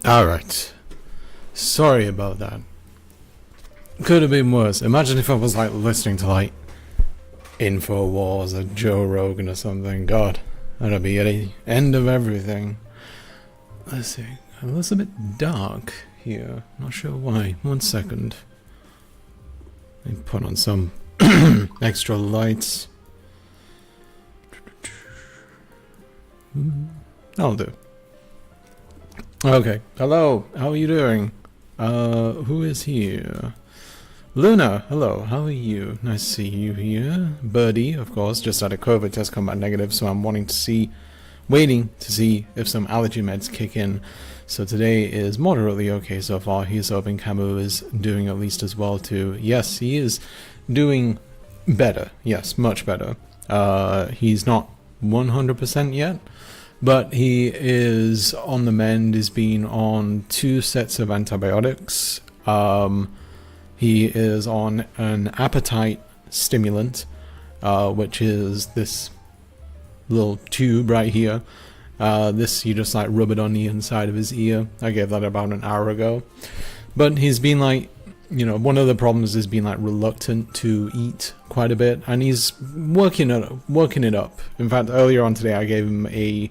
Alright. Sorry about that. Could have been worse. Imagine if I was like listening to like InfoWars or Joe Rogan or something. God, that'd be at the end of everything. Let's see. It looks a bit dark here. Not sure why. 1 second. Let me put on some extra lights. That'll do. Okay. Hello. How are you doing? Who is here? Luna. Hello. How are you? Nice to see you here. Birdie, of course, just had a COVID test come back negative, so I'm waiting to see if some allergy meds kick in. So today is moderately okay so far. He's hoping Camus is doing at least as well too. Yes, he is doing better. Yes, much better. He's not 100% yet, but he is on the mend. He's been on 2 sets of antibiotics. He is on an appetite stimulant, which is this little tube right here. This, you just like rub it on the inside of his ear. I gave that about an hour ago. But he's been like, you know, one of the problems is being like reluctant to eat quite a bit, and he's working it up. In fact, earlier on today I gave him a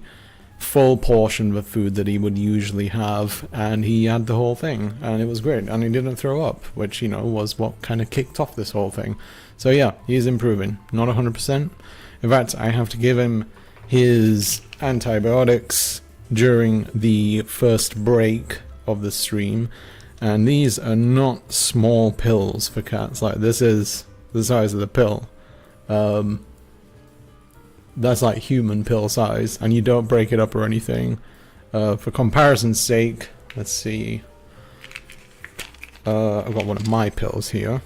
full portion of food that he would usually have, and he had the whole thing, and it was great, and he didn't throw up, which, you know, was what kind of kicked off this whole thing. So yeah, he's improving. Not 100%. In fact, I have to give him his antibiotics during the first break of the stream, and these are not small pills for cats. Like, this is the size of the pill. That's like human pill size, and you don't break it up or anything. For comparison's sake, let's see. I've got one of my pills here.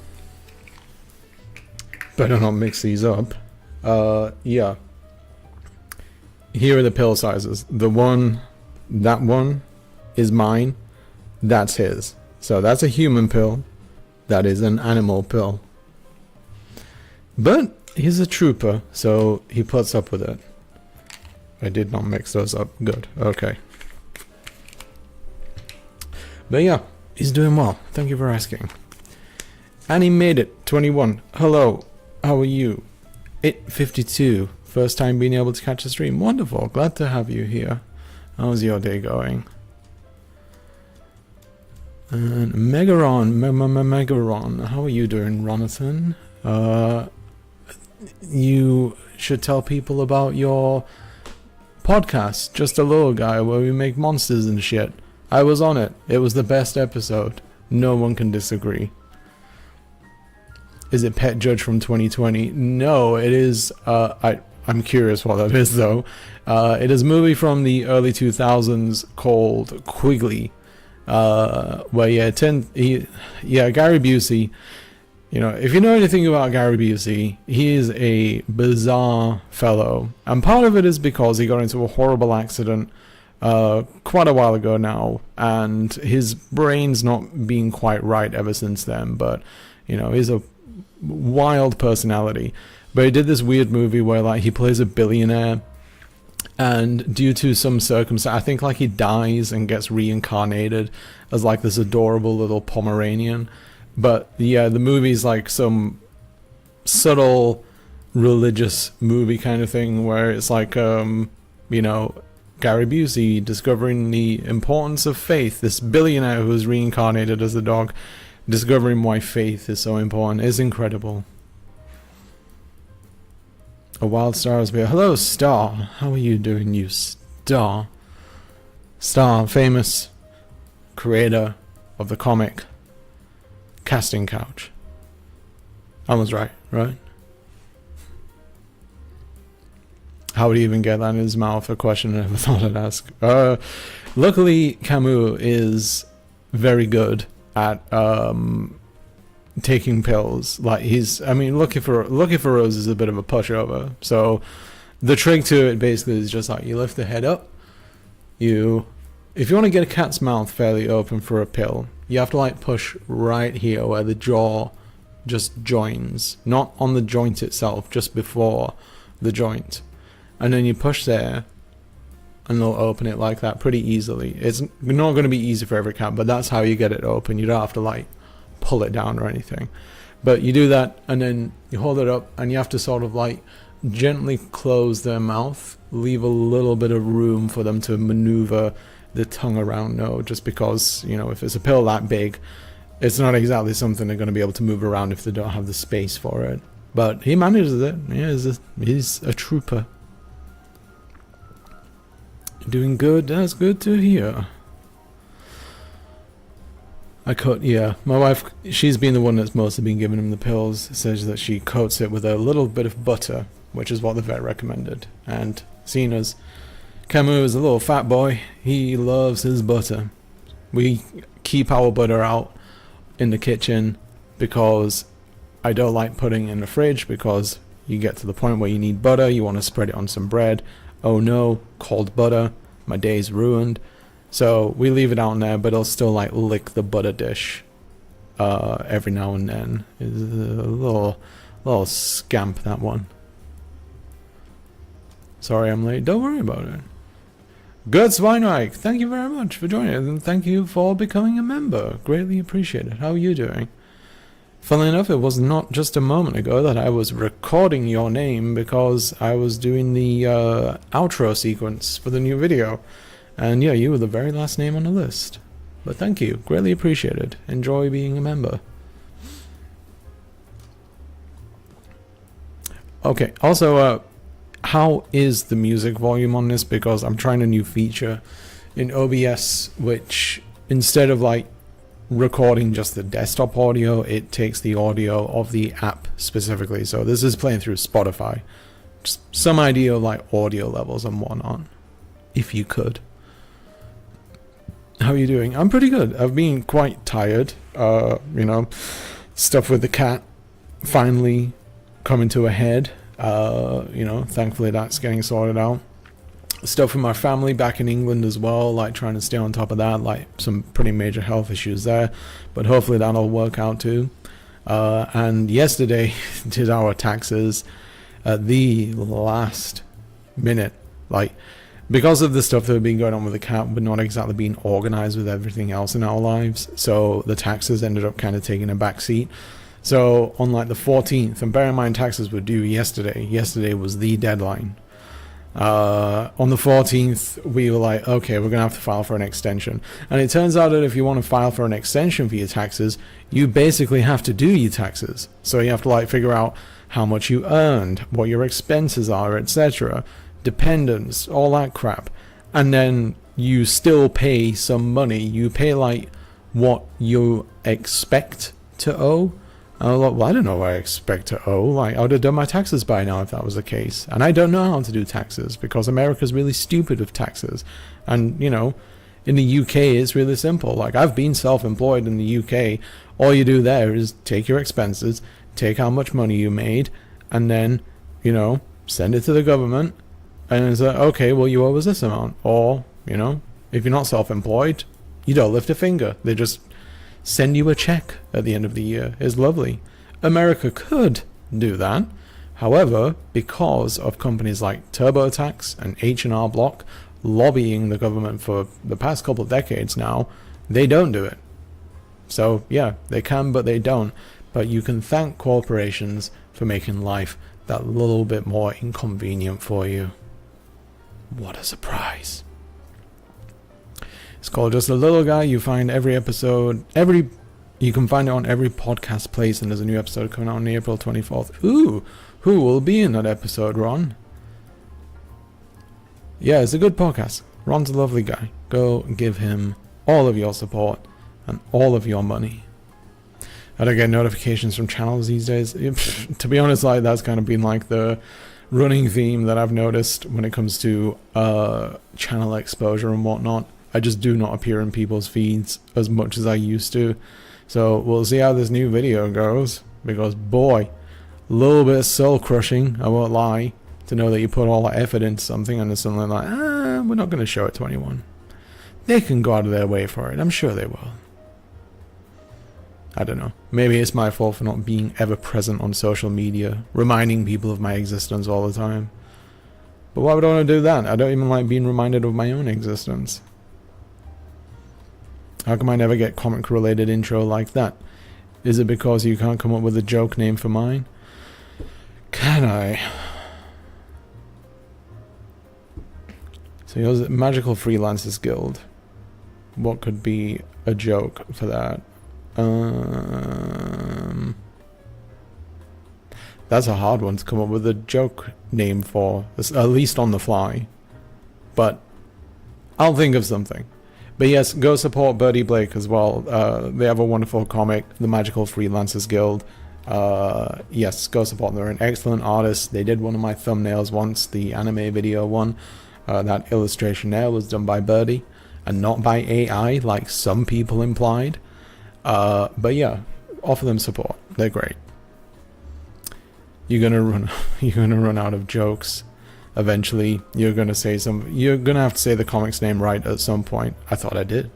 Better not mix these up. Yeah. Here are the pill sizes. That one is mine. That's his. So that's a human pill. That is an animal pill. But he's a trooper, so he puts up with it. I did not mix those up. Good. Okay. But yeah, he's doing well. Thank you for asking. And he made it. 21. Hello. How are you? 52. First time being able to catch a stream. Wonderful. Glad to have you here. How's your day going? And Megaron. How are you doing, Ronathan? You should tell people about your podcast, Just a Little Guy, where we make monsters and shit. I was on it. It was the best episode. No one can disagree. Is it Pet Judge from 2020? No, it is. I'm curious what that is, though. It is a movie from the early 2000s called Quigley, where Gary Busey. You know, if you know anything about Gary Busey, he is a bizarre fellow, and part of it is because he got into a horrible accident quite a while ago now, and his brain's not been quite right ever since then. But you know, he's a wild personality. But he did this weird movie where like he plays a billionaire, and due to some circumstance, I think like he dies and gets reincarnated as like this adorable little Pomeranian. But yeah, the movie's like some subtle religious movie kind of thing where it's like, you know, Gary Busey discovering the importance of faith. This billionaire who is reincarnated as a dog, discovering why faith is so important. Is incredible. A wild star is here. Hello, Star. How are you doing, you Star? Star, famous creator of the comic Casting Couch. I was right? How would he even get that in his mouth? A question I never thought I'd ask. Luckily, Camus is very good at taking pills. Like Lucky for Rose is a bit of a pushover. So the trick to it basically is just like you lift the head up. If you want to get a cat's mouth fairly open for a pill, you have to like push right here where the jaw just joins, not on the joint itself, just before the joint, and then you push there, and they'll open it like that pretty easily. It's not going to be easy for every cat, but that's how you get it open. You don't have to like pull it down or anything. But you do that, and then you hold it up, and you have to sort of like gently close their mouth, leave a little bit of room for them to maneuver the tongue around. No, just because, you know, if it's a pill that big, it's not exactly something they're going to be able to move around if they don't have the space for it. But he manages it. Yeah, he's a trooper. Doing good. That's good to hear. Yeah, my wife, she's been the one that's mostly been giving him the pills. Says that she coats it with a little bit of butter, which is what the vet recommended. And seeing as Camus is a little fat boy, he loves his butter. We keep our butter out in the kitchen because I don't like putting it in the fridge, because you get to the point where you need butter, you want to spread it on some bread. Oh no, cold butter, my day's ruined. So we leave it out in there, but it'll still like lick the butter dish every now and then. It's a little scamp, that one. Sorry I'm late, don't worry about it. Good Sweinreich, thank you very much for joining us, and thank you for becoming a member. Greatly appreciated. How are you doing? Funnily enough, it was not just a moment ago that I was recording your name because I was doing the outro sequence for the new video. And yeah, you were the very last name on the list. But thank you, greatly appreciated. Enjoy being a member. Okay, also, how is the music volume on this? Because I'm trying a new feature in OBS, which instead of like recording just the desktop audio, it takes the audio of the app specifically. So this is playing through Spotify. Just some idea of like audio levels and whatnot, if you could. How are you doing? I'm pretty good. I've been quite tired. You know, stuff with the cat finally coming to a head. You know, thankfully that's getting sorted out. Stuff with my family back in England as well, like trying to stay on top of that, like some pretty major health issues there, but hopefully that'll work out too. And yesterday did our taxes at the last minute, like because of the stuff that had been going on with the cat, we're not exactly being organized with everything else in our lives, so the taxes ended up kind of taking a back seat. So on like the 14th, and bear in mind taxes were due yesterday was the deadline. On the 14th, we were like, okay, we're going to have to file for an extension. And it turns out that if you want to file for an extension for your taxes, you basically have to do your taxes. So you have to like figure out how much you earned, what your expenses are, etc., dependents, all that crap. And then you still pay some money. You pay like what you expect to owe. And I'm like, well, I don't know what I expect to owe. Like, I would have done my taxes by now if that was the case. And I don't know how to do taxes because America's really stupid with taxes. And, you know, in the UK, it's really simple. Like, I've been self-employed in the UK. All you do there is take your expenses, take how much money you made, and then, you know, send it to the government. And it's like, okay, well, you owe us this amount. Or, you know, if you're not self-employed, you don't lift a finger. They just send you a check at the end of the year. It's lovely. America could do that. However, because of companies like TurboTax and H&R Block lobbying the government for the past couple of decades now, they don't do it. So yeah, they can, but they don't. But you can thank corporations for making life that little bit more inconvenient for you. What a surprise. It's called Just a Little Guy. You find every episode, you can find it on every podcast place, and there's a new episode coming out on April 24th. Ooh, who will be in that episode, Ron? Yeah, it's a good podcast. Ron's a lovely guy. Go give him all of your support and all of your money. I don't get notifications from channels these days. To be honest, like that's kind of been like the running theme that I've noticed when it comes to channel exposure and whatnot. I just do not appear in people's feeds as much as I used to. So we'll see how this new video goes. Because boy, a little bit soul crushing, I won't lie, to know that you put all that effort into something and it's suddenly like, we're not going to show it to anyone. They can go out of their way for it. I'm sure they will. I don't know. Maybe it's my fault for not being ever present on social media, reminding people of my existence all the time. But why would I want to do that? I don't even like being reminded of my own existence. How come I never get comic-related intro like that? Is it because you can't come up with a joke name for mine? Can I? So here's Magical Freelancers Guild. What could be a joke for that? That's a hard one to come up with a joke name for, at least on the fly. But I'll think of something. But yes, go support Birdie Blake as well. They have a wonderful comic, The Magical Freelancers Guild. Yes, go support them. They're an excellent artist. They did one of my thumbnails once, the anime video one. That illustration there was done by Birdie, and not by AI, like some people implied. But yeah, offer them support. They're great. You're gonna run out of jokes. Eventually, you're gonna have to say the comic's name right at some point. I thought I did.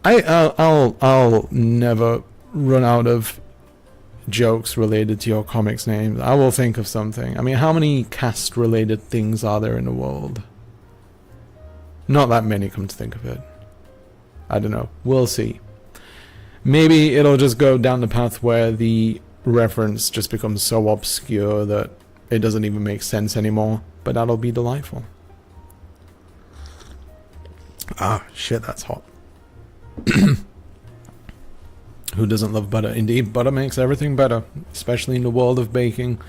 I'll never run out of jokes related to your comics names. I will think of something. I mean, how many cast related things are there in the world? Not that many, come to think of it. I don't know. We'll see. Maybe it'll just go down the path where the reference just becomes so obscure that it doesn't even make sense anymore. But that'll be delightful. Ah, shit, that's hot. Who doesn't love butter? Indeed, butter makes everything better, especially in the world of baking.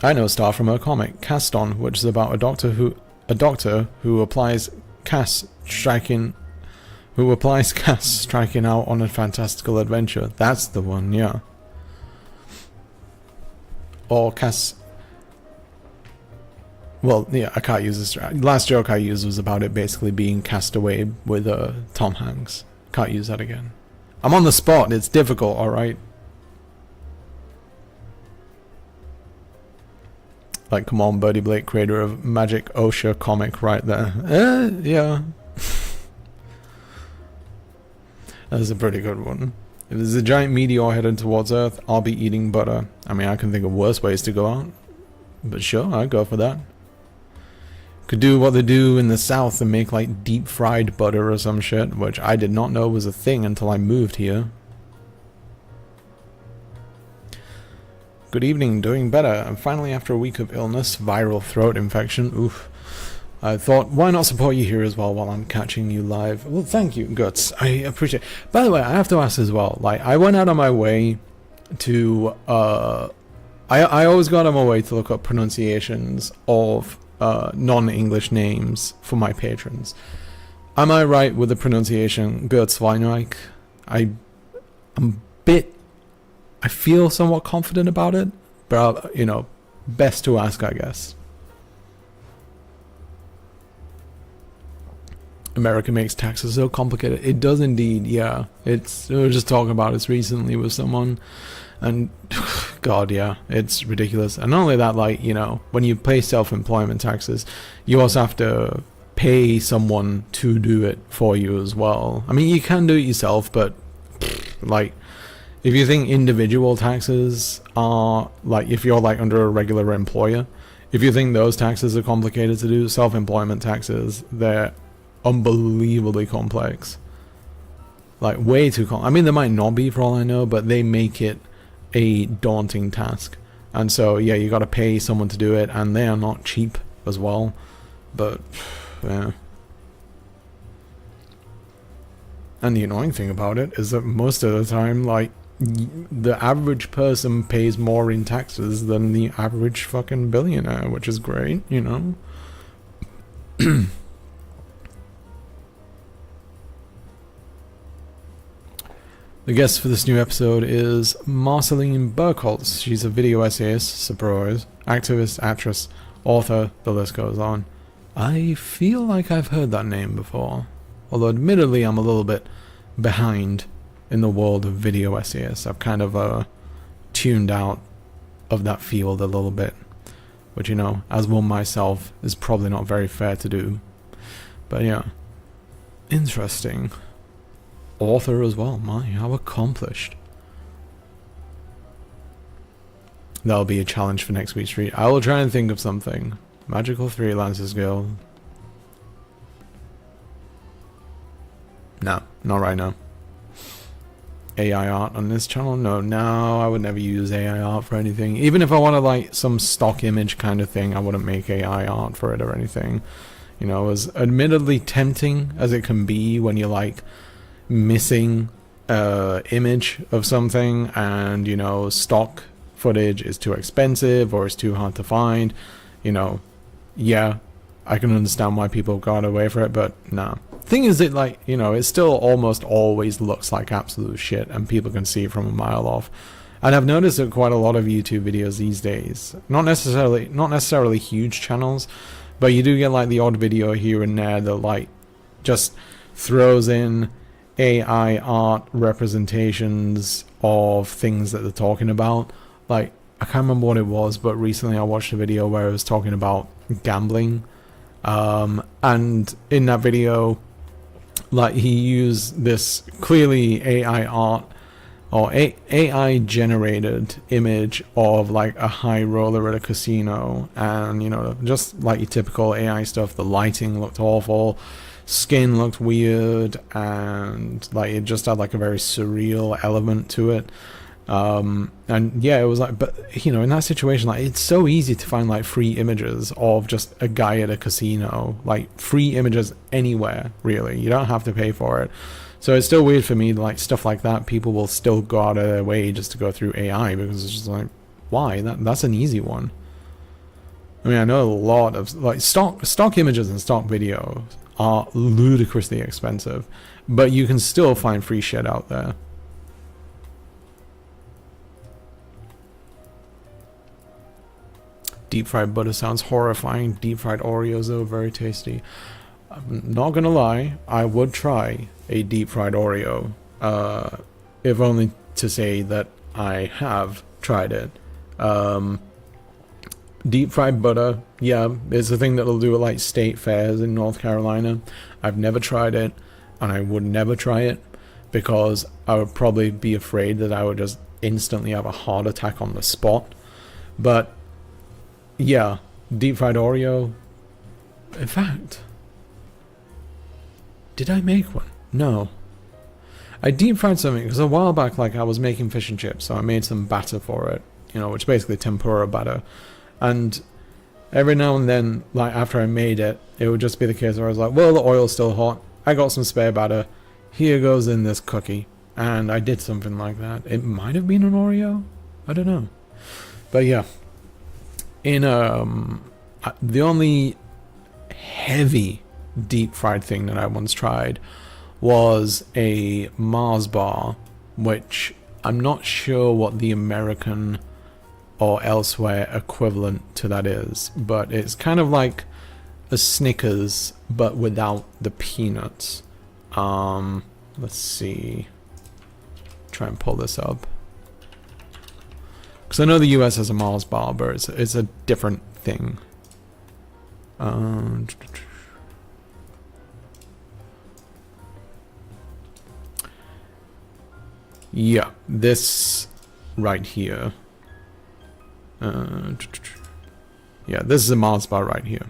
I know a star from her comic, Cast On, which is about a doctor who applies cast striking out on a fantastical adventure. That's the one, yeah. Or cast. Well, yeah, I can't use this. Last joke I used was about it basically being cast away with Tom Hanks. Can't use that again. I'm on the spot. It's difficult, alright? Like, come on, Birdie Blake, creator of Magic OSHA comic right there. Yeah. That's a pretty good one. If there's a giant meteor heading towards Earth, I'll be eating butter. I mean, I can think of worse ways to go out. But sure, I'd go for that. Could do what they do in the South and make like deep fried butter or some shit, which I did not know was a thing until I moved here. Good evening, doing better. And finally, after a week of illness, viral throat infection, oof. I thought, why not support you here as well while I'm catching you live? Well, thank you, Guts. I appreciate it. By the way, I have to ask as well, like, I went out of my way to, I always go out of my way to look up pronunciations of non-English names for my patrons. Am I right with the pronunciation Gertzweinreich? I feel somewhat confident about it, but you know, best to ask, I guess. America makes taxes so complicated. It does indeed, yeah. I was just talking about this recently with someone, and God, yeah, it's ridiculous. And not only that, like, you know, when you pay self-employment taxes, you also have to pay someone to do it for you as well. I mean, you can do it yourself, but like, if you think individual taxes are, like, if you're like under a regular employer, if you think those taxes are complicated to do, self-employment taxes, they're unbelievably complex. Like, way too I mean, they might not be for all I know, but they make it a daunting task. And so, yeah, you gotta pay someone to do it, and they are not cheap as well. But, yeah. And the annoying thing about it is that most of the time, like, the average person pays more in taxes than the average fucking billionaire, which is great, you know? The guest for this new episode is Marceline Burkholz. She's a video essayist, surprise, activist, actress, author, the list goes on. I feel like I've heard that name before, although admittedly I'm a little bit behind in the world of video essayists. I've kind of tuned out of that field a little bit, which, you know, as one myself, is probably not very fair to do. But yeah, interesting. Author as well, my, how accomplished. That'll be a challenge for next week's stream. I will try and think of something. Magical Freelancers Guild. No, not right now. AI art on this channel? No, I would never use AI art for anything. Even if I wanted like some stock image kind of thing, I wouldn't make AI art for it or anything. You know, as admittedly tempting as it can be when you're like missing image of something, and you know, stock footage is too expensive or it's too hard to find, you know, yeah, I can understand why people got away for it, but nah. Thing is, it like, you know, it still almost always looks like absolute shit and people can see it from a mile off. And I've noticed that quite a lot of YouTube videos these days, not necessarily huge channels, but you do get like the odd video here and there that like just throws in AI art representations of things that they're talking about. Like, I can't remember what it was, but recently I watched a video where it was talking about gambling. And in that video, like, he used this clearly AI art or AI generated image of like a high roller at a casino, and you know, just like your typical AI stuff. The lighting looked awful, skin looked weird, and like it just had like a very surreal element to it. And yeah, it was like, but you know, in that situation, like, it's so easy to find like free images of just a guy at a casino, like free images anywhere, really. You don't have to pay for it. So it's still weird for me, like stuff like that, people will still go out of their way just to go through AI, because it's just like, why? That's an easy one. I mean, I know a lot of like stock images and stock videos are ludicrously expensive, but you can still find free shit out there. Deep fried butter sounds horrifying. Deep fried Oreos though, very tasty. I'm not gonna lie, I would try a deep fried Oreo, if only to say that I have tried it. Deep fried butter, yeah, it's a thing that'll do at like state fairs in North Carolina. I've never tried it, and I would never try it, because I would probably be afraid that I would just instantly have a heart attack on the spot. But yeah, deep fried Oreo. In fact, did I make one? No. I deep fried something because a while back, like, I was making fish and chips, so I made some batter for it, you know, which is basically tempura batter. And every now and then, like, after I made it, it would just be the case where I was like, well, the oil's still hot, I got some spare batter, here goes in this cookie. And I did something like that. It might have been an Oreo, I don't know. But yeah, in the only heavy deep fried thing that I once tried was a Mars bar, which I'm not sure what the American or elsewhere equivalent to that is, but it's kind of like a Snickers but without the peanuts. Let's see, try and pull this up, because I know the US has a Mars bar, but it's a different thing. Yeah, this right here. Yeah, this is a Mars bar right here.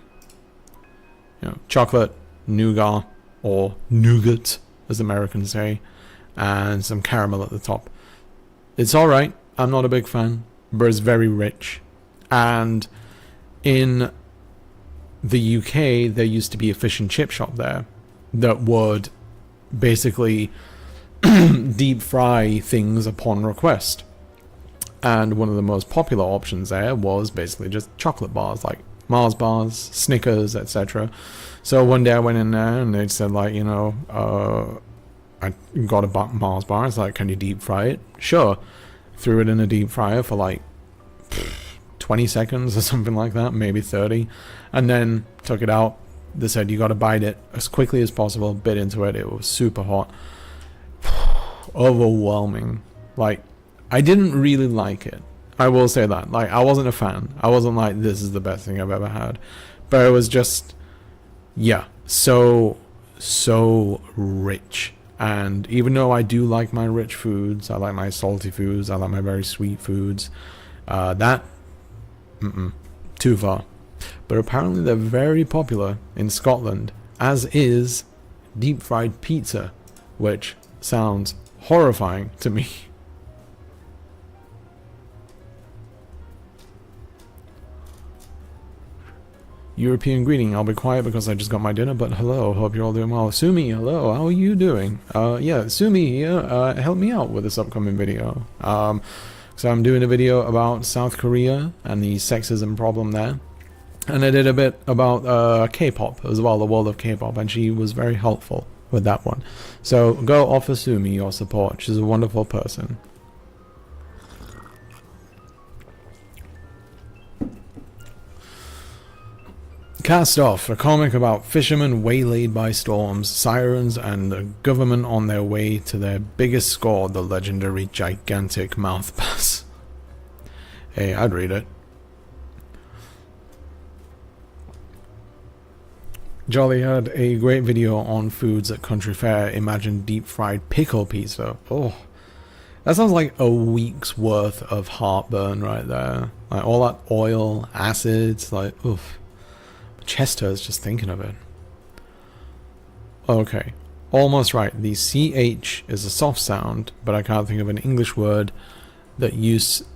You know, chocolate, nougat, or nougat, as Americans say, and some caramel at the top. It's alright, I'm not a big fan, but it's very rich. And in the UK, there used to be a fish and chip shop there that would basically deep fry things upon request. And one of the most popular options there was basically just chocolate bars, like Mars bars, Snickers, etc. So one day I went in there and they said, like, you know, I got a Mars bar. It's like, can you deep fry it? Sure. Threw it in a deep fryer for like 20 seconds or something like that, maybe 30, and then took it out. They said you got to bite it as quickly as possible. Bit into it. It was super hot. Overwhelming. Like, I didn't really like it, I will say that. Like, I wasn't a fan. I wasn't like, this is the best thing I've ever had, but it was just, yeah, so rich. And even though I do like my rich foods, I like my salty foods, I like my very sweet foods, That, too far. But apparently they're very popular in Scotland, as is deep fried pizza, which sounds horrifying to me. European greeting. I'll be quiet because I just got my dinner, but hello, hope you're all doing well. Sumi, hello, how are you doing? Yeah, Sumi here, help me out with this upcoming video. So I'm doing a video about South Korea and the sexism problem there. And I did a bit about K-pop as well, the world of K-pop, and she was very helpful with that one. So go offer Sumi your support. She's a wonderful person. Cast Off, a comic about fishermen waylaid by storms, sirens, and the government on their way to their biggest score, the legendary gigantic mouth pass. Hey, I'd read it. Jolly had a great video on foods at Country Fair. Imagine deep fried pickle pizza. Oh, that sounds like a week's worth of heartburn right there. Like all that oil, acids, like, oof. Chest hurts just thinking of it. Okay, almost right. The CH is a soft sound, but I can't think of an English word that using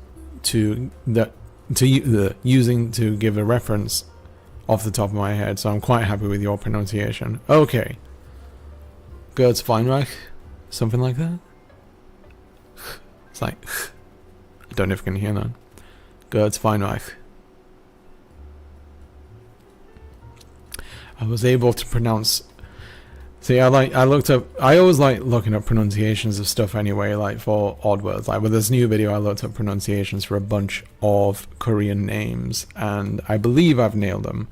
to give a reference off the top of my head, so I'm quite happy with your pronunciation. Okay. Gertz Feinreich? Something like that? It's like, I don't know if you can hear that. Gertz Feinreich. I was able to pronounce... See, I always like looking up pronunciations of stuff anyway, like for odd words. Like with this new video, I looked up pronunciations for a bunch of Korean names, and I believe I've nailed them.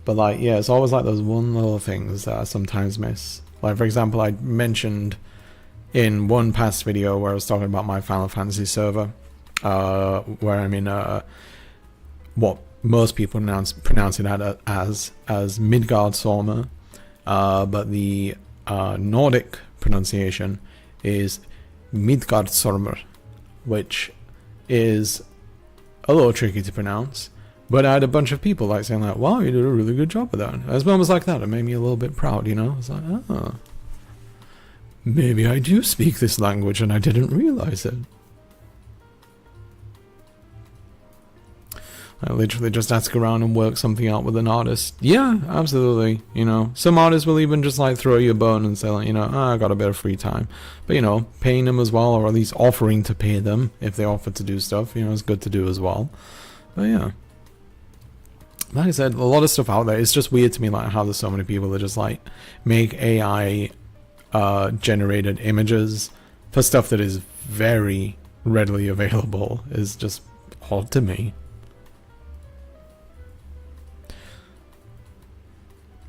But like, yeah, it's always like those one little things that I sometimes miss. Like, for example, I mentioned in one past video where I was talking about my Final Fantasy server, where I'm in what most people pronounce it as Midgard Sorma, but the Nordic pronunciation is Midgard Sormer, which is a little tricky to pronounce. But I had a bunch of people like saying like, wow, you did a really good job with that. As moments like that, it made me a little bit proud, you know? It's like, oh, maybe I do speak this language and I didn't realize it. I literally just ask around and work something out with an artist. Yeah, absolutely. You know, some artists will even just like throw you a bone and say like, you know, I got a bit of free time. But you know, paying them as well, or at least offering to pay them if they offer to do stuff, you know, is good to do as well. But yeah. Like I said, a lot of stuff out there. It's just weird to me like how there's so many people that just like make AI generated images for stuff that is very readily available. Is just odd to me.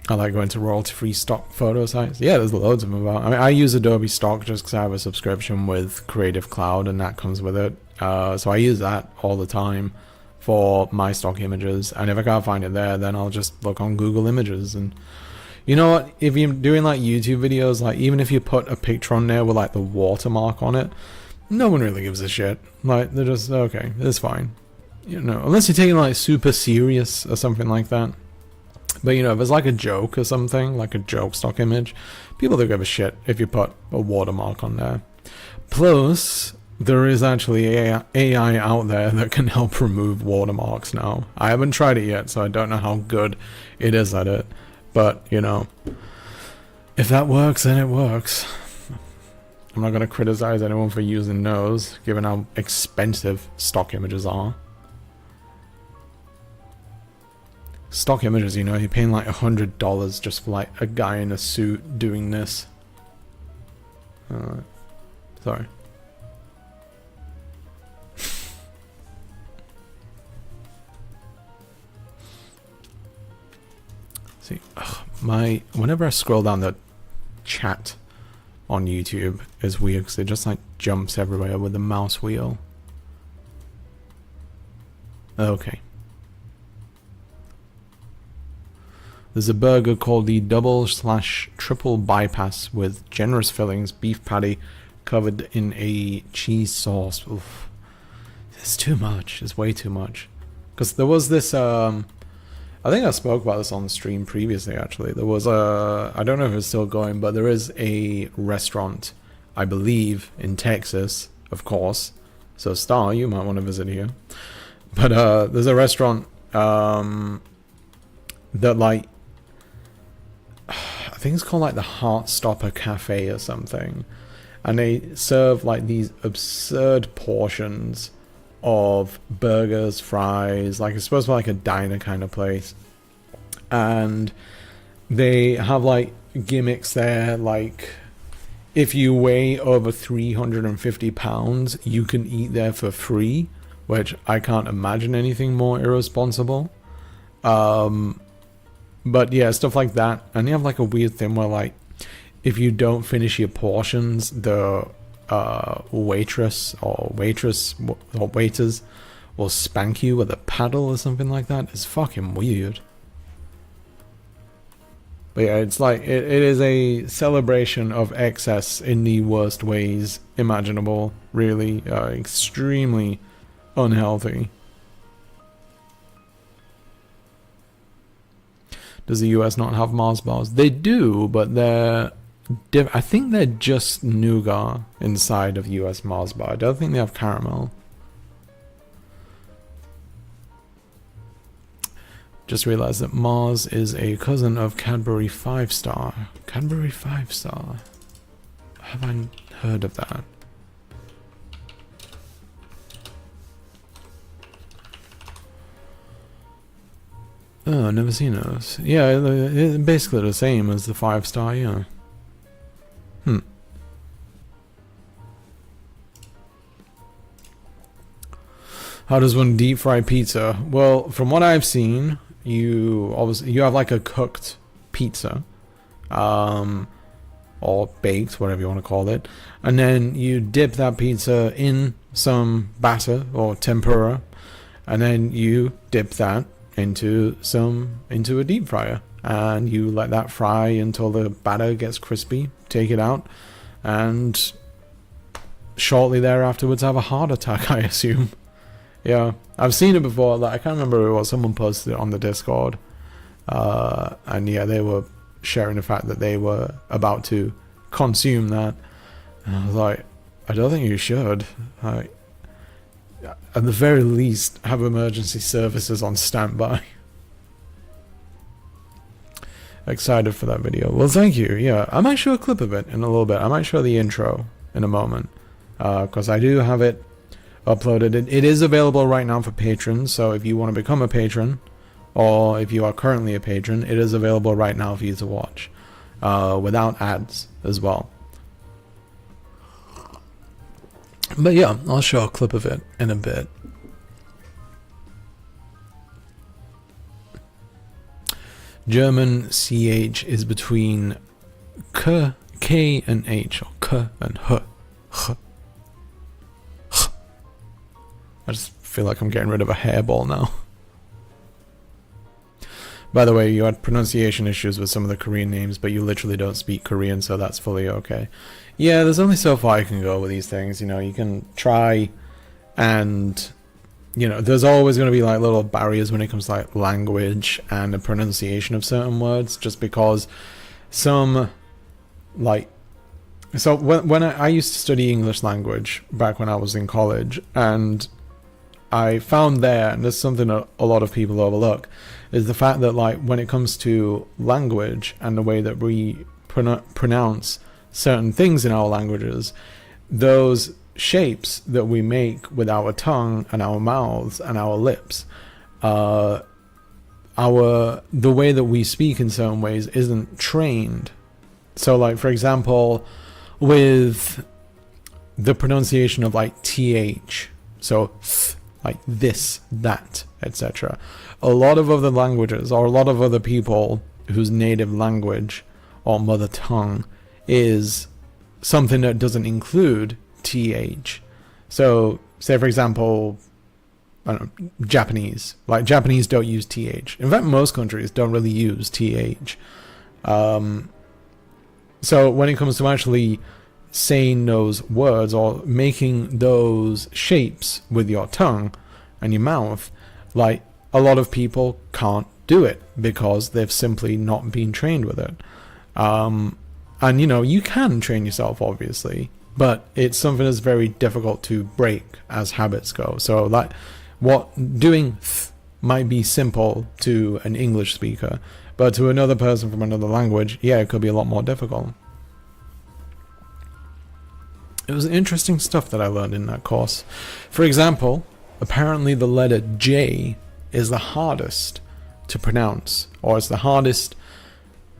I like going to royalty-free stock photo sites. Yeah, there's loads of them about. I mean, I use Adobe Stock just because I have a subscription with Creative Cloud and that comes with it. So I use that all the time for my stock images. And if I can't find it there, then I'll just look on Google Images. And you know what? If you're doing like YouTube videos, like even if you put a picture on there with like the watermark on it, no one really gives a shit. Like they're just, okay, it's fine. You know, unless you're taking like super serious or something like that. But you know, if it's like a joke or something, like a joke stock image, people don't give a shit if you put a watermark on there. Plus, there is actually AI out there that can help remove watermarks now. I haven't tried it yet, so I don't know how good it is at it. But, you know, if that works, then it works. I'm not going to criticize anyone for using those, given how expensive stock images are. Stock images, you know, you're paying like $100 just for like a guy in a suit doing this. Sorry. See, whenever I scroll down the chat on YouTube, it's weird because it just like jumps everywhere with the mouse wheel. Okay. There's a burger called the double/triple bypass with generous fillings, beef patty covered in a cheese sauce. Oof. It's too much. It's way too much. Because there was this, I think I spoke about this on the stream previously, actually. There was I don't know if it's still going, but there is a restaurant, I believe, in Texas, of course. So Star, you might want to visit here. But there's a restaurant that, like, I think it's called like the Heartstopper Cafe or something. And they serve like these absurd portions of burgers, fries, like it's supposed to be like a diner kind of place. And they have like gimmicks there, like if you weigh over 350 pounds, you can eat there for free, which I can't imagine anything more irresponsible. But yeah, stuff like that. And they have like a weird thing where like, if you don't finish your portions, the waitress or waiters will spank you with a paddle or something like that. It's fucking weird. But yeah, it's like, it is a celebration of excess in the worst ways imaginable. Really, extremely unhealthy. Does the US not have Mars bars? They do, but they're... I think they're just nougat inside of US Mars bar. I don't think they have caramel. Just realized that Mars is a cousin of Cadbury 5-Star. Cadbury 5-Star. Have I heard of that? Oh, never seen those. Yeah, it's basically the same as the 5-Star, yeah. How does one deep fry pizza? Well, from what I've seen, you have like a cooked pizza, or baked, whatever you want to call it, and then you dip that pizza in some batter or tempura, and then you dip that into a deep fryer, and you let that fry until the batter gets crispy. Take it out, and shortly thereafterwards have a heart attack, I assume. Yeah, I've seen it before. Like, I can't remember who it was. Someone posted it on the Discord, and yeah, they were sharing the fact that they were about to consume that. And I was like, I don't think you should. Like, at the very least, have emergency services on standby. Excited for that video. Well, thank you. Yeah, I might show a clip of it in a little bit. I might show the intro in a moment, because I do have it uploaded. It is available right now for patrons, so if you want to become a patron, or if you are currently a patron, it is available right now for you to watch, without ads as well. But yeah, I'll show a clip of it in a bit. German CH is between K and H, or K and H. I just feel like I'm getting rid of a hairball now. By the way, you had pronunciation issues with some of the Korean names, but you literally don't speak Korean, so that's fully okay. Yeah, there's only so far you can go with these things. You know, you can try, and, you know, there's always going to be like little barriers when it comes to like language and the pronunciation of certain words, just because some, like, so when I used to study English language back when I was in college, and I found there, and there's something that a lot of people overlook, is the fact that, like, when it comes to language and the way that we pronounce certain things in our languages, those shapes that we make with our tongue and our mouths and our lips, the way that we speak in certain ways isn't trained. So, like, for example, with the pronunciation of like th, so th, like this, that, etc. A lot of other languages, or a lot of other people whose native language or mother tongue is something that doesn't include th. So, say for example, I don't know, Japanese. Like, Japanese don't use th. In fact, most countries don't really use th. So when it comes to actually saying those words or making those shapes with your tongue and your mouth, like a lot of people can't do it because they've simply not been trained with it. And you know, you can train yourself obviously, but it's something that's very difficult to break as habits go. So like what doing might be simple to an English speaker, but to another person from another language, yeah, it could be a lot more difficult. It was interesting stuff that I learned in that course. For example, apparently the letter J is the hardest to pronounce, or it's the hardest,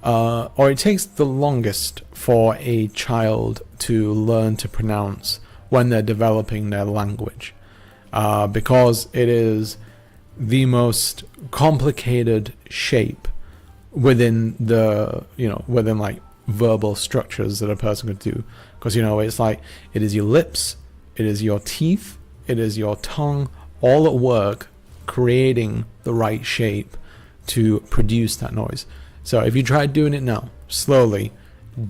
or it takes the longest for a child to learn to pronounce when they're developing their language, because it is the most complicated shape within the, you know, within like verbal structures that a person could do. Because, you know, it's like, it is your lips, it is your teeth, it is your tongue, all at work creating the right shape to produce that noise. So if you try doing it now, slowly,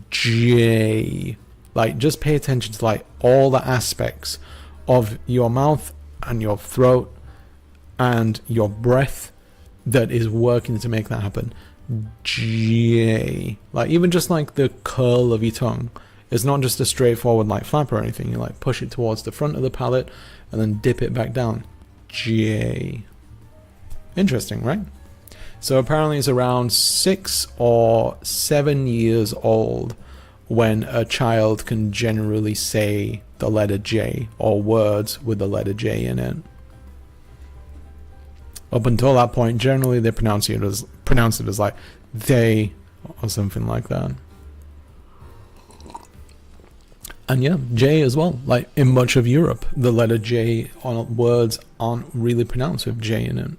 J, like just pay attention to like all the aspects of your mouth and your throat and your breath that is working to make that happen. J, like even just like the curl of your tongue. It's not just a straightforward like flap or anything. You like push it towards the front of the palate and then dip it back down. J. Interesting, right? So apparently it's around 6 or 7 years old when a child can generally say the letter J or words with the letter J in it. Up until that point, generally they pronounce it as like they or something like that. And yeah, J as well. Like in much of Europe, the letter J on words aren't really pronounced with J in it.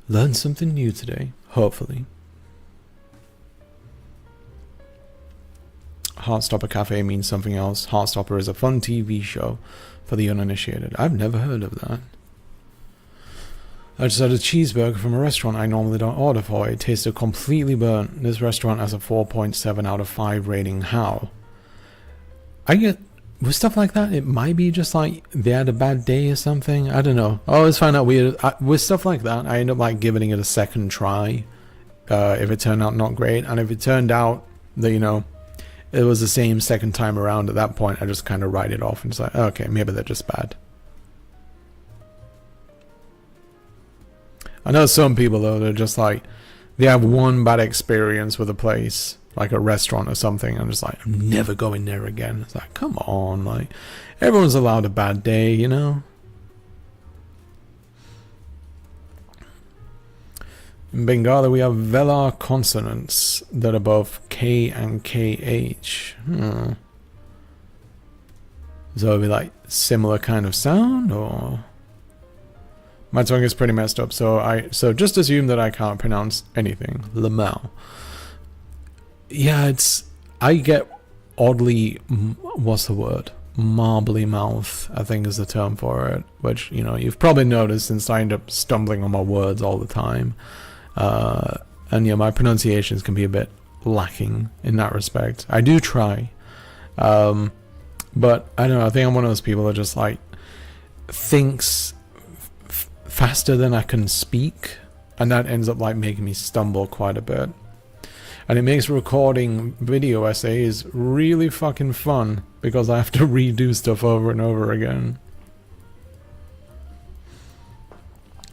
Learn something new today, hopefully. Heartstopper Cafe means something else. Heartstopper is a fun TV show for the uninitiated. I've never heard of that. I just had a cheeseburger from a restaurant I normally don't order for. It tasted completely burnt. This restaurant has a 4.7 out of 5 rating. How? I get, with stuff like that, it might be just like they had a bad day or something. I don't know. I always find out weird. With stuff like that, I end up like giving it a second try if it turned out not great. And if it turned out that, you know, it was the same second time around, at that point, I just kind of write it off and just like, okay, maybe they're just bad. I know some people though, they're just like, they have one bad experience with a place, like a restaurant or something, and just like, I'm never going there again. It's like, come on, like, everyone's allowed a bad day, you know? In Bengali we have velar consonants that are both K and KH. So it'll be like similar kind of sound, or... My tongue is pretty messed up, so just assume that I can't pronounce anything. Lamau. Yeah, I get oddly, what's the word? Marbly mouth, I think is the term for it. Which, you know, you've probably noticed since I end up stumbling on my words all the time. And yeah, my pronunciations can be a bit lacking in that respect. I do try. But I don't know, I think I'm one of those people that just like thinks faster than I can speak, and that ends up like making me stumble quite a bit, and it makes recording video essays really fucking fun because I have to redo stuff over and over again.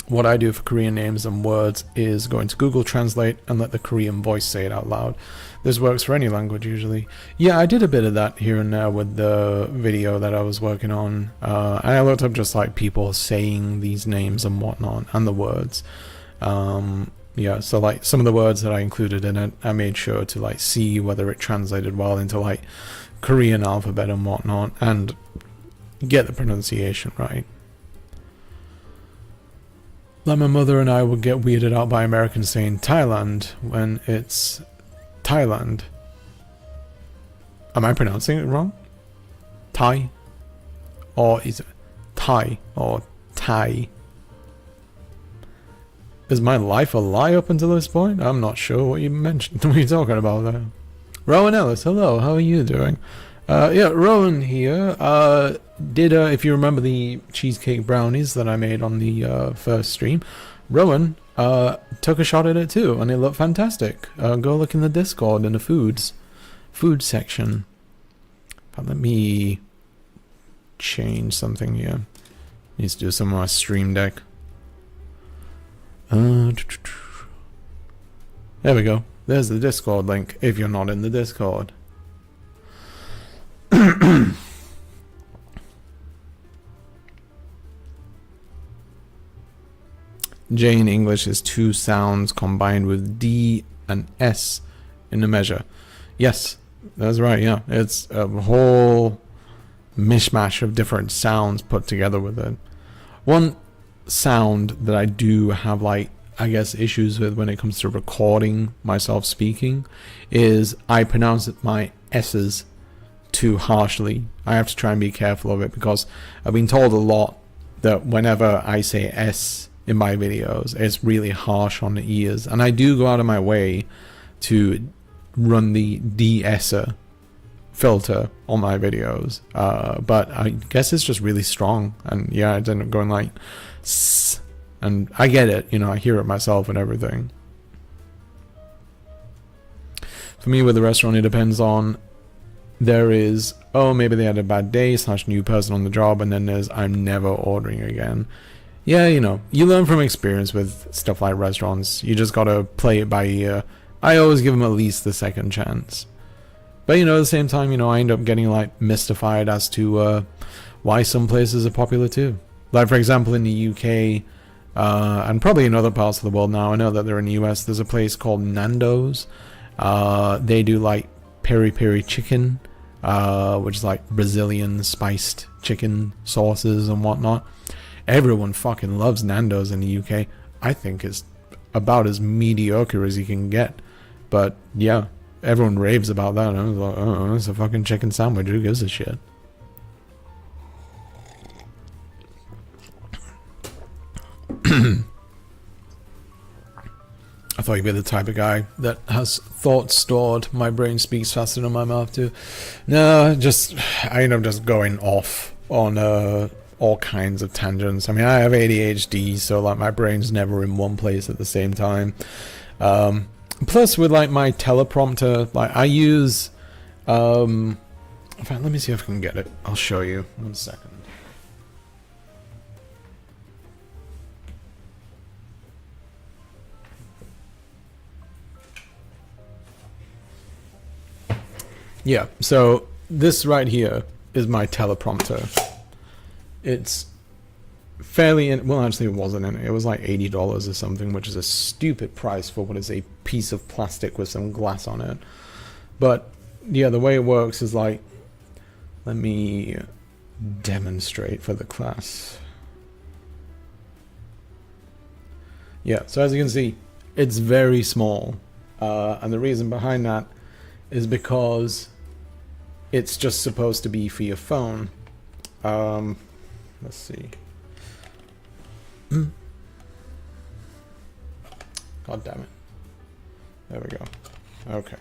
What I do for Korean names and words is go into Google Translate and let the Korean voice say it out loud. This works for any language usually. Yeah, I did a bit of that here and there with the video that I was working on. And I looked up just like people saying these names and whatnot and the words. Yeah, so like some of the words that I included in it, I made sure to like see whether it translated well into like Korean alphabet and whatnot and get the pronunciation right. Like my mother and I would get weirded out by Americans saying Thailand when it's Thailand. Am I pronouncing it wrong? Thai? Or is it Thai or Thai? Is my life a lie up until this point? I'm not sure what you mentioned. What are you talking about there? Rowan Ellis, hello, how are you doing? Yeah, Rowan here. If you remember the cheesecake brownies that I made on the first stream, Rowan took a shot at it too, and it looked fantastic. Go look in the Discord in the food section. But let me change something here. Needs to do some more Stream Deck. There we go. There's the Discord link, if you're not in the Discord. J in English is two sounds combined with D and S in the measure. Yes, that's right, yeah. It's a whole mishmash of different sounds put together with it. One sound that I do have, like, I guess, issues with when it comes to recording myself speaking is I pronounce my S's too harshly. I have to try and be careful of it because I've been told a lot that whenever I say S in my videos, it's really harsh on the ears, and I do go out of my way to run the de-esser filter on my videos, but I guess it's just really strong, and yeah, I end up going like S, and I get it, you know, I hear it myself and everything. For me with the restaurant, it depends on, there is, oh, maybe they had a bad day / new person on the job, and then there's I'm never ordering again. Yeah, you know, you learn from experience with stuff like restaurants. You just gotta play it by ear. I always give them at least the second chance. But, you know, at the same time, you know, I end up getting, like, mystified as to why some places are popular too. Like, for example, in the UK, and probably in other parts of the world now, I know that they're in the US, there's a place called Nando's. They do, like, peri-peri chicken, which is, like, Brazilian spiced chicken sauces and whatnot. Everyone fucking loves Nando's in the UK. I think it's about as mediocre as you can get. But, yeah, everyone raves about that. I was like, oh, it's a fucking chicken sandwich. Who gives a shit? I thought you'd be the type of guy that has thoughts stored. My brain speaks faster than my mouth do. No, I end up just going off on all kinds of tangents. I mean, I have ADHD, so like my brain's never in one place at the same time. Plus, with like my teleprompter, like I use. In fact, let me see if I can get it. I'll show you. 1 second. Yeah, so this right here is my teleprompter. It's fairly well, actually it wasn't in it. It was like $80 or something, which is a stupid price for what is a piece of plastic with some glass on it. But yeah, the way it works is like, let me demonstrate for the class. Yeah, so as you can see, it's very small, and the reason behind that is because it's just supposed to be for your phone. Let's see. God damn it. There we go. Okay.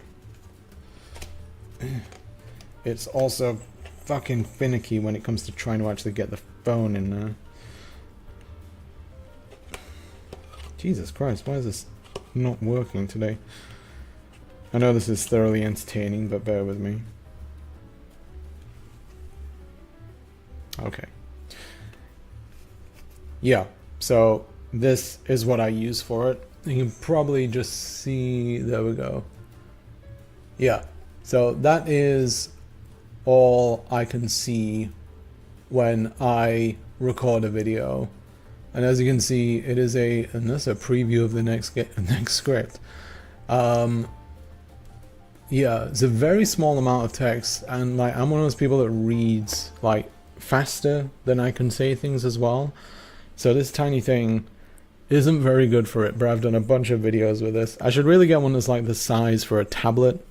It's also fucking finicky when it comes to trying to actually get the phone in there. Jesus Christ, why is this not working today? I know this is thoroughly entertaining, but bear with me. Okay. Yeah, so this is what I use for it. You can probably just see, there we go. Yeah, so that is all I can see when I record a video. And as you can see, it is and that's a preview of the next script. Yeah, it's a very small amount of text, and like I'm one of those people that reads like faster than I can say things as well. So this tiny thing isn't very good for it, but I've done a bunch of videos with this. I should really get one that's like the size for a tablet,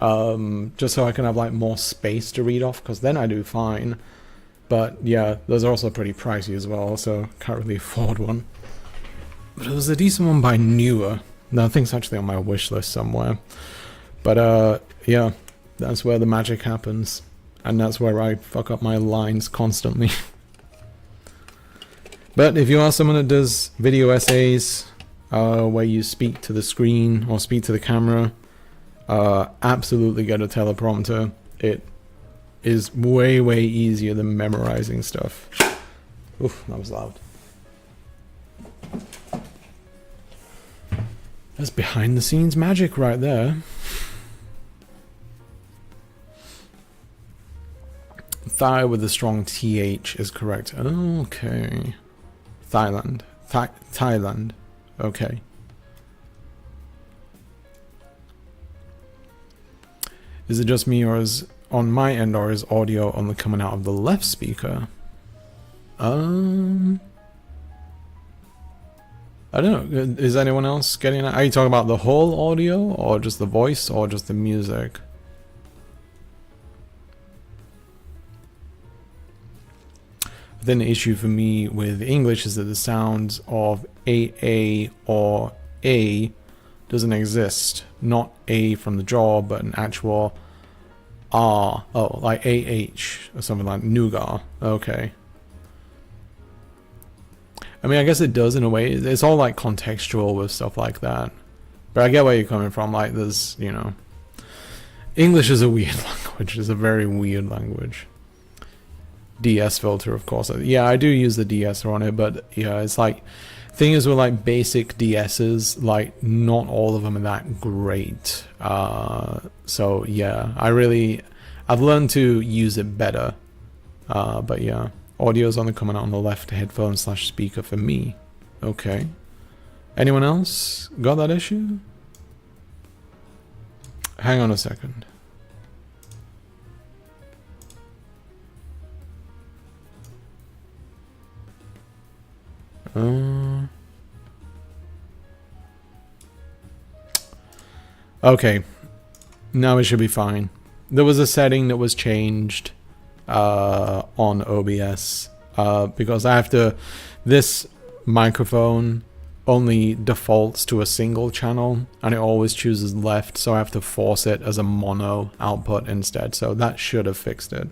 just so I can have like more space to read off, because then I do fine. But yeah, those are also pretty pricey as well, so can't really afford one. But it was a decent one by Newer. No, I think it's actually on my wish list somewhere. But yeah, that's where the magic happens. And that's where I fuck up my lines constantly. But if you are someone that does video essays, where you speak to the screen or speak to the camera, absolutely get a teleprompter. It is way, way easier than memorizing stuff. Oof, that was loud. That's behind the scenes magic right there. Thai with a strong TH is correct. Okay. Thailand. Thailand. Okay. Is it just me, or is on my end, or is audio only coming out of the left speaker? I don't know. Is anyone else getting it? Are you talking about the whole audio, or just the voice, or just the music? Then the issue for me with English is that the sounds of AA or A doesn't exist. Not A from the jaw, but an actual R. Oh, like AH or something like nougat. Okay. I mean, I guess it does in a way. It's all like contextual with stuff like that. But I get where you're coming from. Like there's, you know, English is a weird language. It's a very weird language. DS filter, of course. Yeah, I do use the DS on it, but yeah, it's like, thing is with like basic DSs, like not all of them are that great. So yeah, I've learned to use it better. But yeah, audio's only coming out on the left headphone / speaker for me. Okay. Anyone else got that issue? Hang on a second. Okay, now it should be fine. There was a setting that was changed on OBS because this microphone only defaults to a single channel and it always chooses left, so I have to force it as a mono output instead. So that should have fixed it.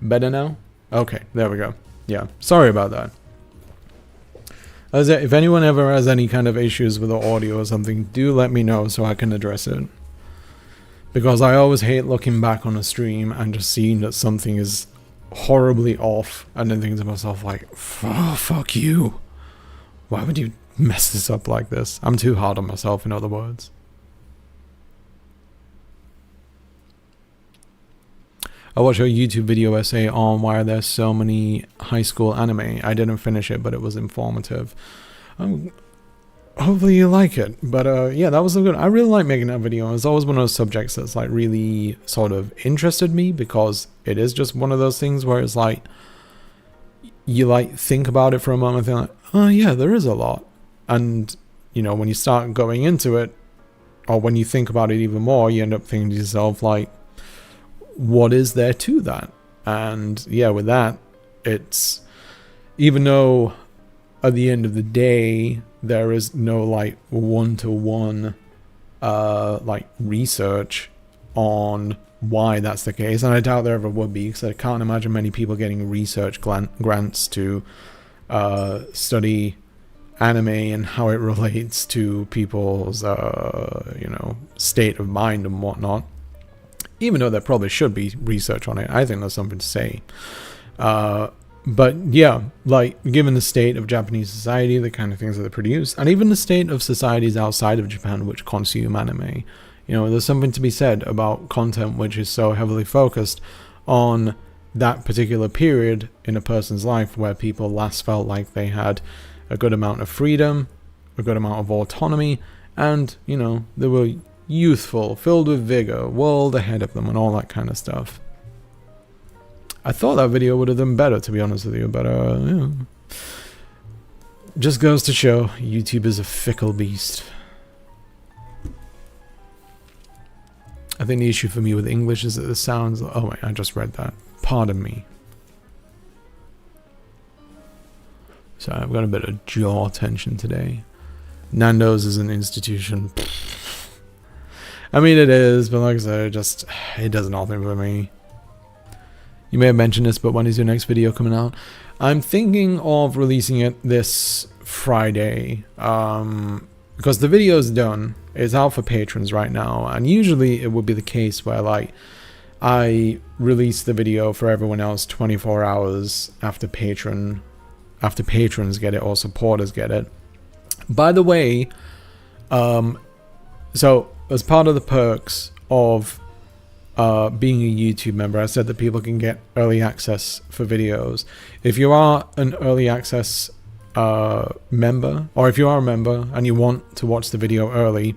Better now? Okay, there we go. Yeah, sorry about that. If anyone ever has any kind of issues with the audio or something, do let me know so I can address it. Because I always hate looking back on a stream and just seeing that something is horribly off and then thinking to myself like, oh, fuck you. Why would you mess this up like this? I'm too hard on myself, in other words. I watched a YouTube video essay on why are there so many high school anime. I didn't finish it, but it was informative. Hopefully you like it. But yeah, that was good. I really like making that video. It's always one of those subjects that's like really sort of interested me, because it is just one of those things where it's like, you like think about it for a moment and think like, oh yeah, there is a lot. And you know, when you start going into it, or when you think about it even more, you end up thinking to yourself like, what is there to that? And yeah, with that, it's, even though at the end of the day there is no like one-to-one like research on why that's the case, and I doubt there ever would be, because I can't imagine many people getting research grants to study anime and how it relates to people's you know, state of mind and whatnot. Even though there probably should be research on it, I think there's something to say. But yeah, like given the state of Japanese society, the kind of things that they produce, and even the state of societies outside of Japan which consume anime, you know, there's something to be said about content which is so heavily focused on that particular period in a person's life where people last felt like they had a good amount of freedom, a good amount of autonomy, and, you know, they were youthful, filled with vigor, world ahead of them, and all that kind of stuff. I thought that video would have done better, to be honest with you, but yeah. Just goes to show YouTube is a fickle beast. I think the issue for me with English is that the sounds, oh wait, I just read that, pardon me. So I've got a bit of jaw tension today. Nando's is an institution. I mean, it is, but like I said, it does nothing for me. You may have mentioned this, but when is your next video coming out? I'm thinking of releasing it this Friday, because the video is done. It's out for patrons right now, and usually it would be the case where like I release the video for everyone else 24 hours after patrons get it or supporters get it. By the way, so as part of the perks of being a YouTube member, I said that people can get early access for videos. If you are an early access member, or if you are a member and you want to watch the video early,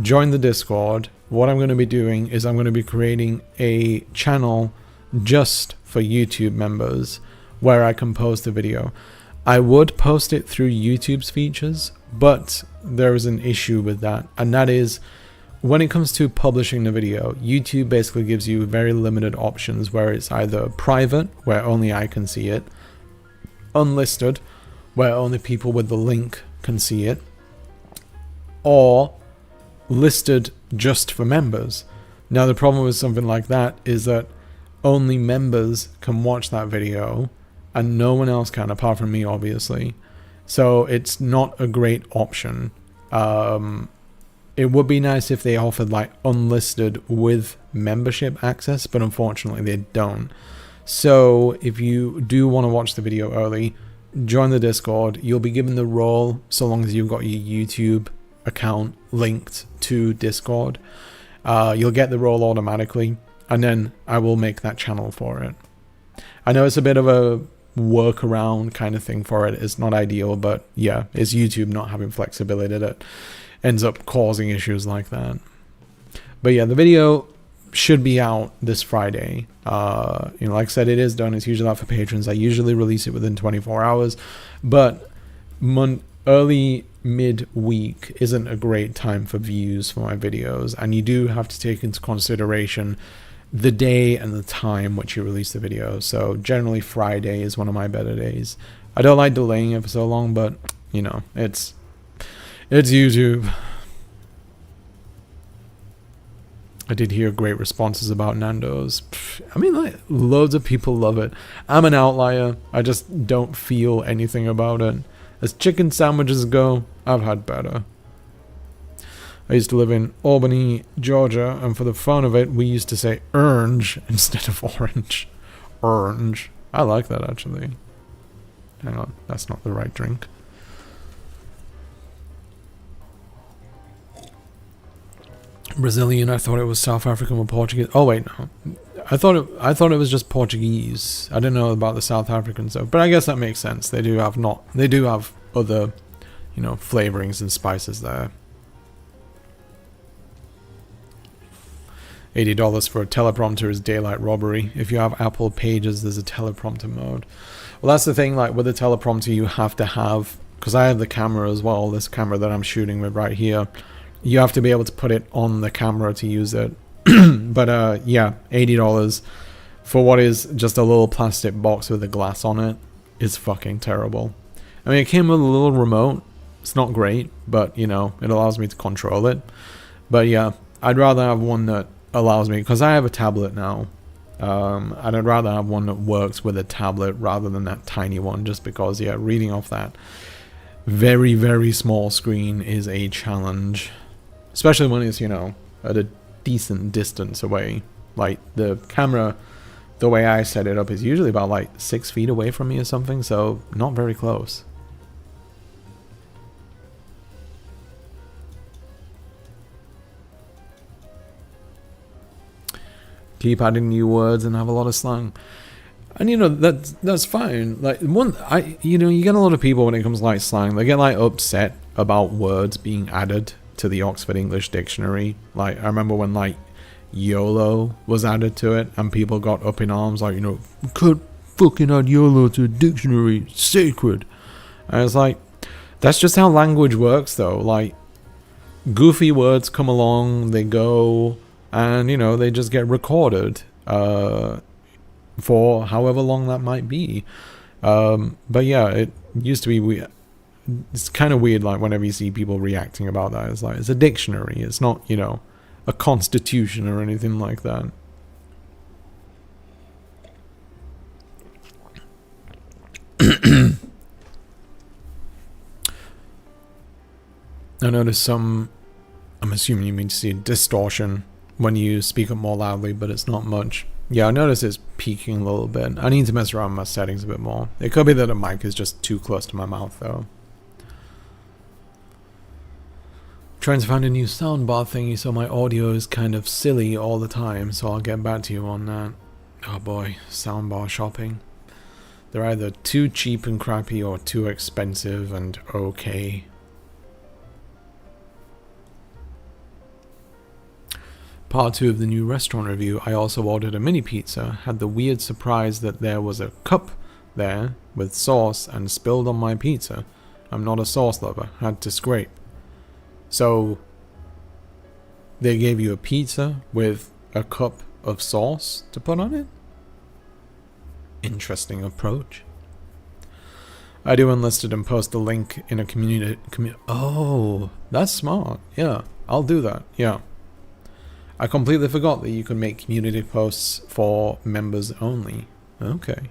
join the Discord. What I'm going to be doing is I'm going to be creating a channel just for YouTube members where I can post the video. I would post it through YouTube's features, but there is an issue with that, and that is when it comes to publishing the video, YouTube basically gives you very limited options where it's either private, where only I can see it, unlisted, where only people with the link can see it, or listed just for members. Now the problem with something like that is that only members can watch that video and no one else can, apart from me obviously. So it's not a great option. It would be nice if they offered like unlisted with membership access, but unfortunately they don't. So if you do want to watch the video early, join the Discord. You'll be given the role so long as you've got your YouTube account linked to Discord. You'll get the role automatically, and then I will make that channel for it. I know it's a bit of a workaround kind of thing for it. It's not ideal, but yeah, it's YouTube not having flexibility that ends up causing issues like that. But yeah, the video should be out this Friday. You know, like I said, it is done. It's usually out for patrons. I usually release it within 24 hours, but early mid-week isn't a great time for views for my videos, and you do have to take into consideration the day and the time which you release the video. So generally Friday is one of my better days. I don't like delaying it for so long, but you know, it's YouTube. I did hear great responses about Nando's. I mean, like, loads of people love it. I'm an outlier. I just don't feel anything about it. As chicken sandwiches go, I've had better. I used to live in Albany, Georgia, and for the fun of it, we used to say orange instead of orange. Orange. I like that, actually. Hang on, that's not the right drink. Brazilian, I thought it was South African or Portuguese. Oh wait, no. I thought it was just Portuguese. I didn't know about the South African stuff, but I guess that makes sense. They do have other, you know, flavorings and spices there. $80 for a teleprompter is daylight robbery. If you have Apple Pages, there's a teleprompter mode. Well, that's the thing, like with the teleprompter, you have to have, because I have the camera as well, this camera that I'm shooting with right here, you have to be able to put it on the camera to use it. But yeah, $80 for what is just a little plastic box with a glass on it is fucking terrible. I mean, it came with a little remote. It's not great, but you know, it allows me to control it. But yeah, I'd rather have one that allows me, because I have a tablet now, and I'd rather have one that works with a tablet rather than that tiny one, just because, yeah, reading off that very, very small screen is a challenge, especially when it's, you know, at a decent distance away. Like the camera, the way I set it up, is usually about like 6 feet away from me or something, so not very close. Keep adding new words and have a lot of slang, and you know that's fine. Like you know, you get a lot of people when it comes to like slang, they get like upset about words being added to the Oxford English Dictionary. Like I remember when like YOLO was added to it, and people got up in arms, like, you know, could fucking add YOLO to a dictionary, it's sacred. And it's like, that's just how language works, though. Like, goofy words come along, they go, and you know, they just get recorded for however long that might be. But yeah, it used to be it's kind of weird, like, whenever you see people reacting about that. It's like, it's a dictionary. It's not, you know, a constitution or anything like that. I noticed some, I'm assuming you mean to see a distortion when you speak up more loudly, but it's not much. Yeah, I noticed it's peaking a little bit. I need to mess around with my settings a bit more. It could be that the mic is just too close to my mouth, though. Trying to find a new soundbar thingy, so my audio is kind of silly all the time, so I'll get back to you on that. Oh boy, soundbar shopping. They're either too cheap and crappy or too expensive and okay. Part 2 of the new restaurant review, I also ordered a mini pizza, had the weird surprise that there was a cup there with sauce and spilled on my pizza. I'm not a sauce lover, had to scrape. So, they gave you a pizza with a cup of sauce to put on it? Interesting approach. I do unlisted and post the link in a community. Oh, that's smart. Yeah, I'll do that. Yeah. I completely forgot that you could make community posts for members only. Okay.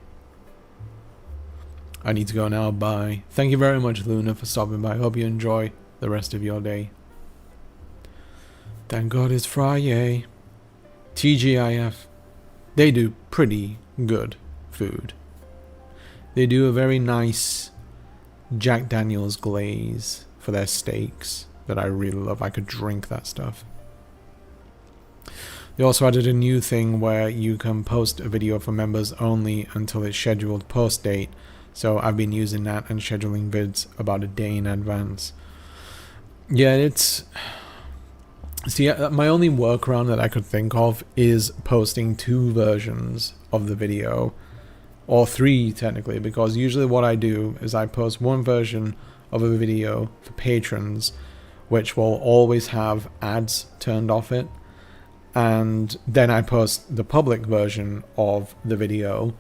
I need to go now. Bye. Thank you very much, Luna, for stopping by. I hope you enjoy the rest of your day. Thank God it's Friday. TGIF. They do pretty good food. They do a very nice Jack Daniel's glaze for their steaks that I really love. I could drink that stuff. They also added a new thing where you can post a video for members only until its scheduled post date. So I've been using that and scheduling vids about a day in advance. Yeah, it's... See, my only workaround that I could think of is posting 2 versions of the video. Or 3, technically, because usually what I do is I post 1 version of a video for patrons, which will always have ads turned off it. And then I post the public version of the video,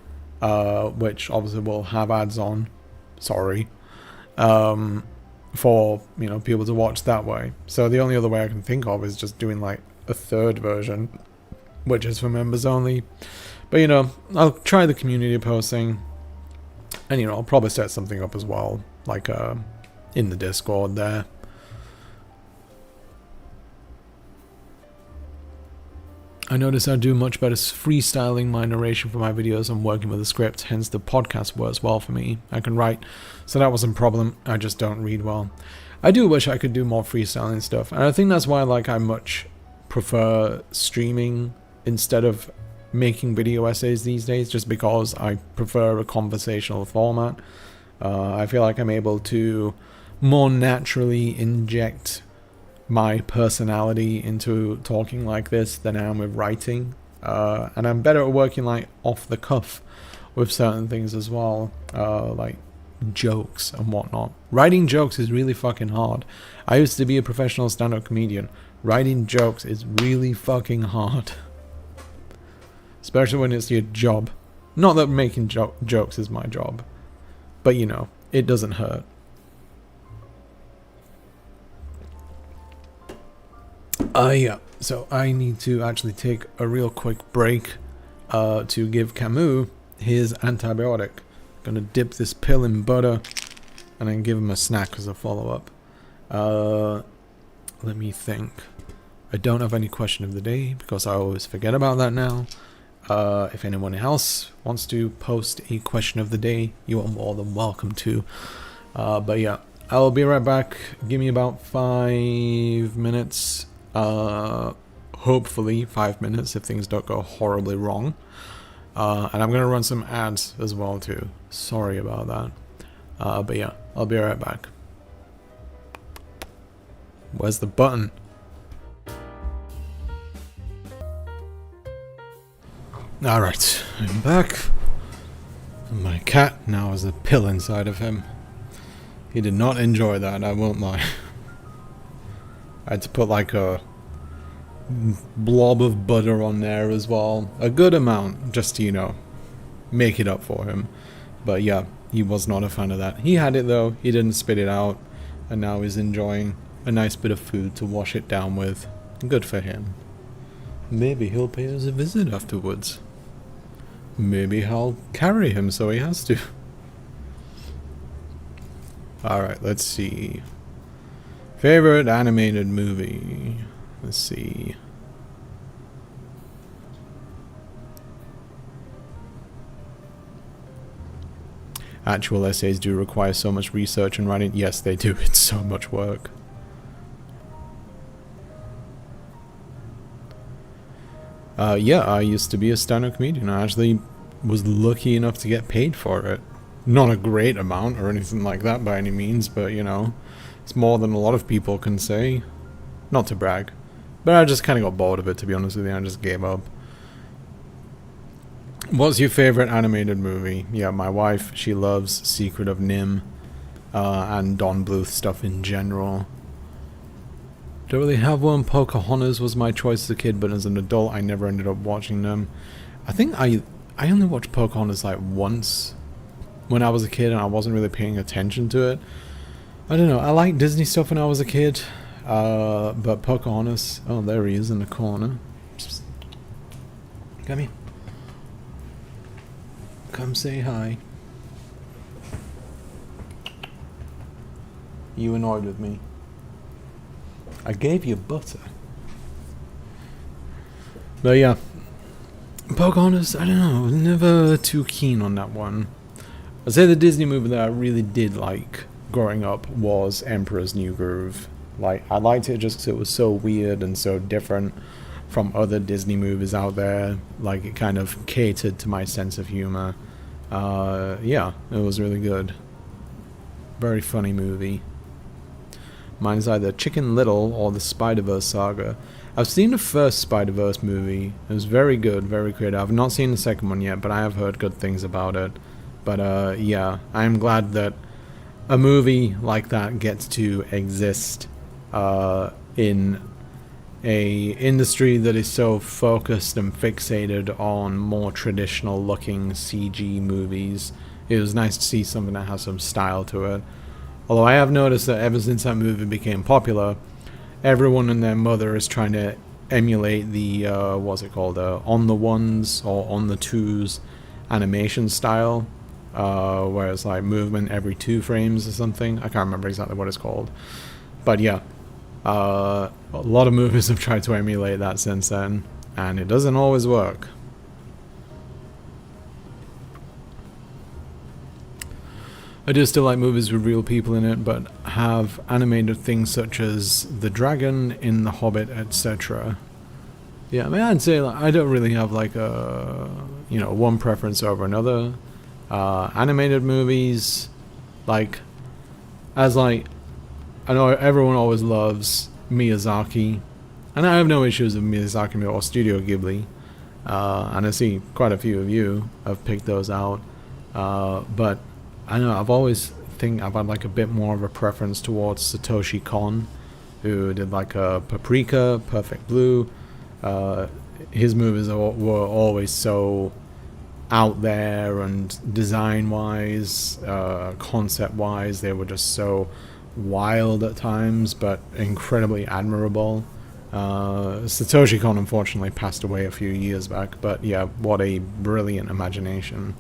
which obviously will have ads on. Sorry. For, you know, people to watch that way. So the only other way I can think of is just doing like a 3rd version, which is for members only. But, you know, I'll try the community posting. And, you know, I'll probably set something up as well, like in the Discord there. I notice I do much better freestyling my narration for my videos and working with a script, hence the podcast works well for me. I can write, so that wasn't a problem, I just don't read well. I do wish I could do more freestyling stuff, and I think that's why I much prefer streaming instead of making video essays these days, just because I prefer a conversational format. I feel like I'm able to more naturally inject my personality into talking like this than I am with writing, and I'm better at working like off the cuff with certain things as well, like jokes and whatnot. Writing jokes is really fucking hard. I used to be a professional stand-up comedian. Writing jokes is really fucking hard, especially when it's your job. Not that making jokes is my job, but you know, it doesn't hurt. Yeah, so I need to actually take a real quick break to give Camus his antibiotic. Gonna dip this pill in butter and then give him a snack as a follow-up. Let me think. I don't have any question of the day because I always forget about that now. If anyone else wants to post a question of the day, you are more than welcome to. But yeah, I'll be right back. Give me about 5 minutes. Hopefully 5 minutes if things don't go horribly wrong. And I'm gonna run some ads as well too. Sorry about that. But yeah, I'll be right back. Where's the button? Alright, I'm back. My cat now has a pill inside of him. He did not enjoy that, I won't lie. I had to put like a blob of butter on there as well. A good amount, just to, you know, make it up for him. But yeah, he was not a fan of that. He had it though, he didn't spit it out, and now he's enjoying a nice bit of food to wash it down with. Good for him. Maybe he'll pay us a visit afterwards. Maybe I'll carry him so he has to. Alright, let's see. Favorite animated movie. Let's see. Actual essays do require so much research and writing. Yes, they do. It's so much work. Yeah, I used to be a stand-up comedian. I actually was lucky enough to get paid for it. Not a great amount or anything like that by any means, but you know, it's more than a lot of people can say. Not to brag. But I just kind of got bored of it, to be honest with you. I just gave up. What's your favorite animated movie? Yeah, my wife, she loves Secret of Nim and Don Bluth stuff in general. Don't really have one. Pocahontas was my choice as a kid, but as an adult I never ended up watching them. I think I only watched Pocahontas like once when I was a kid, and I wasn't really paying attention to it. I don't know, I liked Disney stuff when I was a kid, but Pocahontas, oh there he is in the corner. Come here. Come say hi. You annoyed with me? I gave you butter. But yeah, Pocahontas, I don't know, I was never too keen on that one. I'd say the Disney movie that I really did like growing up was Emperor's New Groove. Like, I liked it just because it was so weird and so different from other Disney movies out there. Like, it kind of catered to my sense of humor. Yeah, it was really good. Very funny movie. Mine is either Chicken Little or the Spider-Verse saga. I've seen the first Spider-Verse movie. It was very good, very creative. I've not seen the second one yet, but I have heard good things about it. But yeah, I'm glad that a movie like that gets to exist in a industry that is so focused and fixated on more traditional looking CG movies. It was nice to see something that has some style to it. Although I have noticed that ever since that movie became popular, everyone and their mother is trying to emulate the, what's it called, on the ones or on the twos animation style, where it's like movement every 2 frames or something. I can't remember exactly what it's called. But yeah, a lot of movies have tried to emulate that since then, and it doesn't always work. I do still like movies with real people in it, but have animated things such as The Dragon in The Hobbit, etc. Yeah, I mean, I'd say like, I don't really have like a, you know, one preference over another. Animated movies, like, as like, I know everyone always loves Miyazaki, and I have no issues with Miyazaki or Studio Ghibli, and I see quite a few of you have picked those out, but I know I've always I've had like a bit more of a preference towards Satoshi Kon, who did like a Paprika, Perfect Blue. His movies were always so out there, and design-wise, concept-wise, they were just so wild at times, but incredibly admirable. Satoshi Kon unfortunately passed away a few years back, but yeah, what a brilliant imagination.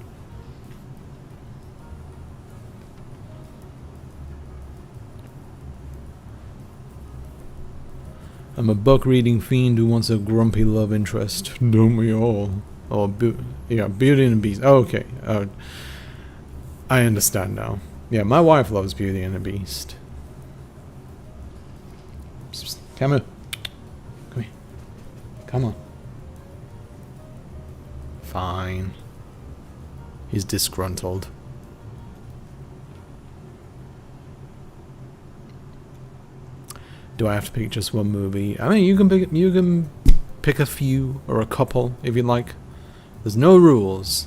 I'm a book-reading fiend who wants a grumpy love interest. Don't we all? Or, yeah, Beauty and the Beast. Oh, okay. I understand now. Yeah, my wife loves Beauty and the Beast. Psst, come here. Come here. Come on. Fine. He's disgruntled. Do I have to pick just one movie? I mean, you can pick a few or a couple if you like. There's no rules.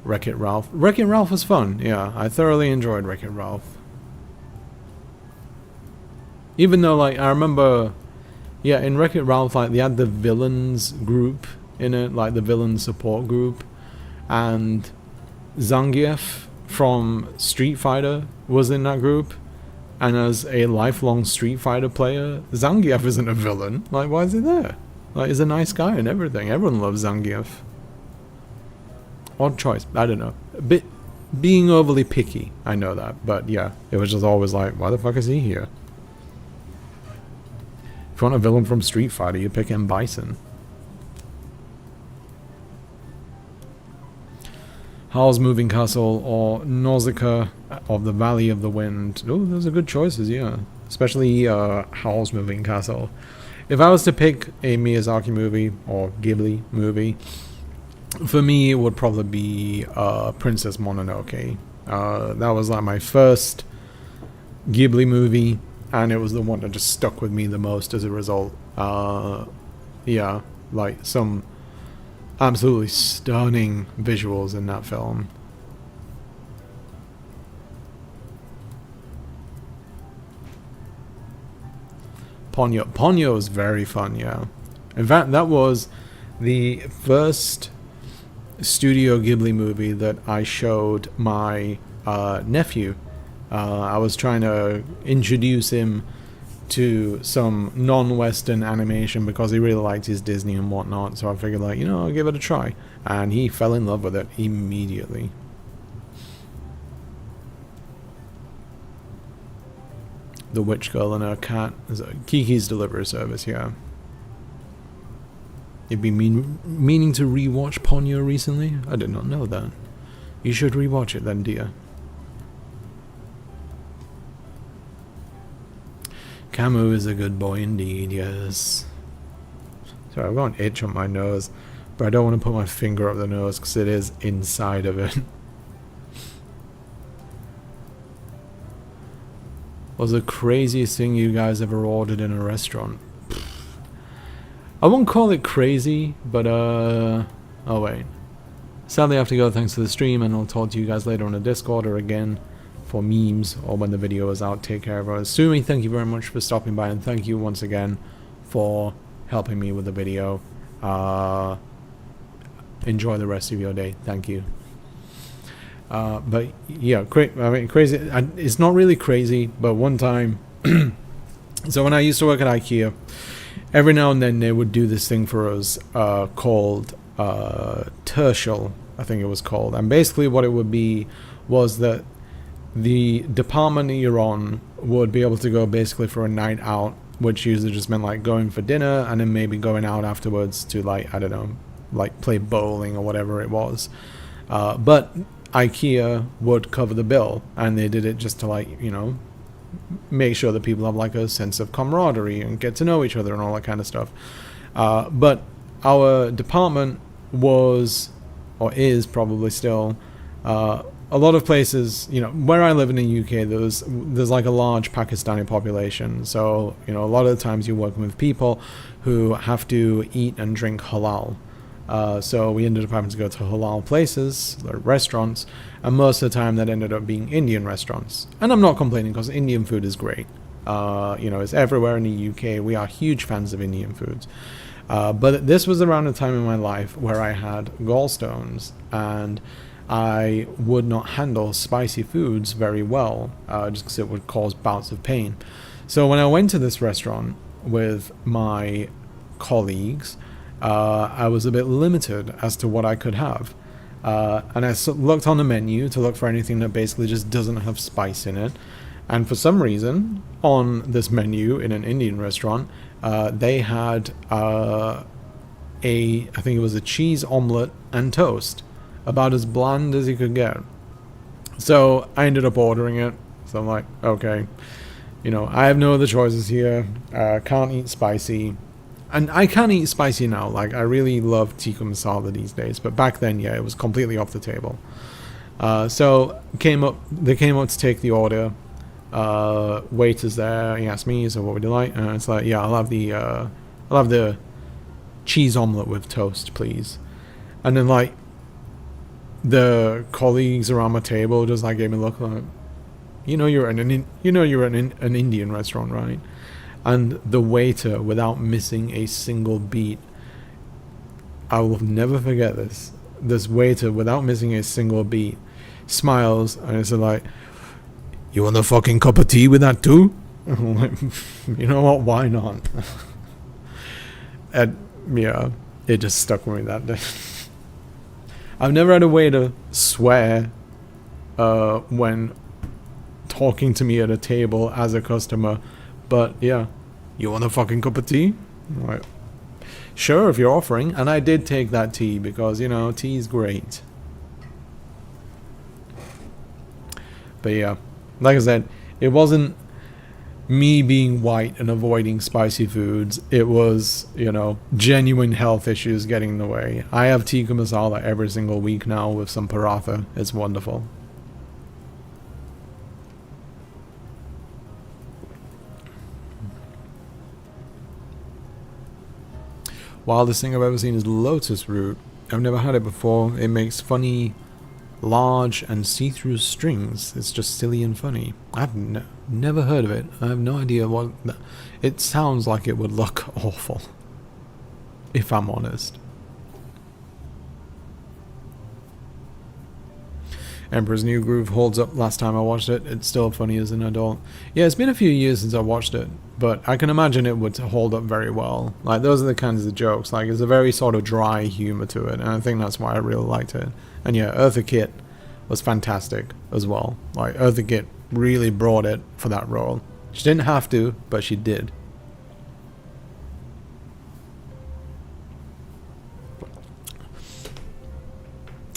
Wreck-It Ralph. Wreck-It Ralph was fun. Yeah, I thoroughly enjoyed Wreck-It Ralph. Even though, like, I remember, yeah, in Wreck-It Ralph, like, they had the villains group in it, like the villain support group, and Zangief from Street Fighter was in that group, and as a lifelong Street Fighter player, Zangief isn't a villain. Like, why is he there? Like, he's a nice guy and everything. Everyone loves Zangief. Odd choice. I don't know. A bit being overly picky. I know that, but yeah, it was just always like, why the fuck is he here? If you want a villain from Street Fighter, you pick M. Bison. Howl's Moving Castle or Nausicaa of the Valley of the Wind. Oh, those are good choices, yeah. Especially Howl's Moving Castle. If I was to pick a Miyazaki movie or Ghibli movie, for me it would probably be Princess Mononoke. That was like my first Ghibli movie, and it was the one that just stuck with me the most as a result. Yeah, like some absolutely stunning visuals in that film. Ponyo. Ponyo is very fun, yeah. In fact, that was the first Studio Ghibli movie that I showed my nephew. I was trying to introduce him to some non-Western animation because he really liked his Disney and whatnot, so I figured, like, you know, I'll give it a try. And he fell in love with it immediately. The Witch Girl and Her Cat is Kiki's Delivery Service, yeah. You've been meaning to rewatch Ponyo recently? I did not know that. You should rewatch it then, dear. Camus is a good boy indeed, yes. Sorry, I've got an itch on my nose, but I don't want to put my finger up the nose because it is inside of it. What's the craziest thing you guys ever ordered in a restaurant? I won't call it crazy, but oh wait. Sadly I have to go, thanks for the stream, and I'll talk to you guys later on the Discord or again for memes or when the video is out. Take care, everyone. Sumi, thank you very much for stopping by, and thank you once again for helping me with the video. Enjoy the rest of your day. Thank you. But yeah, I mean, crazy. It's not really crazy, but one time, so when I used to work at IKEA, every now and then they would do this thing for us called Tertial, I think it was called. And basically what it would be was that the department you're on would be able to go basically for a night out, which usually just meant like going for dinner and then maybe going out afterwards to, like, I don't know, like play bowling or whatever it was. But IKEA would cover the bill, and they did it just to, like, you know, make sure that people have like a sense of camaraderie and get to know each other and all that kind of stuff. But our department was, or is probably still, a lot of places, you know, where I live in the UK, there's like a large Pakistani population. So, you know, a lot of the times you're working with people who have to eat and drink halal. So we ended up having to go to halal places, like restaurants, and most of the time that ended up being Indian restaurants. And I'm not complaining because Indian food is great. You know, it's everywhere in the UK. We are huge fans of Indian foods. But this was around a time in my life where I had gallstones, and I would not handle spicy foods very well, just because it would cause bouts of pain. So when I went to this restaurant with my colleagues, I was a bit limited as to what I could have. And I looked on the menu to look for anything that basically just doesn't have spice in it. And for some reason, on this menu in an Indian restaurant, they had I think it was a cheese omelette and toast, about as bland as you could get. So I ended up ordering it. So I'm like, okay, you know, I have no other choices here. Can't eat spicy. And I can eat spicy now. Like, I really love tikka masala these days. But back then, yeah, it was completely off the table. So they came up to take the order. Waiter's there. He asked me, so what would you like? And it's like, yeah, I'll have the cheese omelette with toast, please. And then, like, the colleagues around my table just like gave me a look like, you're at an Indian restaurant, right? And the waiter, without missing a single beat, I will never forget this. This waiter, without missing a single beat, smiles and it's like, you want a fucking cup of tea with that too? I'm like, you know what, why not? And yeah, it just stuck with me that day. I've never had a way to swear when talking to me at a table as a customer, but yeah, you want a fucking cup of tea? I'm like, sure, if you're offering. And I did take that tea because, you know, tea's great. But yeah, like I said, it wasn't me being white and avoiding spicy foods. It was, you know, genuine health issues getting in the way. I have tikka masala every single week now with some paratha. It's wonderful. Wildest thing I've ever seen is lotus root. I've never had it before. It makes funny, large and see-through strings. It's just silly and funny. I've never heard of it. I have no idea what... It sounds like it would look awful, if I'm honest. Emperor's New Groove holds up. Last time I watched it, it's still funny as an adult. Yeah, it's been a few years since I watched it, but I can imagine it would hold up very well. Like, those are the kinds of jokes. Like, there's a very sort of dry humor to it, and I think that's why I really liked it. And yeah, Eartha Kitt was fantastic as well. Like, Eartha Kitt really brought it for that role. She didn't have to, but she did.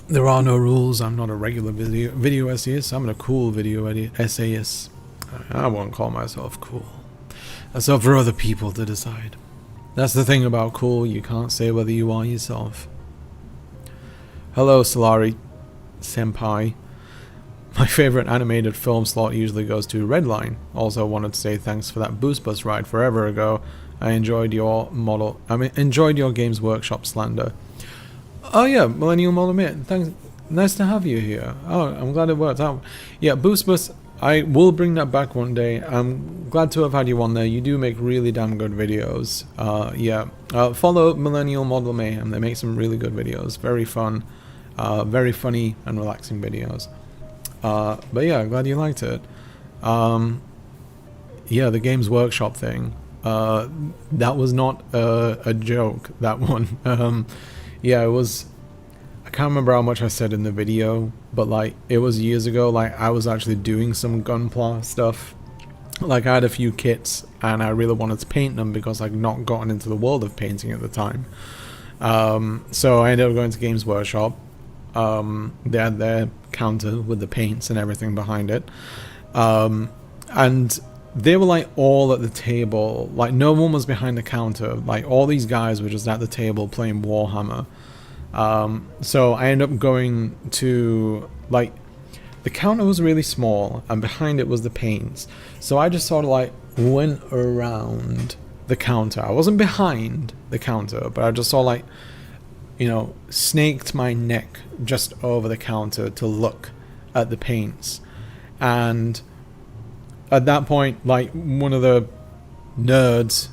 There are no rules. I'm not a regular video essayist. I'm a cool video essayist. I won't call myself cool. That's up for other people to decide. That's the thing about cool. You can't say whether you are yourself. Hello, Salari Senpai. My favorite animated film slot usually goes to Redline. Also wanted to say thanks for that Boost Bus ride forever ago. I enjoyed your enjoyed your Games Workshop slander. Oh yeah, Millennial Model Mate. Thanks. Nice to have you here. Oh, I'm glad it worked out. Yeah, Boost Bus. I will bring that back one day. I'm glad to have had you on there. You do make really damn good videos. Follow Millennial Model Mayhem. They make some really good videos. Very fun, very funny and relaxing videos. But yeah, glad you liked it. Yeah, the Games Workshop thing. That was not a joke. That one. Yeah, it was. I can't remember how much I said in the video, but like it was years ago. Like I was actually doing some Gunpla stuff. Like I had a few kits and I really wanted to paint them because I'd not gotten into the world of painting at the time. So I ended up going to Games Workshop. They had their counter with the paints and everything behind it. And they were like all at the table. Like no one was behind the counter. Like all these guys were just at the table playing Warhammer. So I ended up going to, like, the counter was really small and behind it was the paints. So I just sort of like went around the counter. I wasn't behind the counter, but I just sort of like, you know, snaked my neck just over the counter to look at the paints. And at that point, like, one of the nerds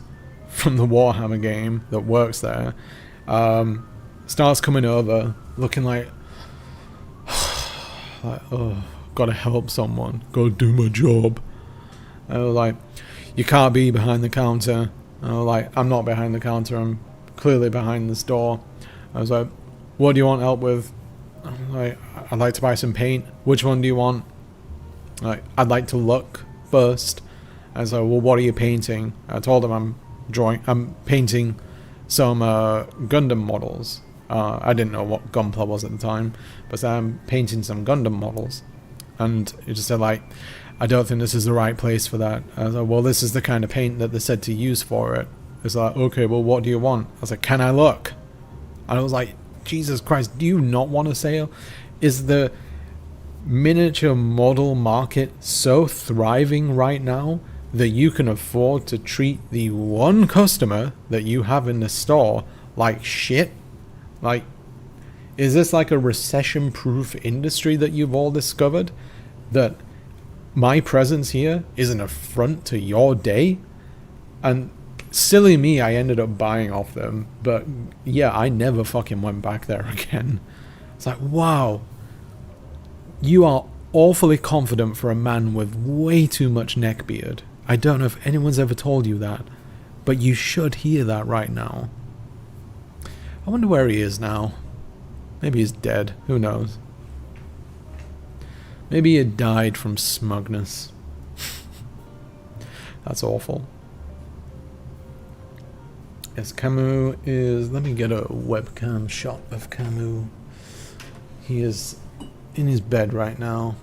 from the Warhammer game that works there, starts coming over, looking like, oh, gotta help someone, gotta do my job. I was like, you can't be behind the counter. I was like, I'm not behind the counter, I'm clearly behind this door. I was like, what do you want help with? I was like, I'd like to buy some paint. Which one do you want? Like, I'd like to look first. I was like, well, what are you painting? I told him I'm painting some Gundam models. I didn't know what Gunpla was at the time, but so I'm painting some Gundam models. And he just said, like, I don't think this is the right place for that. I was like, well, this is the kind of paint that they said to use for it. It's like, okay, well, what do you want? I was like, can I look? And I was like, Jesus Christ, do you not want to sale? Is the miniature model market so thriving right now that you can afford to treat the one customer that you have in the store like shit? Like, is this like a recession-proof industry that you've all discovered? That my presence here is an affront to your day? And silly me, I ended up buying off them. But yeah, I never fucking went back there again. It's like, wow. You are awfully confident for a man with way too much neckbeard. I don't know if anyone's ever told you that, but you should hear that right now. I wonder where he is now. Maybe he's dead. Who knows? Maybe he died from smugness. That's awful. Yes, Camus is... Let me get a webcam shot of Camus. He is in his bed right now.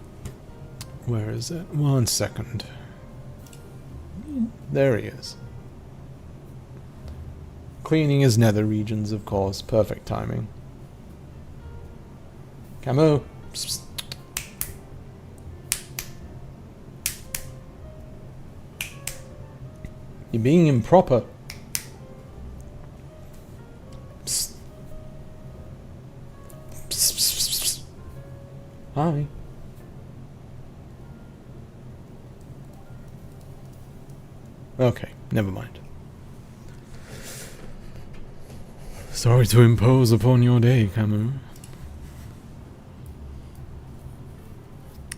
Where is it? 1 second. There he is. Cleaning his nether regions, of course. Perfect timing. Camus. Psst, psst. You're being improper. Psst. Psst, psst, psst, psst. Hi. Okay, never mind. Sorry to impose upon your day, Camus.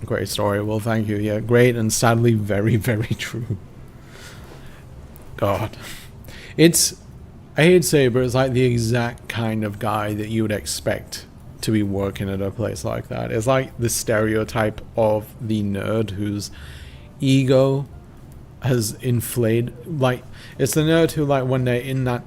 Great story. Well, thank you. Yeah, great and sadly very, very true. God. It's... I hate to say it, but it's like the exact kind of guy that you would expect to be working at a place like that. It's like the stereotype of the nerd whose ego has inflated. Like, it's the nerd who, like, when they're in that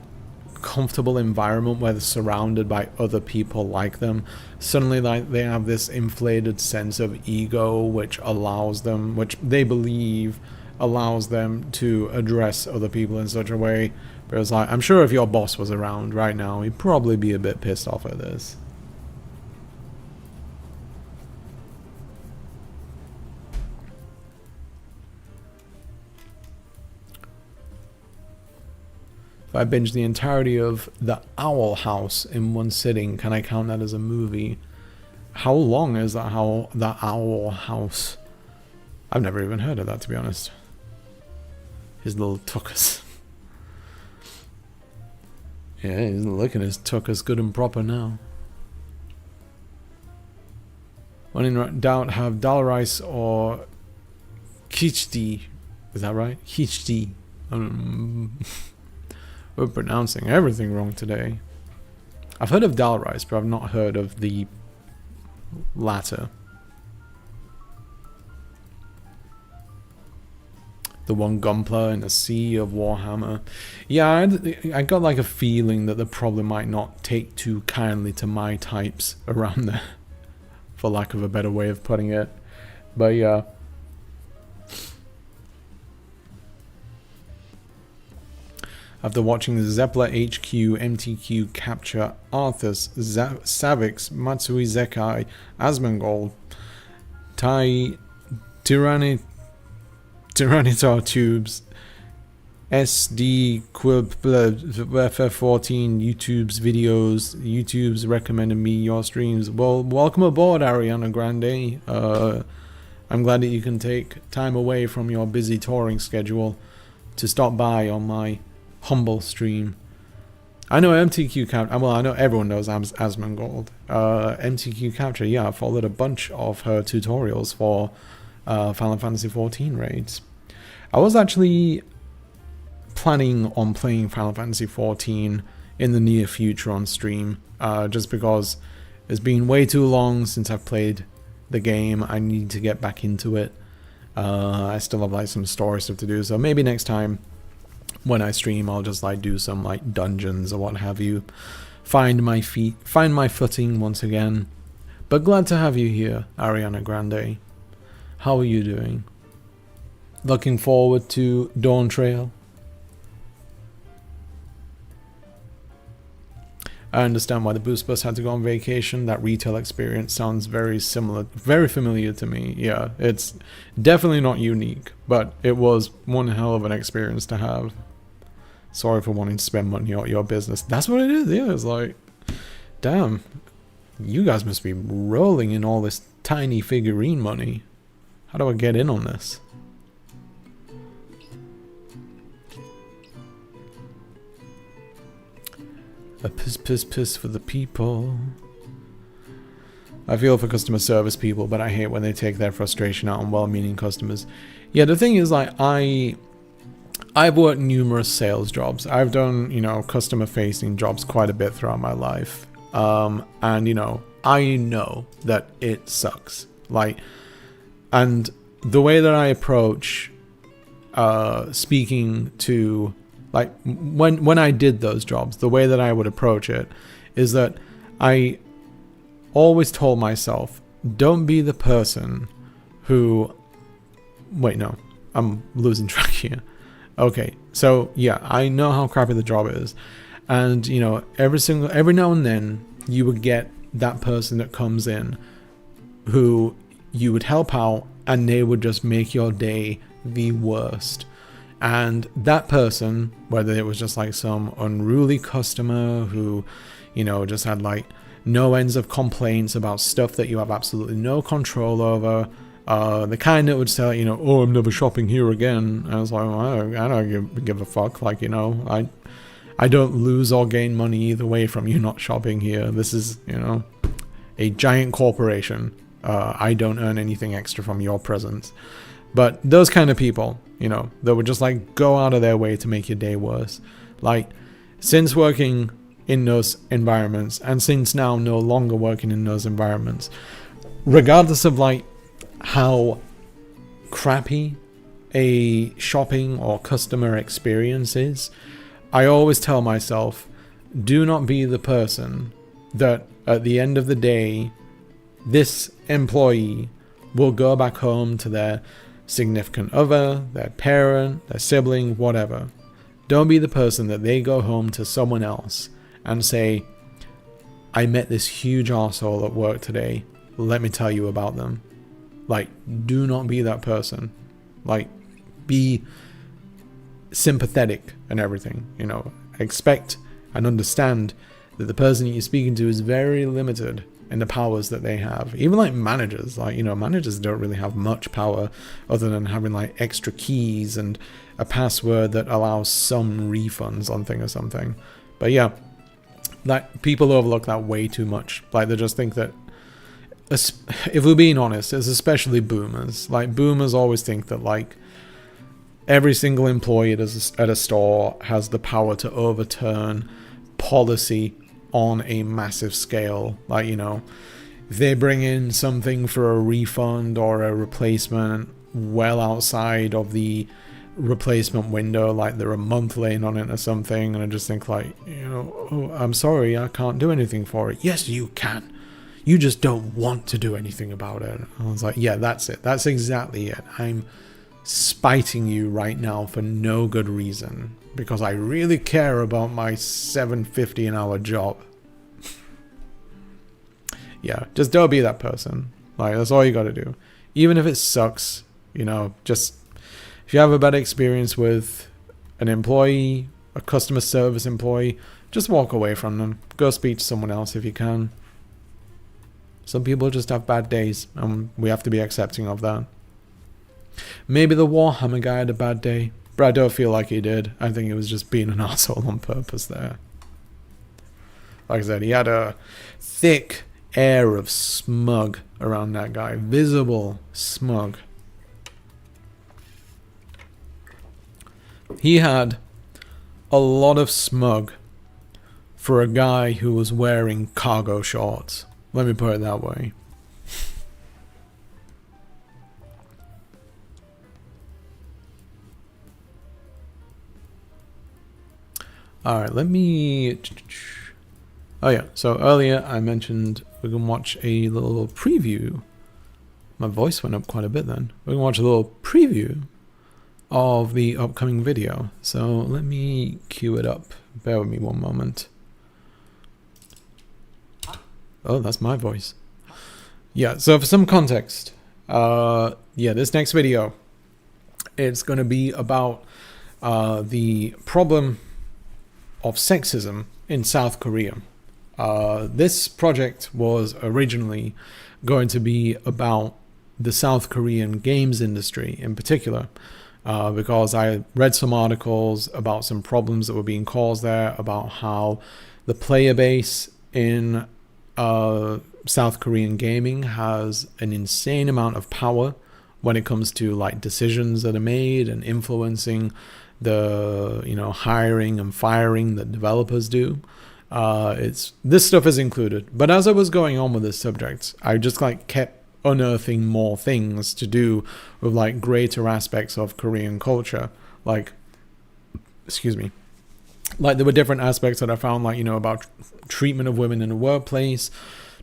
comfortable environment where they're surrounded by other people like them, suddenly, like, they have this inflated sense of ego which allows them, which they believe allows them to address other people in such a way. But it's like, I'm sure if your boss was around right now, he'd probably be a bit pissed off at this. If I binge the entirety of The Owl House in one sitting, can I count that as a movie? How long is The Owl House? I've never even heard of that, to be honest. His little tuckers. Yeah, he's looking his tuckers good and proper now. When in doubt, have dal rice or khichdi. Is that right? Khichdi. We're pronouncing everything wrong today. I've heard of dal rice, but I've not heard of the latter. The one Gunpla in a sea of Warhammer. Yeah, I got like a feeling that the problem might not take too kindly to my types around there, for lack of a better way of putting it. But yeah. After watching the Zeppler HQ, MTQ capture Arthas, Savix, Matsui Zekai, Asmongold, Tai Tyranitar Tubes, SD Quib FF14 YouTube's videos. YouTube's recommended me your streams. Well, welcome aboard, Ariana Grande. I'm glad that you can take time away from your busy touring schedule to stop by on my humble stream. I know MTQ Capture. Well, I know everyone knows Asmongold. MTQ Capture. Yeah, I followed a bunch of her tutorials for Final Fantasy XIV raids. I was actually planning on playing Final Fantasy XIV in the near future on stream, just because it's been way too long since I've played the game. I need to get back into it. I still have like some story stuff to do, so maybe next time when I stream I'll just like do some like dungeons or what have you. Find my footing once again. But glad to have you here, Ariana Grande. How are you doing? Looking forward to Dawn Trail? I understand why the Boost Bus had to go on vacation. That retail experience sounds very similar, very familiar to me. Yeah, it's definitely not unique, but it was one hell of an experience to have. Sorry for wanting to spend money on your business. That's what it is. Yeah, it's like, damn, you guys must be rolling in all this tiny figurine money. How do I get in on this? A piss piss piss for the people. I feel for customer service people, but I hate when they take their frustration out on well-meaning customers. Yeah, the thing is, like, I've worked numerous sales jobs. I've done, you know, customer-facing jobs quite a bit throughout my life. And, you know, I know that it sucks. Like, and the way that I approach speaking to, like, when I did those jobs, the way that I would approach it is that I always told myself, don't be the person who... Wait, no. I'm losing track here. Okay, so yeah, I know how crappy the job is. And, you know, every now and then you would get that person that comes in who you would help out, and they would just make your day the worst. And that person, whether it was just like some unruly customer who, you know, just had like no ends of complaints about stuff that you have absolutely no control over, the kind that would say, you know, oh, I'm never shopping here again. I was like, well, I don't give a fuck. Like, you know, I don't lose or gain money either way from you not shopping here. This is, you know, a giant corporation. I don't earn anything extra from your presence. But those kind of people, you know, that would just like go out of their way to make your day worse. Like, since working in those environments, and since now no longer working in those environments, regardless of like how crappy a shopping or customer experience is, I always tell myself, do not be the person that at the end of the day, this employee will go back home to their significant other, their parent, their sibling, whatever. Don't be the person that they go home to someone else and say, I met this huge arsehole at work today. Let me tell you about them. Like, do not be that person. Like, be sympathetic and everything, you know. Expect and understand that the person you're speaking to is very limited in the powers that they have. Even like managers, like, you know, managers don't really have much power other than having like extra keys and a password that allows some refunds on thing or something. But yeah, like, people overlook that way too much. Like, they just think that, if we're being honest, it's especially boomers. Like, boomers always think that like every single employee at a store has the power to overturn policy on a massive scale. Like, you know, if they bring in something for a refund or a replacement well outside of the replacement window, like they're a month late on it or something, and I just think like, you know, oh, I'm sorry, I can't do anything for it. Yes, you can. You just don't want to do anything about it. I was like, yeah, that's it. That's exactly it. I'm spiting you right now for no good reason, because I really care about my $7.50 an hour job. Yeah, just don't be that person. Like, that's all you got to do. Even if it sucks, you know, just if you have a bad experience with an employee, a customer service employee, just walk away from them. Go speak to someone else if you can. Some people just have bad days, and we have to be accepting of that. Maybe the Warhammer guy had a bad day, but I don't feel like he did. I think it was just being an asshole on purpose there. Like I said, he had a thick air of smug around that guy. Visible smug. He had a lot of smug for a guy who was wearing cargo shorts. Let me put it that way. Alright, let me... Oh yeah, so earlier I mentioned we're going to watch a little preview. My voice went up quite a bit then. We're going to watch a little preview of the upcoming video. So let me cue it up. Bear with me one moment. Oh, that's my voice. Yeah, so for some context, yeah, this next video, it's going to be about the problem of sexism in South Korea. This project was originally going to be about the South Korean games industry in particular, because I read some articles about some problems that were being caused there, about how the player base in South Korean gaming has an insane amount of power when it comes to like decisions that are made and influencing the, you know, hiring and firing that developers do. This stuff is included. But as I was going on with this subject, I just like kept unearthing more things to do with like greater aspects of Korean culture. Like, excuse me. Like there were different aspects that I found, like, you know, about treatment of women in the workplace,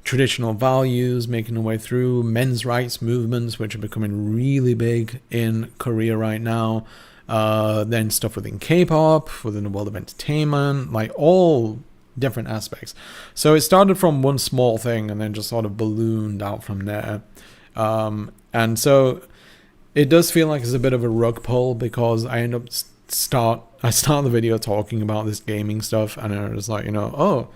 traditional values making their way through, men's rights movements, which are becoming really big in Korea right now. Then stuff within K-pop, within the world of entertainment, like all different aspects. So it started from one small thing and then just sort of ballooned out from there. And so it does feel like it's a bit of a rug pull, because I end up start the video talking about this gaming stuff, and I was like, you know, oh,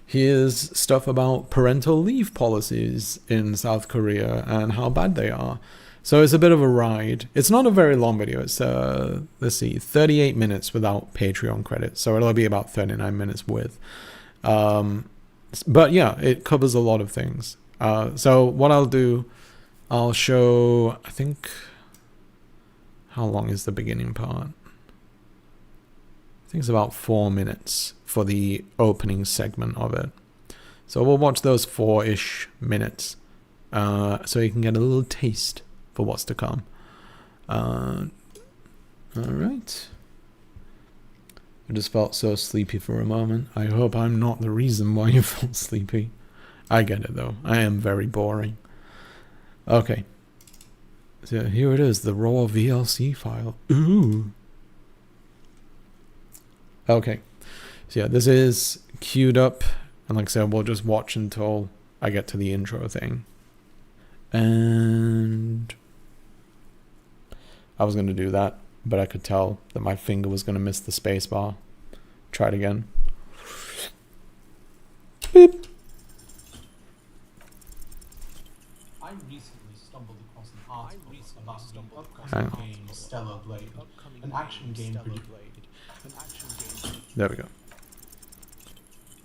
here's stuff about parental leave policies in South Korea and how bad they are. So it's a bit of a ride. It's not a very long video. It's let's see, 38 minutes without Patreon credits, so it'll be about 39 minutes with. But yeah, it covers a lot of things. So what I'll do, I'll show, I think, how long is the beginning part? I think it's about 4 minutes for the opening segment of it. So we'll watch those 4-ish minutes, so you can get a little taste for what's to come. All right. I just felt so sleepy for a moment. I hope I'm not the reason why you felt sleepy. I get it though. I am very boring. Okay. So here it is, the raw VLC file. Ooh. Okay. So yeah, this is queued up. And like I said, we'll just watch until I get to the intro thing. And I was going to do that, but I could tell that my finger was going to miss the space bar. Try it again. Beep. I recently stumbled across an article about the upcoming game Stellar Blade, an action game produced. There we go.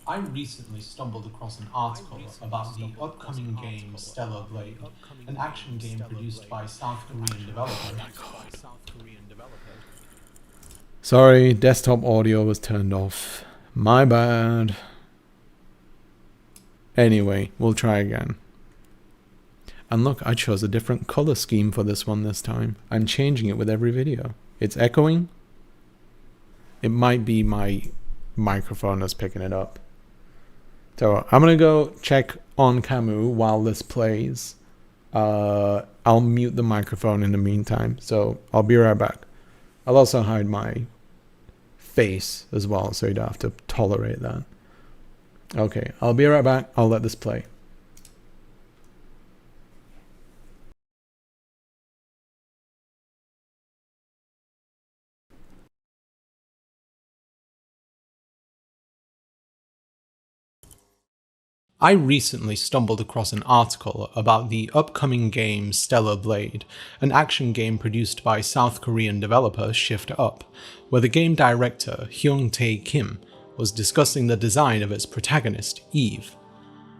I recently stumbled across an article about the upcoming game Stellar Blade, an action game produced by South Korean developer. Sorry, desktop audio was turned off. My bad. Anyway, we'll try again. And look, I chose a different color scheme for this one this time. I'm changing it with every video. It's echoing. It might be my microphone that's picking it up. So I'm going to go check on Camus while this plays. I'll mute the microphone in the meantime. So I'll be right back. I'll also hide my face as well, so you don't have to tolerate that. Okay, I'll be right back. I'll let this play. I recently stumbled across an article about the upcoming game Stellar Blade, an action game produced by South Korean developer Shift Up, where the game director Hyung-tae Kim was discussing the design of its protagonist, Eve.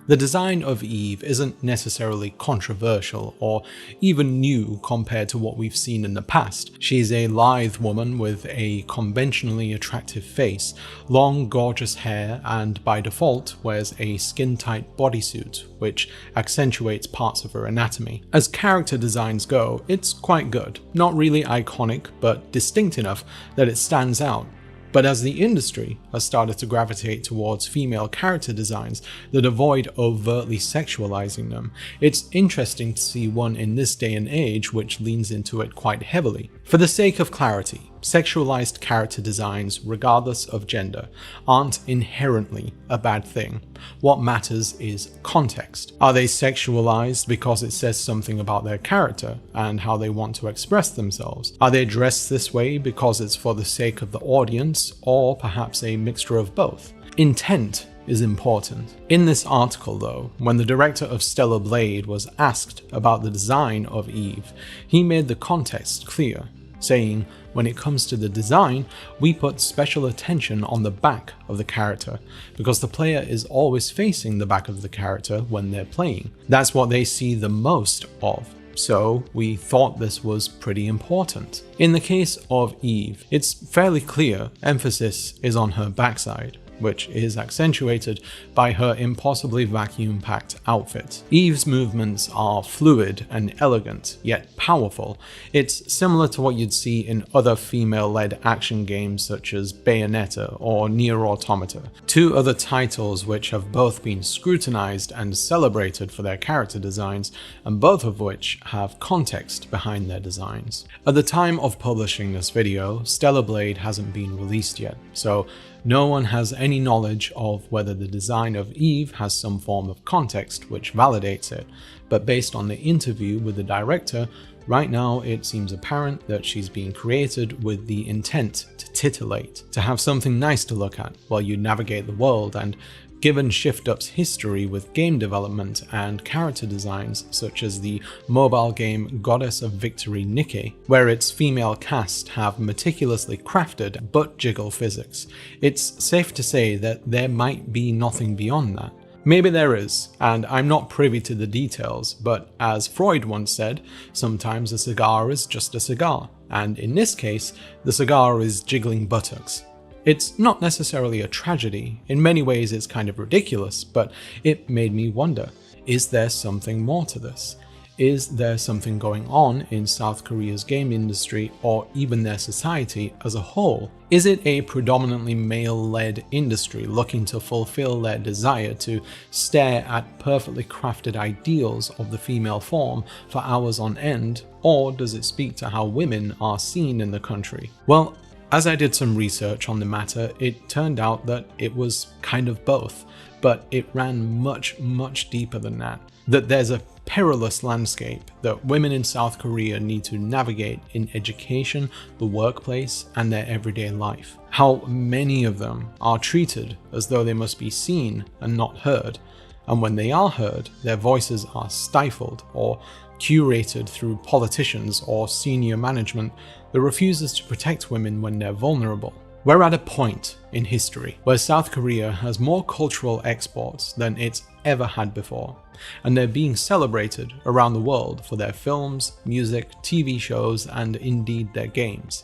The design of Eve isn't necessarily controversial or even new compared to what we've seen in the past. She's a lithe woman with a conventionally attractive face, long gorgeous hair, and by default wears a skin-tight bodysuit, which accentuates parts of her anatomy. As character designs go, it's quite good. Not really iconic, but distinct enough that it stands out. But as the industry has started to gravitate towards female character designs that avoid overtly sexualizing them, it's interesting to see one in this day and age which leans into it quite heavily. For the sake of clarity, sexualized character designs, regardless of gender, aren't inherently a bad thing. What matters is context. Are they sexualized because it says something about their character and how they want to express themselves? Are they dressed this way because it's for the sake of the audience, or perhaps a mixture of both? Intent is important. In this article though, when the director of Stellar Blade was asked about the design of Eve, he made the context clear. saying, when it comes to the design, we put special attention on the back of the character, because the player is always facing the back of the character when they're playing. That's what they see the most of. So we thought this was pretty important. In the case of Eve, it's fairly clear emphasis is on her backside, which is accentuated by her impossibly vacuum-packed outfit. Eve's movements are fluid and elegant, yet powerful. It's similar to what you'd see in other female-led action games such as Bayonetta or Nier Automata, two other titles which have both been scrutinized and celebrated for their character designs, and both of which have context behind their designs. At the time of publishing this video, Stellar Blade hasn't been released yet, so no one has any knowledge of whether the design of Eve has some form of context which validates it, but based on the interview with the director, right now it seems apparent that she's being created with the intent to titillate, to have something nice to look at while you navigate the world, and given Shift Up's history with game development and character designs such as the mobile game Goddess of Victory Nikke, where its female cast have meticulously crafted butt jiggle physics, it's safe to say that there might be nothing beyond that. Maybe there is, and I'm not privy to the details, but as Freud once said, sometimes a cigar is just a cigar, and in this case, the cigar is jiggling buttocks. It's not necessarily a tragedy, in many ways it's kind of ridiculous, but it made me wonder, is there something more to this? Is there something going on in South Korea's game industry or even their society as a whole? Is it a predominantly male-led industry looking to fulfill their desire to stare at perfectly crafted ideals of the female form for hours on end, or does it speak to how women are seen in the country? Well, as I did some research on the matter, it turned out that it was kind of both, but it ran much, much deeper than that. That there's a perilous landscape that women in South Korea need to navigate in education, the workplace, and their everyday life. How many of them are treated as though they must be seen and not heard, and when they are heard, their voices are stifled or curated through politicians or senior management that refuses to protect women when they're vulnerable. We're at a point in history where South Korea has more cultural exports than it's ever had before, and they're being celebrated around the world for their films, music, TV shows, and indeed their games.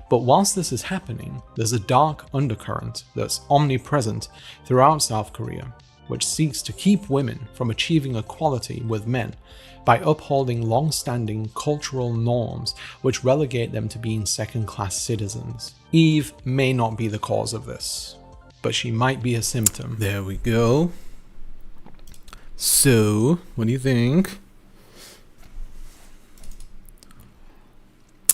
But whilst this is happening, there's a dark undercurrent that's omnipresent throughout South Korea, which seeks to keep women from achieving equality with men by upholding long-standing cultural norms which relegate them to being second-class citizens. Eve may not be the cause of this, but she might be a symptom. There we go. So, what do you think?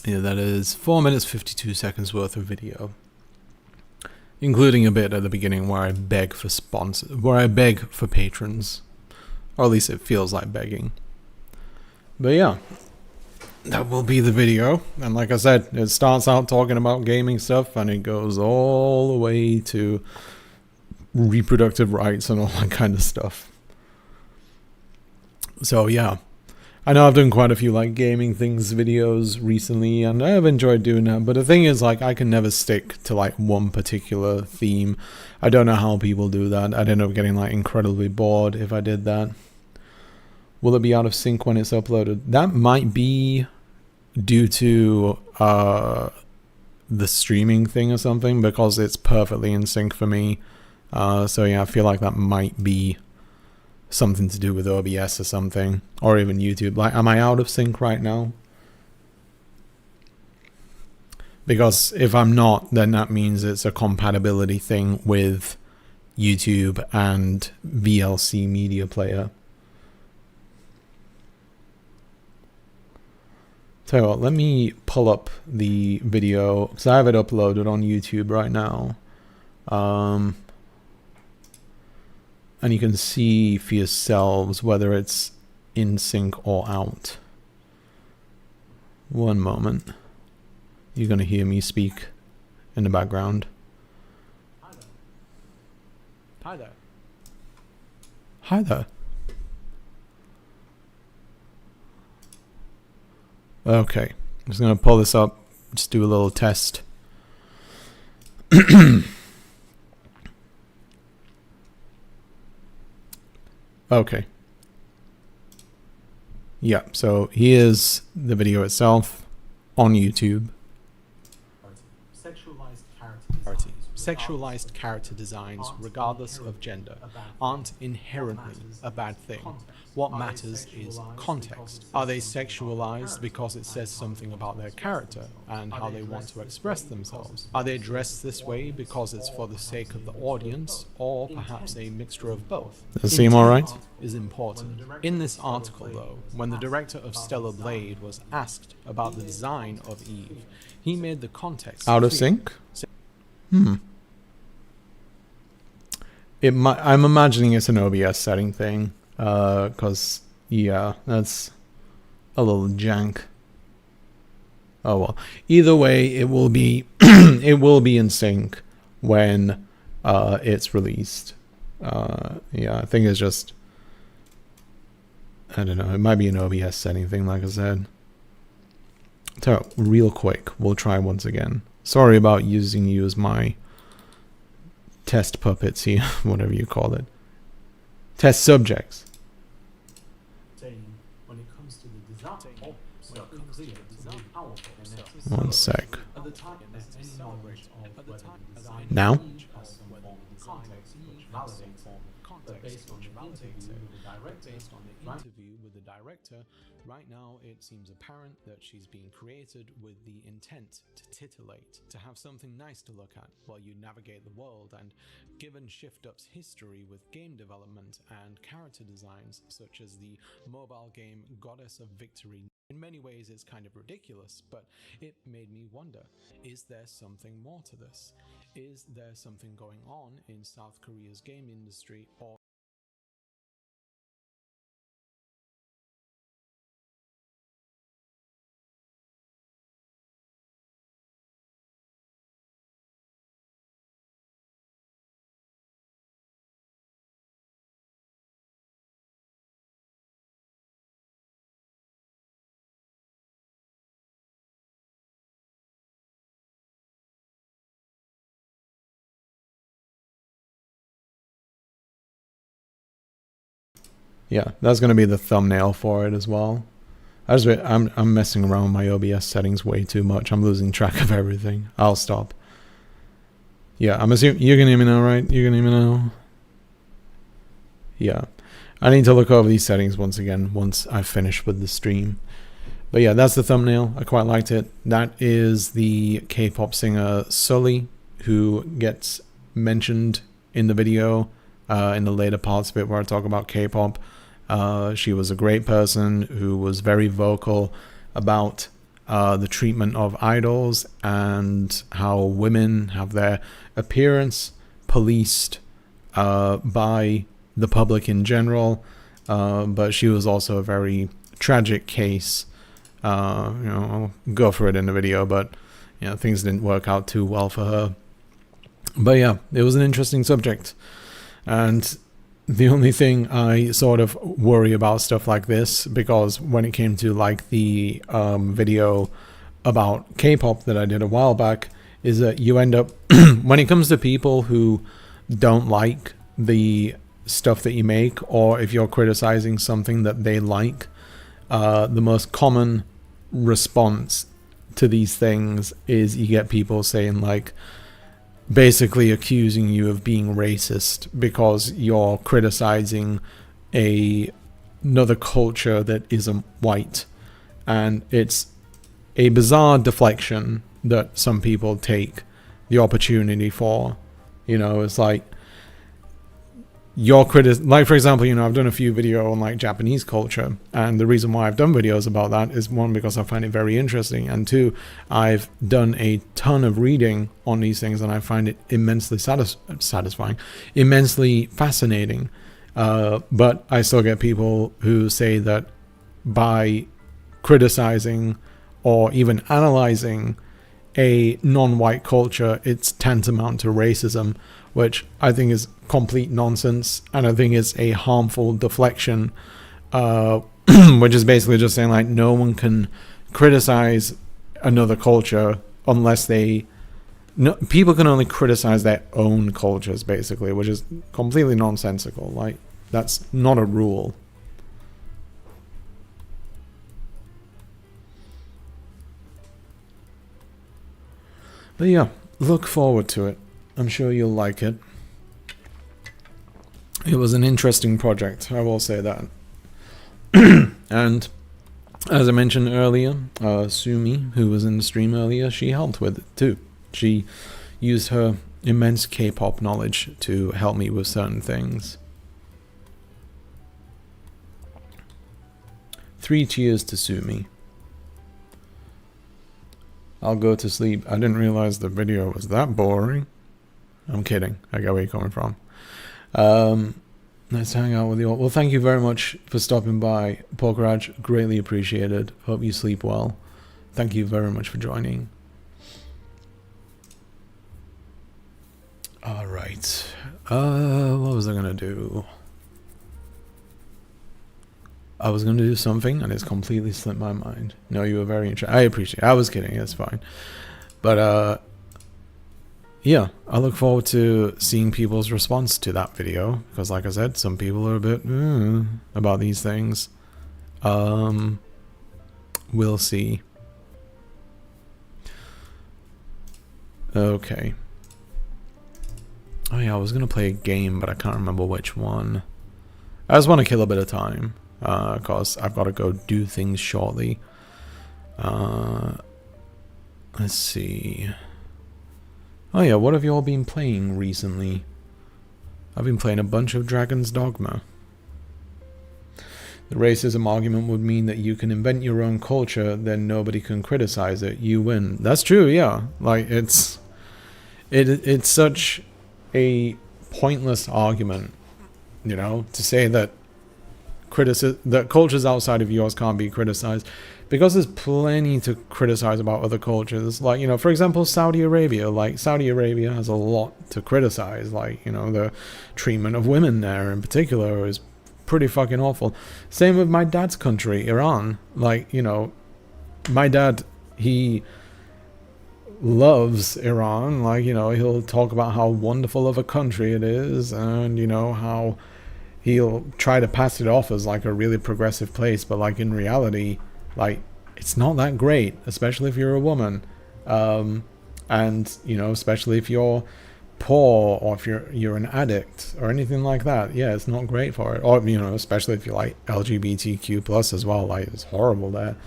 Yeah, that is 4 minutes 52 seconds worth of video, including a bit at the beginning where I beg for sponsors, where I beg for patrons, or at least it feels like begging. But yeah, that will be the video. And like I said, it starts out talking about gaming stuff and it goes all the way to reproductive rights and all that kind of stuff. So yeah, I know I've done quite a few like gaming things videos recently and I have enjoyed doing that, but the thing is, like, I can never stick to like one particular theme. I don't know how people do that. I'd end up getting like incredibly bored if I did that. Will it be out of sync when it's uploaded? That might be due to the streaming thing or something, because it's perfectly in sync for me. So yeah, I feel like that might be something to do with OBS or something, or even YouTube. Like, am I out of sync right now? Because if I'm not, then that means it's a compatibility thing with YouTube and VLC Media Player. Tell you what, let me pull up the video, because I have it uploaded on YouTube right now. And you can see for yourselves whether it's in sync or out. One moment. You're going to hear me speak in the background. Hi there. Hi there. Okay, I'm just going to pull this up Just do a little test. Okay. Yeah, so here's the video itself on YouTube. Sexualized character designs, regardless of gender, aren't inherently a bad thing. What matters is context. Are they sexualized because it says something about their character and how they want to express themselves? Are they dressed this way because it's for the sake of the audience, or perhaps a mixture of both? Does it seem alright? Is important. In this article, though, when the director of Stellar Blade was asked about the design of Eve, he made the context Out of sync? I'm imagining it's an OBS setting thing, because yeah, that's a little jank. Oh well. Either way, it will be it will be in sync when it's released. Yeah, I think it's just, I don't know, it might be an OBS setting thing, like I said. So real quick, we'll try once again. Sorry about using you as my test puppets here, whatever you call it. Test subjects. One sec. Now? Interview with the director, right now it seems apparent that she's been created with the intent to titillate, to have something nice to look at while you navigate the world, and given Shift Up's history with game development and character designs such as the mobile game Goddess of Victory, in many ways it's kind of ridiculous, but it made me wonder, is there something more to this? Is there something going on in South Korea's game industry, or Yeah, that's gonna be the thumbnail for it as well. I'm messing around with my OBS settings way too much. I'm losing track of everything. I'll stop. Yeah, I'm assuming you're gonna hear me now, right? You're gonna hear me now. Yeah, I need to look over these settings once again once I finish with the stream. But yeah, that's the thumbnail. I quite liked it. That is the K-pop singer Sully, who gets mentioned in the video in the later parts of it where I talk about K-pop. She was a great person who was very vocal about the treatment of idols and how women have their appearance policed by the public in general. But she was also a very tragic case. You know, I'll go for it in the video, but you know, things didn't work out too well for her. But yeah, it was an interesting subject. And the only thing I sort of worry about stuff like this, because when it came to like the video about K-pop that I did a while back, is that you end up, when it comes to people who don't like the stuff that you make, or if you're criticizing something that they like, the most common response to these things is you get people saying like, basically accusing you of being racist because you're criticizing another culture that isn't white. And it's a bizarre deflection that some people take the opportunity for. You know, it's like like, for example, you know, I've done a few videos on like Japanese culture, and the reason why I've done videos about that is, one, because I find it very interesting, and two, I've done a ton of reading on these things and I find it immensely satisfying, immensely fascinating. But I still get people who say that by criticizing or even analyzing a non-white culture, it's tantamount to racism, which I think is complete nonsense, and I think it's a harmful deflection, which is basically just saying like, no one can criticize another culture unless they... No, people can only criticize their own cultures, basically, which is completely nonsensical. Like, that's not a rule. But yeah, look forward to it. I'm sure you'll like it. It was an interesting project, I will say that. And as I mentioned earlier, Sumi, who was in the stream earlier, she helped with it too. She used her immense K-pop knowledge to help me with certain things. 3 cheers to Sumi. I'll go to sleep. I didn't realize the video was that boring. I'm kidding. I get where you're coming from. Let's hang out with you all. Well, thank you very much for stopping by, Pokeraj. Greatly appreciated. Hope you sleep well. Thank you very much for joining. All right. What was I gonna do? I was gonna do something, and it's completely slipped my mind. No, you were very interested. I appreciate it. I was kidding. It's fine. But yeah, I look forward to seeing people's response to that video, because like I said, some people are a bit about these things. We'll see. Okay. Oh yeah, I was gonna play a game, but I can't remember which one. I just want to kill a bit of time, because I've got to go do things shortly. Let's see. Oh yeah, what have you all been playing recently? I've been playing a bunch of Dragon's Dogma. The racism argument would mean that you can invent your own culture, then nobody can criticize it. You win. That's true, yeah. Like, it's such a pointless argument, you know, to say that that cultures outside of yours can't be criticized, because there's plenty to criticize about other cultures. Like, you know, for example, Saudi Arabia. Like, Saudi Arabia has a lot to criticize. Like, you know, the treatment of women there in particular is pretty fucking awful. Same with my dad's country, Iran. Like, you know, my dad, he loves Iran. Like, you know, he'll talk about how wonderful of a country it is, and, you know, how he'll try to pass it off as like a really progressive place, but like in reality, like, it's not that great, especially if you're a woman. And, you know, especially if you're poor, or if you're an addict or anything like that. Yeah, it's not great for it. Or, you know, especially if you're like LGBTQ plus as well, like, it's horrible there.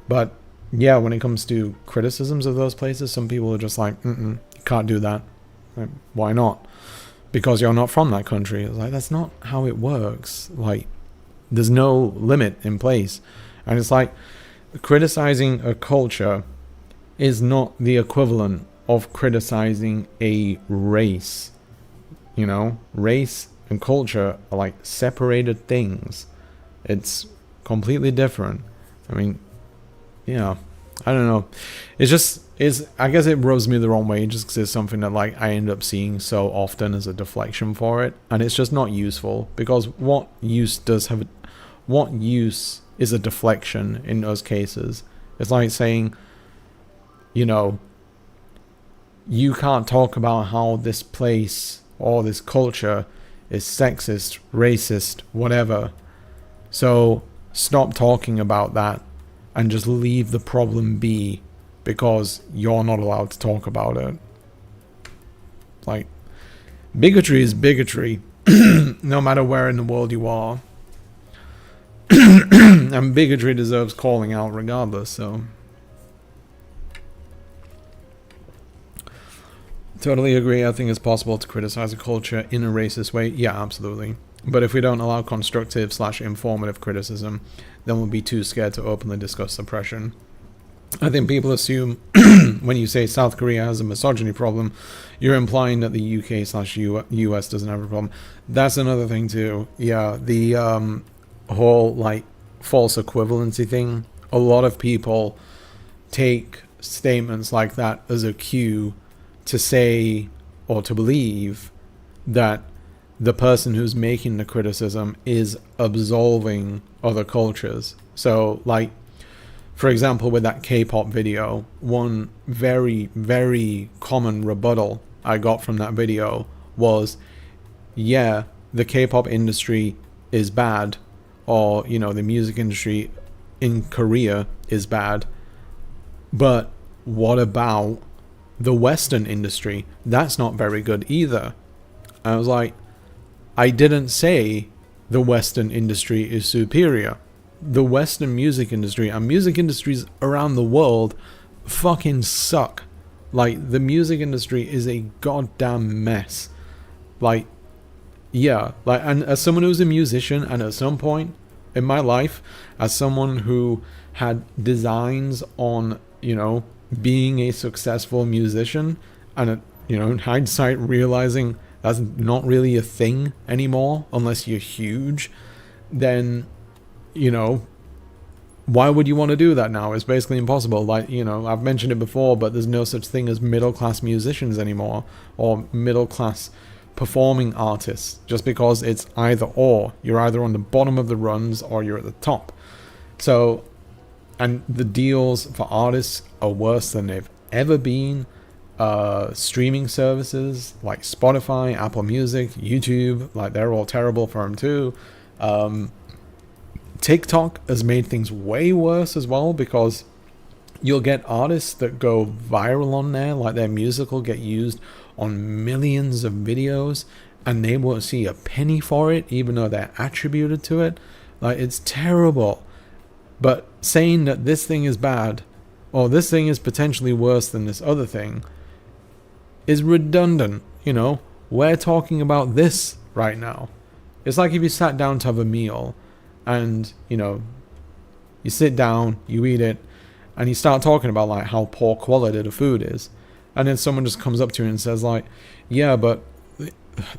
But yeah, when it comes to criticisms of those places, some people are just like, you can't do that. Like, why not? Because you're not from that country. It's like, that's not how it works. Like, there's no limit in place. And it's like, criticizing a culture is not the equivalent of criticizing a race. You know, race and culture are like separated things. It's completely different. I mean, yeah, I don't know. I guess it rubs me the wrong way, just because it's something that like I end up seeing so often as a deflection for it, and it's just not useful. Because what use is a deflection in those cases? It's like saying, you know, you can't talk about how this place or this culture is sexist, racist, whatever. So stop talking about that and just leave the problem be, because you're not allowed to talk about it. Like, bigotry is bigotry, no matter where in the world you are. And bigotry deserves calling out regardless, so. Totally agree. I think it's possible to criticize a culture in a racist way. Yeah, absolutely. But if we don't allow constructive/informative criticism, then we'll be too scared to openly discuss suppression. I think people assume when you say South Korea has a misogyny problem, you're implying that the UK/US doesn't have a problem. That's another thing too. Yeah, the whole like false equivalency thing. A lot of people take statements like that as a cue to say or to believe that the person who's making the criticism is absolving other cultures. So like, For example, with that K-pop video, one very, very common rebuttal I got from that video was, yeah, the K-pop industry is bad, or, you know, the music industry in Korea is bad, but what about the Western industry? That's not very good either. I was like, I didn't say the Western industry is superior. The Western music industry and music industries around the world fucking suck. Like, the music industry is a goddamn mess. Like, yeah, like, and as someone who's a musician, and at some point in my life, as someone who had designs on, you know, being a successful musician, and, you know, in hindsight realizing that's not really a thing anymore unless you're huge, then, you know, why would you want to do that now? It's basically impossible. Like, you know, I've mentioned it before, but there's no such thing as middle-class musicians anymore, or middle-class performing artists, just because it's either or. You're either on the bottom of the runs or you're at the top. So, and the deals for artists are worse than they've ever been. Streaming services like Spotify, Apple Music, YouTube, like, they're all terrible for them too. TikTok has made things way worse as well, because you'll get artists that go viral on there, like their music will get used on millions of videos, and they won't see a penny for it, even though they're attributed to it. Like, it's terrible. But saying that this thing is bad, or this thing is potentially worse than this other thing, is redundant. You know, we're talking about this right now. It's like if you sat down to have a meal, and, you know, you sit down, you eat it, and you start talking about, like, how poor quality the food is, and then someone just comes up to you and says, like, yeah, but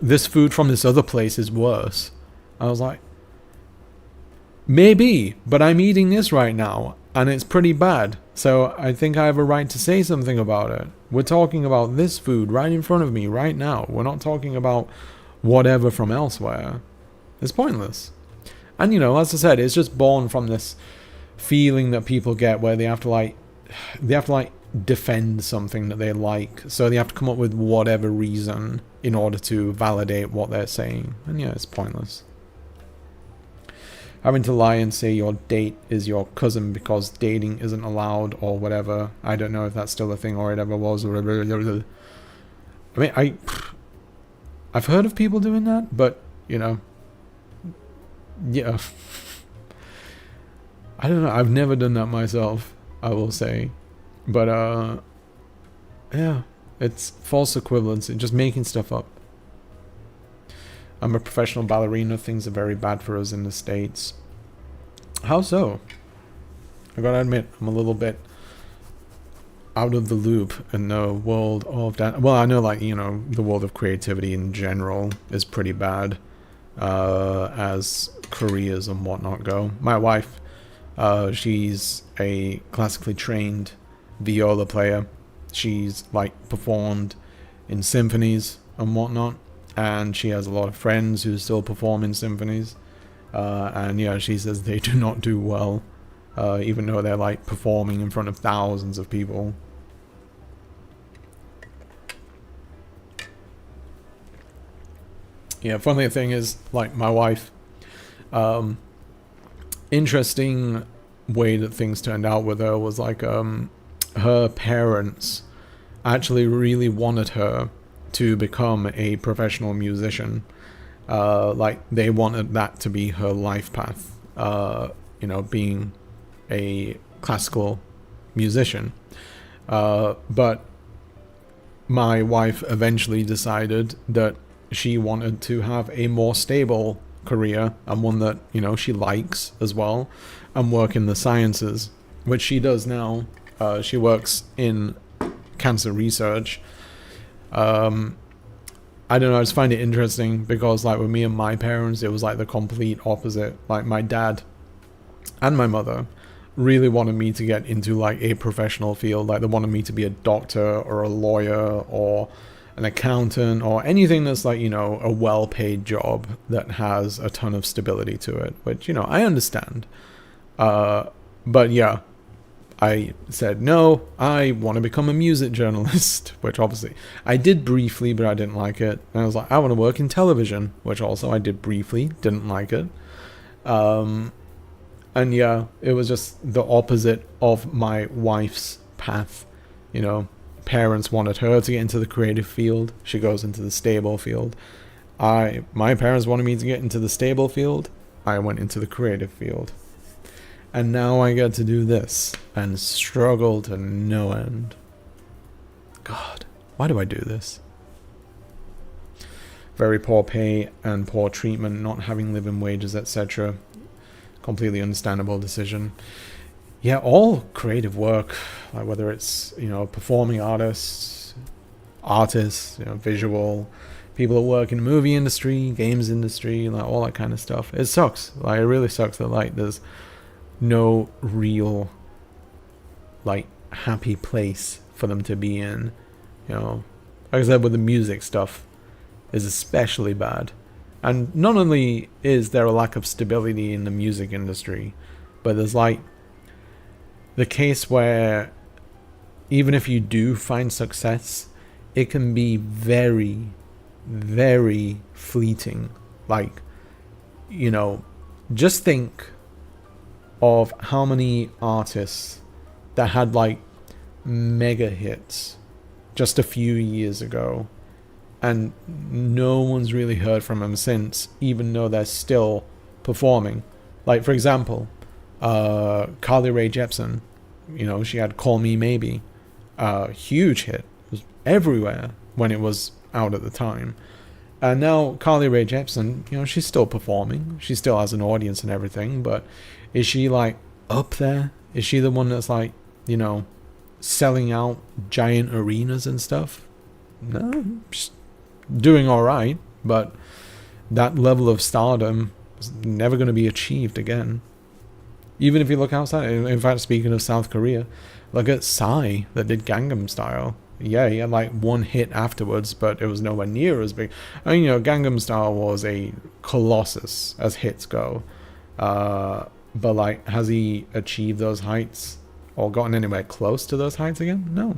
this food from this other place is worse. I was like, maybe, but I'm eating this right now, and it's pretty bad, so I think I have a right to say something about it. We're talking about this food right in front of me right now. We're not talking about whatever from elsewhere. It's pointless. And, you know, as I said, it's just born from this feeling that people get where they have to defend something that they like. So they have to come up with whatever reason in order to validate what they're saying. And yeah, it's pointless. Having to lie and say your date is your cousin because dating isn't allowed or whatever. I don't know if that's still a thing or it ever was. I mean, I've heard of people doing that, but, you know, yeah. I don't know. I've never done that myself, I will say. But, yeah. It's false equivalency. Just making stuff up. I'm a professional ballerina. Things are very bad for us in the States. How so? I gotta admit, I'm a little bit out of the loop in the world of that. Well, I know, like, you know, the world of creativity in general is pretty bad. As careers and whatnot go. My wife, she's a classically trained viola player. She's, like, performed in symphonies and whatnot, and she has a lot of friends who still perform in symphonies, and yeah, she says they do not do well, even though they're, like, performing in front of thousands of people. Yeah, funny thing is, like, my wife, interesting way that things turned out with her was, like, her parents actually really wanted her to become a professional musician. Like, they wanted that to be her life path, you know, being a classical musician. But my wife eventually decided that she wanted to have a more stable career, and one that, you know, she likes as well, and work in the sciences, which she does now. She works in cancer research. I don't know, I just find it interesting because, like, with me and my parents, it was like the complete opposite. Like, my dad and my mother really wanted me to get into, like, a professional field. Like, they wanted me to be a doctor or a lawyer or an accountant or anything that's, like, you know, a well-paid job that has a ton of stability to it, which, you know, I understand. But yeah, I said, no, I want to become a music journalist, which obviously I did briefly, but I didn't like it. And I was like, I want to work in television, which also I did briefly, didn't like it. And yeah, it was just the opposite of my wife's path. You know, parents wanted her to get into the creative field. She goes into the stable field. My parents wanted me to get into the stable field. I went into the creative field. And now I get to do this and struggle to no end. God, why do I do this? Very poor pay and poor treatment, not having living wages, etc. Completely understandable decision. Yeah, all creative work, like whether it's, you know, performing artists, you know, visual, people that work in the movie industry, games industry, like all that kind of stuff. It sucks. Like, it really sucks that, like, there's no real, like, happy place for them to be in. You know, like I said, with the music stuff is especially bad. And not only is there a lack of stability in the music industry, but there's like the case where even if you do find success, it can be very, very fleeting. Like, you know, just think of how many artists that had like mega hits just a few years ago, and no one's really heard from them since, even though they're still performing. Like, for example, Carly Rae Jepsen, you know, she had Call Me Maybe, huge hit, it was everywhere when it was out at the time. And now Carly Rae Jepsen, you know, she's still performing, she still has an audience and everything, but is she like up there? Is she the one that's like, you know, selling out giant arenas and stuff? No, she's doing all right, but that level of stardom is never going to be achieved again. Even if you look outside, in fact, speaking of South Korea, look at Psy that did Gangnam Style. Yeah, he had like one hit afterwards, but it was nowhere near as big. I mean, you know, Gangnam Style was a colossus as hits go. But like, has he achieved those heights or gotten anywhere close to those heights again? No.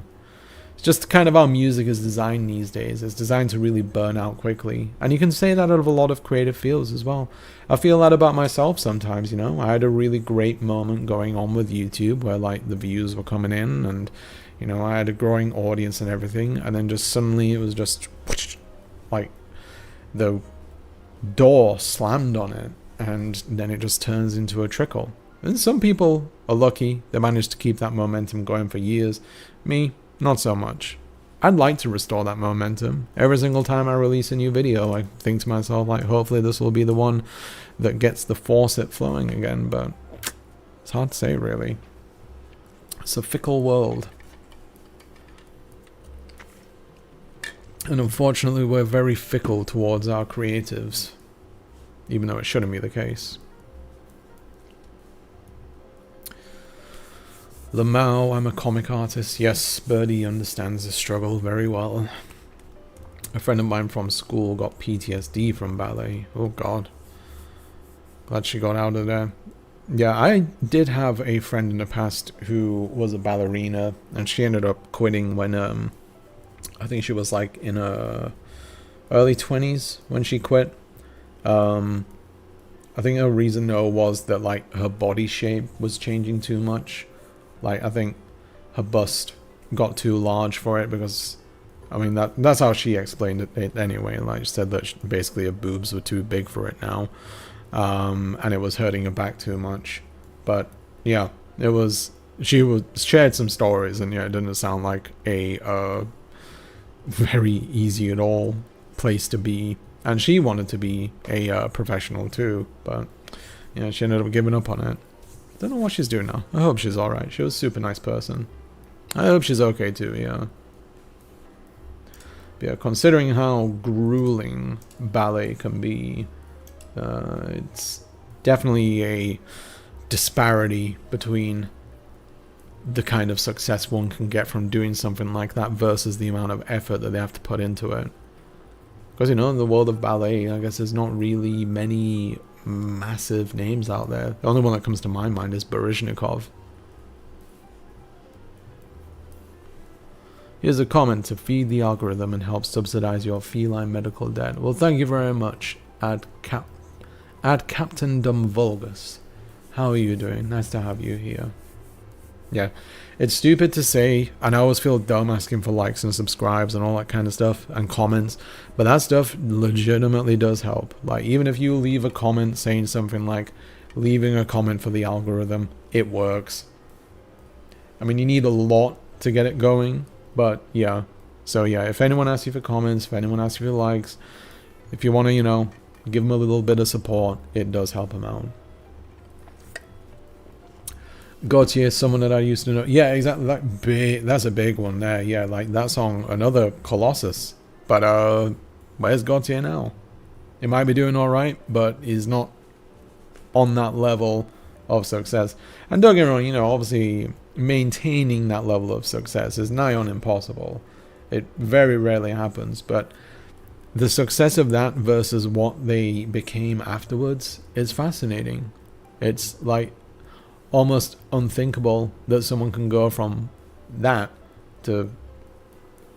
It's just kind of how music is designed these days. It's designed to really burn out quickly. And you can say that out of a lot of creative fields as well. I feel that about myself sometimes, you know. I had a really great moment going on with YouTube where like the views were coming in and, you know, I had a growing audience and everything. And then just suddenly it was just like the door slammed on it. And then it just turns into a trickle. And some people are lucky. They manage to keep that momentum going for years. Me, not so much. I'd like to restore that momentum. Every single time I release a new video, I think to myself, like, hopefully this will be the one that gets the faucet flowing again. But it's hard to say, really. It's a fickle world. And unfortunately, we're very fickle towards our creatives. Even though it shouldn't be the case. Lamau, I'm a comic artist. Yes, Birdie understands the struggle very well. A friend of mine from school got PTSD from ballet. Oh god. Glad she got out of there. Yeah, I did have a friend in the past who was a ballerina, and she ended up quitting when I think she was like in her early 20s when she quit. I think her reason though was that like her body shape was changing too much. Like, I think her bust got too large for it because, I mean, that's how she explained it anyway. Like, she said that basically her boobs were too big for it now, and it was hurting her back too much. But yeah, it was, she shared some stories, and yeah, it didn't sound like a very easy at all place to be. And she wanted to be a professional too, but yeah, she ended up giving up on it. Don't know what she's doing now. I hope she's alright. She was a super nice person. I hope she's okay too, yeah. But yeah, considering how grueling ballet can be, it's definitely a disparity between the kind of success one can get from doing something like that versus the amount of effort that they have to put into it. Because, you know, in the world of ballet, I guess there's not really many massive names out there. The only one that comes to my mind is Baryshnikov. Here's a comment to feed the algorithm and help subsidize your feline medical debt. Well, thank you very much, at Captain Dumbvulgus. How are you doing? Nice to have you here. Yeah, it's stupid to say, and I always feel dumb asking for likes and subscribes and all that kind of stuff, and comments, but that stuff legitimately does help. Like, even if you leave a comment saying something like, leaving a comment for the algorithm, it works. I mean, you need a lot to get it going, but yeah. So yeah, if anyone asks you for comments, if anyone asks you for likes, if you want to, you know, give them a little bit of support, it does help them out. Gautier, someone that I used to know. Yeah, exactly. That's a big one there. Yeah, like that song, another Colossus. But where's Gautier now? He might be doing all right, but he's not on that level of success. And don't get me wrong, you know, obviously maintaining that level of success is nigh on impossible. It very rarely happens, but the success of that versus what they became afterwards is fascinating. It's like almost unthinkable that someone can go from that to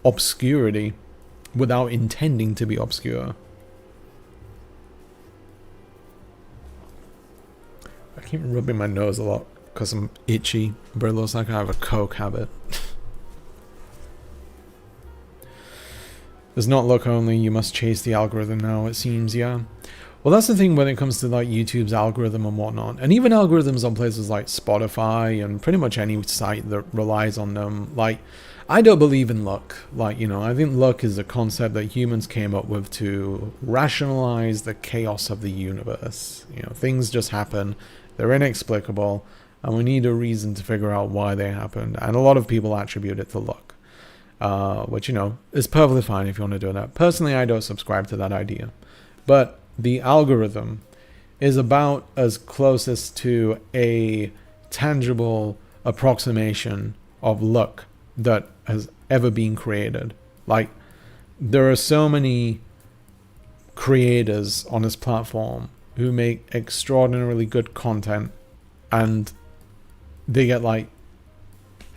obscurity without intending to be obscure. I keep rubbing my nose a lot because I'm itchy, but it looks like I have a coke habit. Does not look only, you must chase the algorithm now, it seems, yeah. Well, that's the thing when it comes to like YouTube's algorithm and whatnot, and even algorithms on places like Spotify and pretty much any site that relies on them. Like, I don't believe in luck. Like, you know, I think luck is a concept that humans came up with to rationalize the chaos of the universe. You know, things just happen, they're inexplicable, and we need a reason to figure out why they happened. And a lot of people attribute it to luck, which, you know, is perfectly fine if you want to do that. Personally, I don't subscribe to that idea, but the algorithm is about as closest to a tangible approximation of luck that has ever been created. Like, there are so many creators on this platform who make extraordinarily good content, and they get like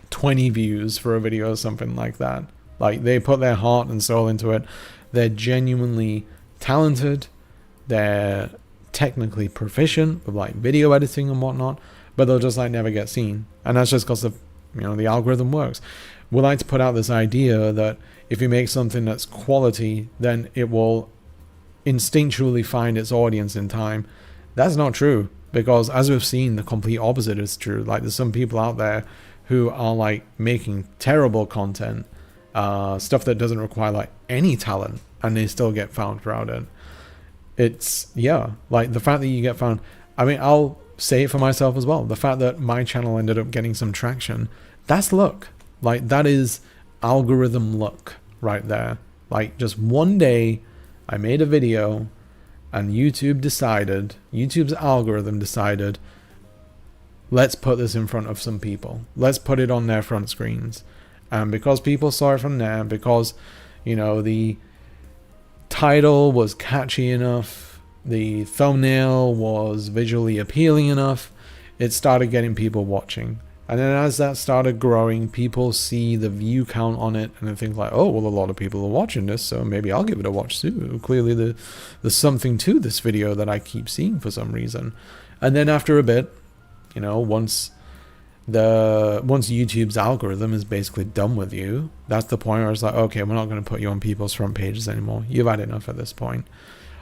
20 views for a video or something like that. Like, they put their heart and soul into it. They're genuinely talented. They're technically proficient with like video editing and whatnot, but they'll just like never get seen. And that's just because the algorithm works. We like to put out this idea that if you make something that's quality, then it will instinctually find its audience in time. That's not true, because as we've seen, the complete opposite is true. Like, there's some people out there who are like making terrible content, stuff that doesn't require like any talent, and they still get found throughout it. It's, yeah, like the fact that you get found, I mean, I'll say it for myself as well. The fact that my channel ended up getting some traction, that's luck. Like, that is algorithm luck right there. Like, just one day I made a video and YouTube's algorithm decided, let's put this in front of some people. Let's put it on their front screens. And because people saw it from there, because, you know, the title was catchy enough, the thumbnail was visually appealing enough, it started getting people watching. And then as that started growing, people see the view count on it and they think like, oh, well, a lot of people are watching this, so maybe I'll give it a watch too. Clearly there's something to this video that I keep seeing for some reason. And then after a bit, you know, once YouTube's algorithm is basically done with you, that's the point where it's like, okay, we're not going to put you on people's front pages anymore. You've had enough at this point.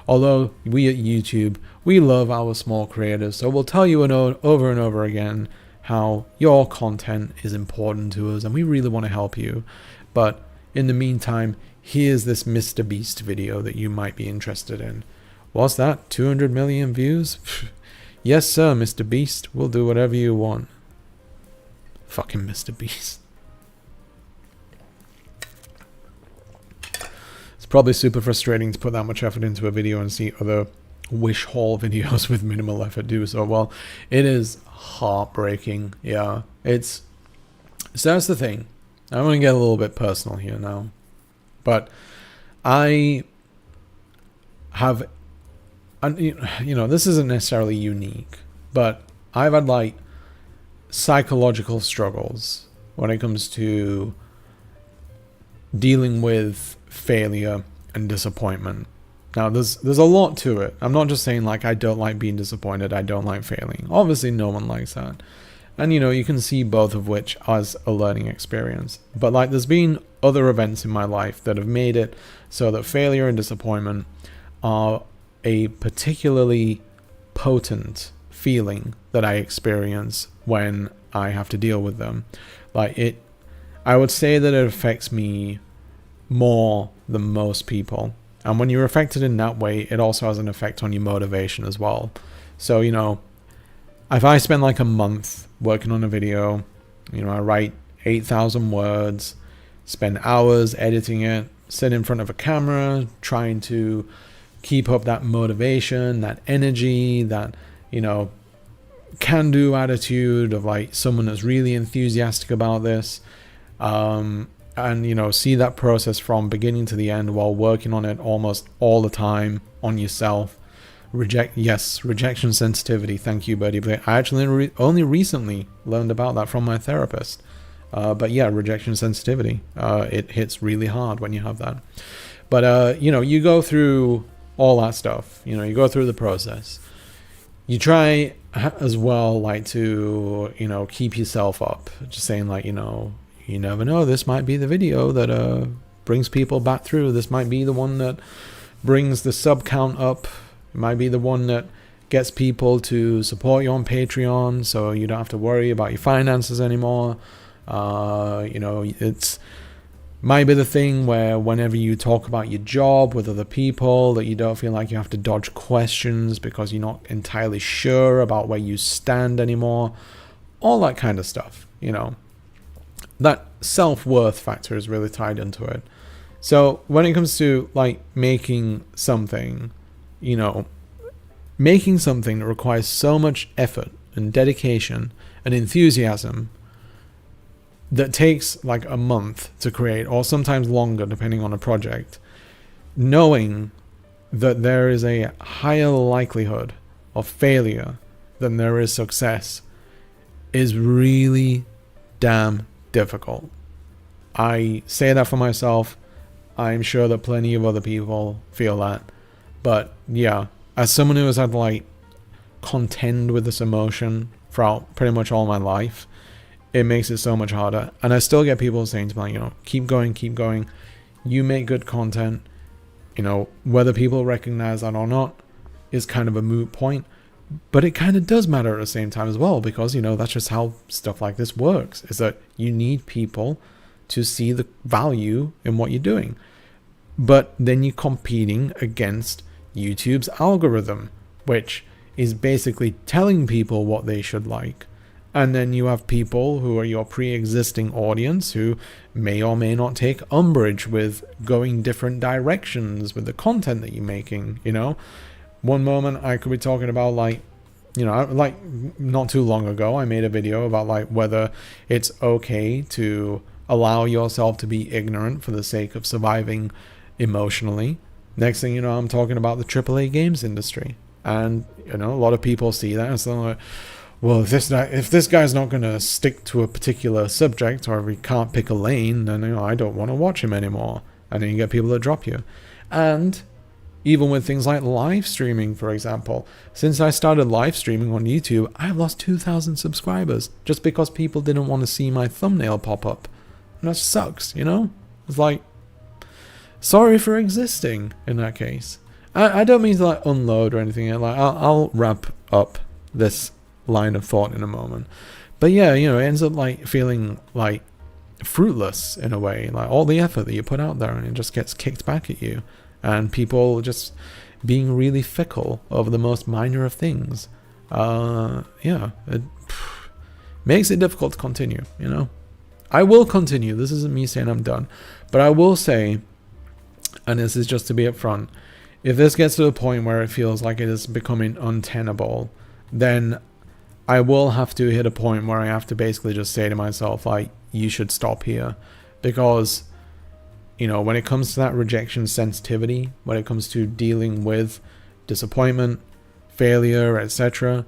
Although we at YouTube, we love our small creators, so we'll tell you over and over again how your content is important to us and we really want to help you. But in the meantime, here's this Mr. Beast video that you might be interested in. What's that? 200 million views? Yes, sir, Mr. Beast. We'll do whatever you want. Fucking Mr. Beast. It's probably super frustrating to put that much effort into a video and see other wish haul videos with minimal effort do so well. It is heartbreaking. Yeah, so that's the thing. I'm going to get a little bit personal here now, but I have, you know, this isn't necessarily unique, but I've had like psychological struggles when it comes to dealing with failure and disappointment. Now, there's a lot to it. I'm not just saying like I don't like being disappointed, I don't like failing. Obviously, no one likes that. And you know, you can see both of which as a learning experience. But like there's been other events in my life that have made it so that failure and disappointment are a particularly potent feeling that I experience when I have to deal with them. I would say that it affects me more than most people. And when you're affected in that way, it also has an effect on your motivation as well. So, you know, if I spend like a month working on a video, you know, I write 8,000 words, spend hours editing it, sit in front of a camera, trying to keep up that motivation, that energy, that, you know, can-do attitude of like someone that's really enthusiastic about this. And, you know, see that process from beginning to the end while working on it almost all the time on yourself. Rejection sensitivity. Thank you, buddy. But I actually only recently learned about that from my therapist. But yeah, rejection sensitivity. It hits really hard when you have that. But, you know, you go through all that stuff. You know, you go through the process. You try as well, like, to, you know, keep yourself up. Just saying, like, you know, you never know. This might be the video that brings people back through. This might be the one that brings the sub count up. It might be the one that gets people to support you on Patreon, so you don't have to worry about your finances anymore. You know, it's might be the thing where whenever you talk about your job with other people, that you don't feel like you have to dodge questions because you're not entirely sure about where you stand anymore. All that kind of stuff, you know. That self-worth factor is really tied into it. So when it comes to like making something, you know, making something that requires so much effort and dedication and enthusiasm that takes like a month to create, or sometimes longer depending on a project, knowing that there is a higher likelihood of failure than there is success is really damn difficult. I say that for myself. I'm sure that plenty of other people feel that. But yeah, as someone who has had to like contend with this emotion throughout pretty much all my life, it makes it so much harder. And I still get people saying to me, like, you know, keep going. You make good content. You know, whether people recognize that or not is kind of a moot point. But it kind of does matter at the same time as well, because, you know, that's just how stuff like this works, is that you need people to see the value in what you're doing. But then you're competing against YouTube's algorithm, which is basically telling people what they should like. And then you have people who are your pre-existing audience who may or may not take umbrage with going different directions with the content that you're making, you know. One moment I could be talking about, like, you know, like not too long ago, I made a video about like whether it's okay to allow yourself to be ignorant for the sake of surviving emotionally. Next thing you know, I'm talking about the AAA games industry. And, you know, a lot of people see that and so like, well, if this guy's not going to stick to a particular subject, or if he can't pick a lane, then, you know, I don't want to watch him anymore. And then you get people that drop you. And even with things like live streaming, for example, since I started live streaming on YouTube, I've lost 2,000 subscribers just because people didn't want to see my thumbnail pop up. And that sucks, you know? It's like, sorry for existing in that case. I don't mean to like unload or anything. Like I'll wrap up this line of thought in a moment. But yeah, you know, it ends up like feeling like fruitless in a way. Like all the effort that you put out there, and it just gets kicked back at you. And people just being really fickle over the most minor of things. Yeah, it makes it difficult to continue, you know. I will continue. This isn't me saying I'm done. But I will say, and this is just to be upfront, if this gets to the point where it feels like it is becoming untenable, then I will have to hit a point where I have to basically just say to myself, like, you should stop here. Because, you know, when it comes to that rejection sensitivity, when it comes to dealing with disappointment, failure, etc.,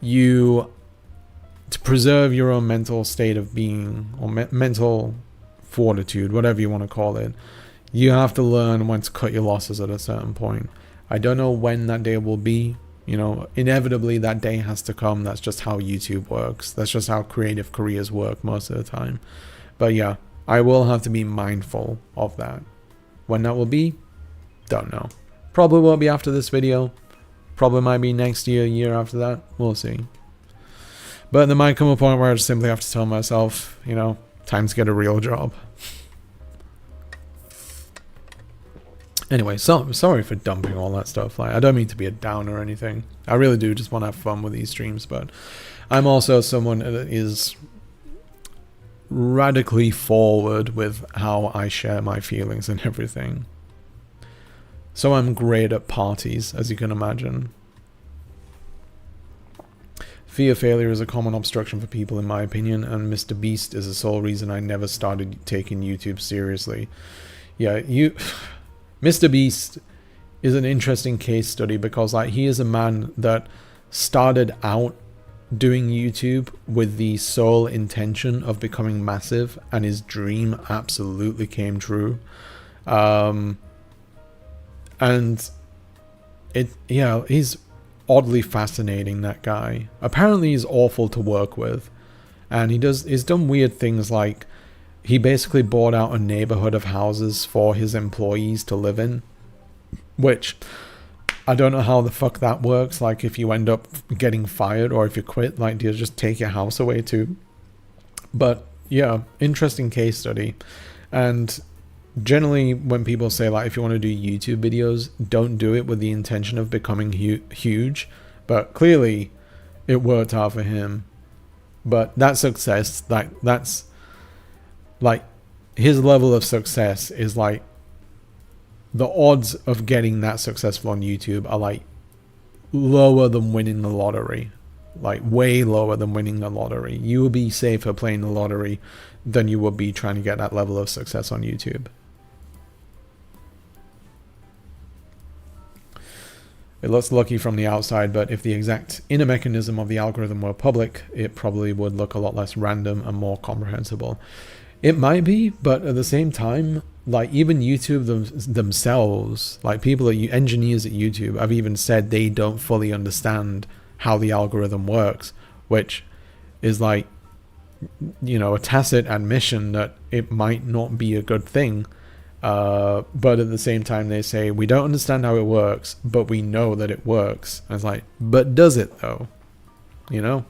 to preserve your own mental state of being, or mental fortitude, whatever you want to call it. You have to learn when to cut your losses at a certain point. I don't know when that day will be. You know, inevitably that day has to come. That's just how YouTube works. That's just how creative careers work most of the time. But yeah, I will have to be mindful of that. When that will be, don't know. Probably won't be after this video. Probably might be next year, year after that. We'll see. But there might come a point where I just simply have to tell myself, you know, time to get a real job. Anyway, so sorry for dumping all that stuff. Like, I don't mean to be a downer or anything. I really do just want to have fun with these streams, but I'm also someone that is radically forward with how I share my feelings and everything. So I'm great at parties, as you can imagine. Fear of failure is a common obstruction for people, in my opinion, and Mr. Beast is the sole reason I never started taking YouTube seriously. Yeah, Mr. Beast is an interesting case study because, like, he is a man that started out doing YouTube with the sole intention of becoming massive, and his dream absolutely came true. And he's oddly fascinating, that guy. Apparently he's awful to work with, and he's done weird things, like he basically bought out a neighborhood of houses for his employees to live in, which I don't know how the fuck that works. Like, if you end up getting fired or if you quit, like, do you just take your house away too? But yeah, interesting case study. And generally when people say, like, if you want to do YouTube videos, don't do it with the intention of becoming huge. But clearly it worked out for him. But that success, that's like, his level of success is like, the odds of getting that successful on YouTube are like lower than winning the lottery. Like, way lower than winning the lottery. You will be safer playing the lottery than you would be trying to get that level of success on YouTube. It looks lucky from the outside, but if the exact inner mechanism of the algorithm were public, it probably would look a lot less random and more comprehensible. It might be, but at the same time, like, even YouTube themselves, like, people engineers at YouTube have even said they don't fully understand how the algorithm works, which is, like, you know, a tacit admission that it might not be a good thing. But at the same time, they say, we don't understand how it works, but we know that it works. And it's like, but does it though? You know?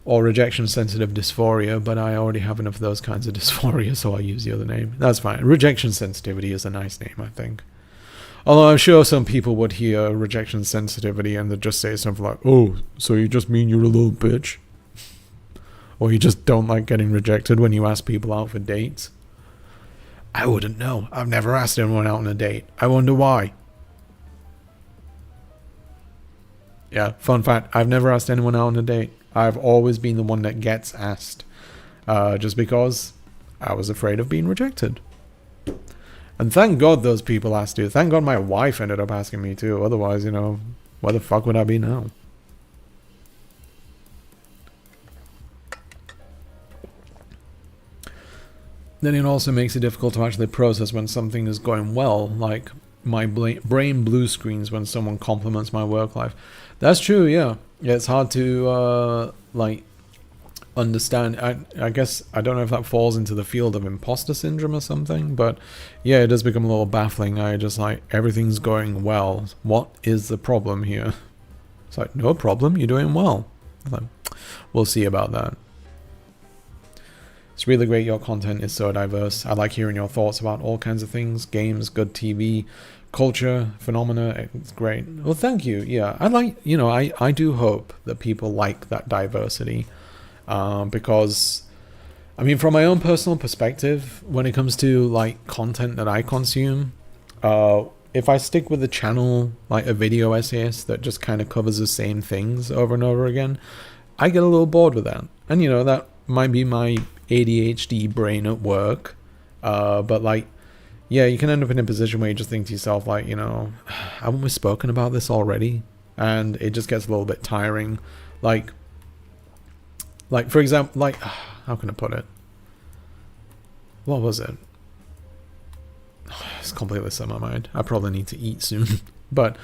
Or rejection sensitive dysphoria, but I already have enough of those kinds of dysphoria, so I'll use the other name. That's fine. Rejection sensitivity is a nice name, I think. Although I'm sure some people would hear rejection sensitivity and they'd just say something like, oh, so you just mean you're a little bitch? Or you just don't like getting rejected when you ask people out for dates? I wouldn't know. I've never asked anyone out on a date. I wonder why. Yeah, fun fact, I've never asked anyone out on a date. I've always been the one that gets asked, just because I was afraid of being rejected. And thank God those people asked you. Thank God my wife ended up asking me too. Otherwise, you know, where the fuck would I be now? Then it also makes it difficult to actually process when something is going well. Like, my brain blue screens when someone compliments my work life. That's true, yeah. Yeah, it's hard to, like, understand. I guess, I don't know if that falls into the field of imposter syndrome or something, but yeah, it does become a little baffling. I just, like, everything's going well. What is the problem here? It's like, no problem, you're doing well. Like, we'll see about that. It's really great. Your content is so diverse. I like hearing your thoughts about all kinds of things. Games, good TV, culture, phenomena. It's great. Well, thank you. Yeah, I like, you know, I do hope that people like that diversity. Because, I mean, from my own personal perspective, when it comes to, like, content that I consume, if I stick with a channel, like a video essayist that just kind of covers the same things over and over again, I get a little bored with that. And, you know, that might be my ADHD brain at work, but, like, yeah, you can end up in a position where you just think to yourself, like, you know, haven't we spoken about this already? And it just gets a little bit tiring. Like Like, for example, like, how can I put it? What was it? It's completely slipped my mind. I probably need to eat soon. But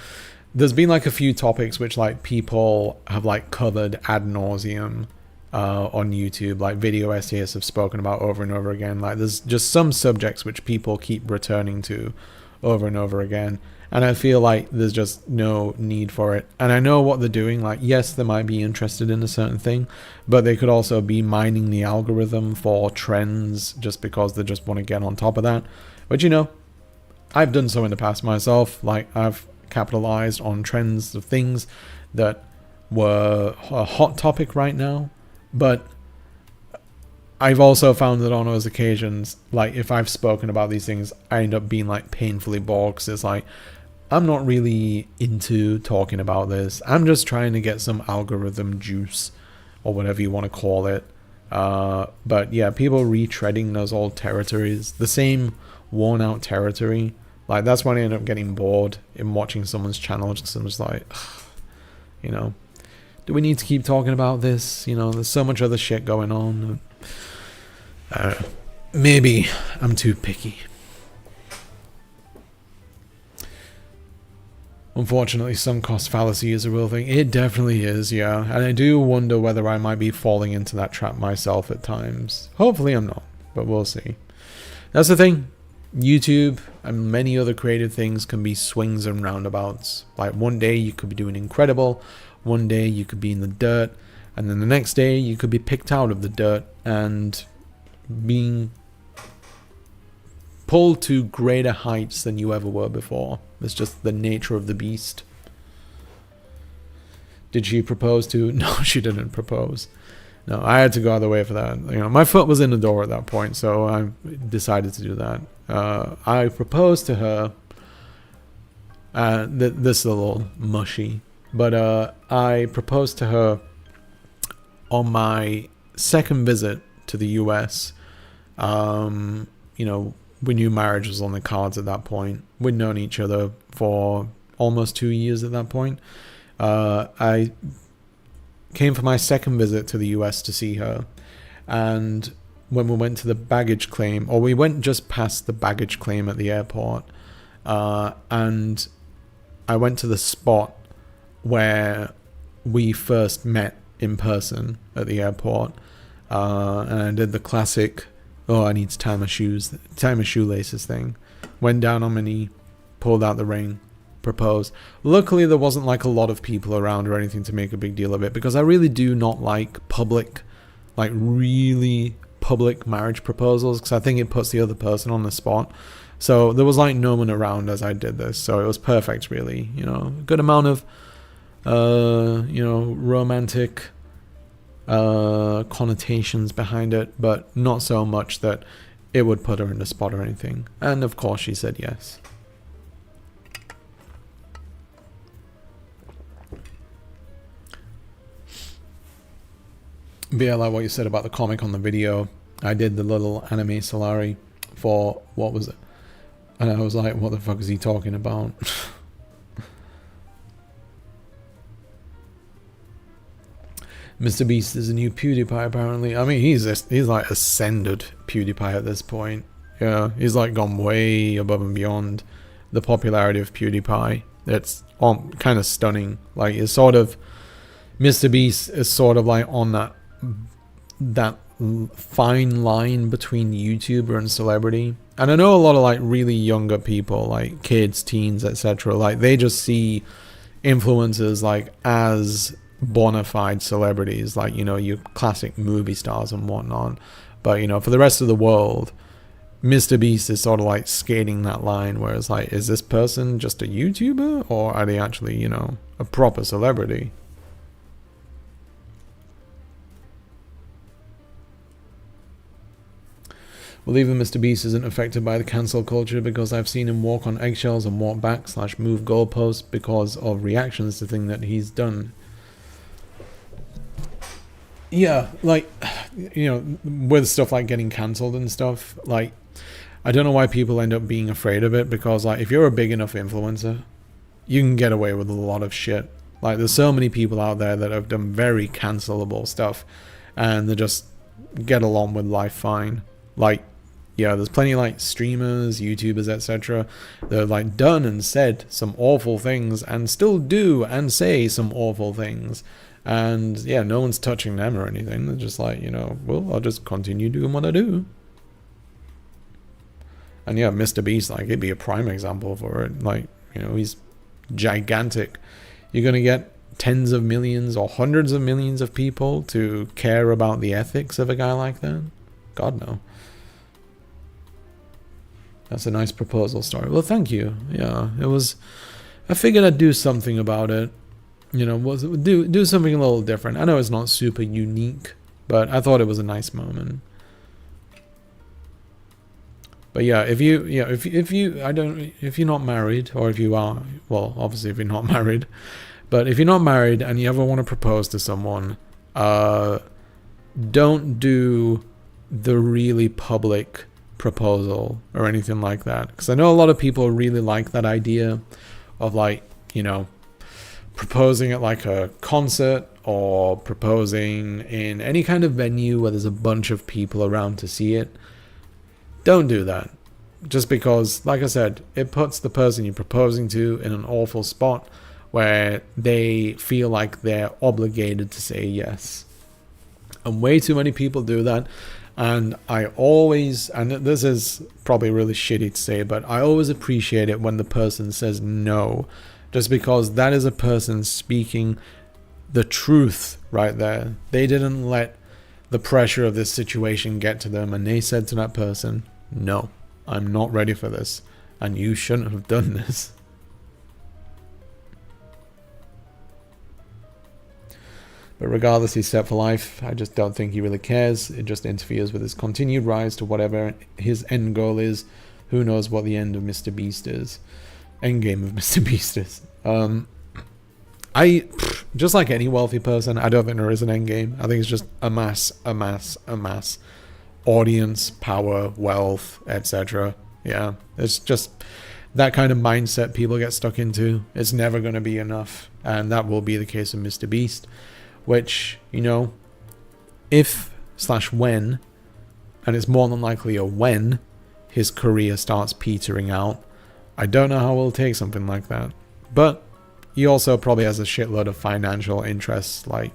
there's been like a few topics which like people have like covered ad nauseum on YouTube, like video essayists have spoken about over and over again. Like there's just some subjects which people keep returning to over and over again. And I feel like there's just no need for it. And I know what they're doing. Like, yes, they might be interested in a certain thing, but they could also be mining the algorithm for trends just because they just want to get on top of that. But, you know, I've done so in the past myself. Like, I've capitalized on trends of things that were a hot topic right now. But I've also found that on those occasions, like, if I've spoken about these things, I end up being, like, painfully bored because it's like, I'm not really into talking about this. I'm just trying to get some algorithm juice or whatever you want to call it. But yeah, people retreading those old territories, the same worn out territory. Like that's when I end up getting bored in watching someone's channel. Just I'm just like, you know, do we need to keep talking about this? You know, there's so much other shit going on. Maybe I'm too picky. Unfortunately, sunk cost fallacy is a real thing. It definitely is, yeah. And I do wonder whether I might be falling into that trap myself at times. Hopefully I'm not, but we'll see. That's the thing. YouTube and many other creative things can be swings and roundabouts. Like one day you could be doing incredible, one day you could be in the dirt, and then the next day you could be picked out of the dirt and being pulled to greater heights than you ever were before. It's just the nature of the beast. Did she propose to? No, she didn't propose. No, I had to go out of the way for that. You know, my foot was in the door at that point, so I decided to do that. I proposed to her. This is a little mushy, but I proposed to her on my second visit to the US. You know, we knew marriage was on the cards at that point. We'd known each other for almost 2 years at that point. I came for my second visit to the US to see her. And when we went to the baggage claim, or we went just past the baggage claim at the airport, and I went to the spot where we first met in person at the airport, and I did the classic, oh, I need to tie my shoelaces thing. Went down on my knee, pulled out the ring, proposed. Luckily, there wasn't like a lot of people around or anything to make a big deal of it, because I really do not like public, like really public marriage proposals, because I think it puts the other person on the spot. So there was like no one around as I did this, so it was perfect, really. You know, a good amount of, you know, romantic connotations behind it, but not so much that it would put her in the spot or anything. And of course she said yes. But yeah, like what you said about the comic on the video, I did the little anime Salari for, what was it? And I was like, what the fuck is he talking about? Mr. Beast is a new PewDiePie, apparently. I mean, he's like ascended PewDiePie at this point. Yeah, he's like gone way above and beyond the popularity of PewDiePie. It's kind of stunning. Like, it's sort of, Mr. Beast is sort of like on that fine line between YouTuber and celebrity. And I know a lot of like really younger people, like kids, teens, etc. Like they just see influencers like as bona fide celebrities, like, you know, your classic movie stars and whatnot. But, you know, for the rest of the world, Mr. Beast is sort of like skating that line where it's like, is this person just a YouTuber, or are they actually, you know, a proper celebrity? Well, even Mr. Beast isn't affected by the cancel culture, because I've seen him walk on eggshells and walk back / move goalposts because of reactions to things that he's done. Yeah, like, you know, with stuff like getting cancelled and stuff, like, I don't know why people end up being afraid of it, because, like, if you're a big enough influencer, you can get away with a lot of shit. Like, there's so many people out there that have done very cancelable stuff, and they just get along with life fine. Like, yeah, there's plenty of like streamers, YouTubers, etc. that have like done and said some awful things and still do and say some awful things. And yeah, no one's touching them or anything. They're just like, well, I'll just continue doing what I do. And yeah, Mr. Beast, like, it'd be a prime example for it. Like, he's gigantic. You're going to get tens of millions or hundreds of millions of people to care about the ethics of a guy like that? God, no. That's a nice proposal story. Well, thank you. Yeah, it was... I figured I'd do something about it. Do something a little different. I know it's not super unique, but I thought it was a nice moment. But yeah, if you're not married, or if you are, well, obviously if you're not married, but if you're not married and you ever want to propose to someone, don't do the really public proposal or anything like that. Because I know a lot of people really like that idea of, like, proposing at like a concert or proposing in any kind of venue where there's a bunch of people around to see it. Don't do that. Just because, like I said, it puts the person you're proposing to in an awful spot where they feel like they're obligated to say yes. And way too many people do that. And I always, and this is probably really shitty to say, but I always appreciate it when the person says no. Just because that is a person speaking the truth right there. They didn't let the pressure of this situation get to them, and they said to that person, no, I'm not ready for this, and you shouldn't have done this. But regardless, he's set for life. I just don't think he really cares. It just interferes with his continued rise to whatever his end goal is. Who knows what the end of Mr. Beast is. End game of Mr. Beast is. Just like any wealthy person, I don't think there is an end game. I think it's just amass audience, power, wealth, etc. Yeah, it's just that kind of mindset people get stuck into. It's never going to be enough, and that will be the case of Mr. Beast, which, if/when, and it's more than likely a when, his career starts petering out, I don't know how we'll take something like that. But he also probably has a shitload of financial interests, like,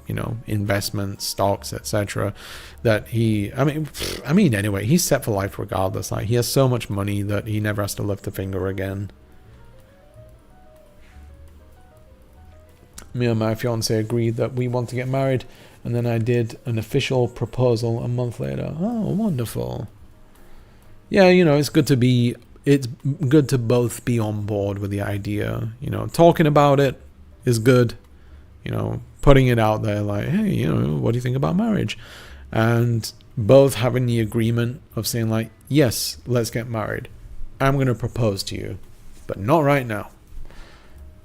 investments, stocks, etc. that anyway, he's set for life regardless. Like, he has so much money that he never has to lift a finger again. Me and my fiance agreed that we want to get married, and then I did an official proposal a month later. Oh, wonderful. Yeah, it's good to both be on board with the idea. Talking about it is good. Putting it out there like, hey, what do you think about marriage? And both having the agreement of saying like, yes, let's get married. I'm going to propose to you, but not right now.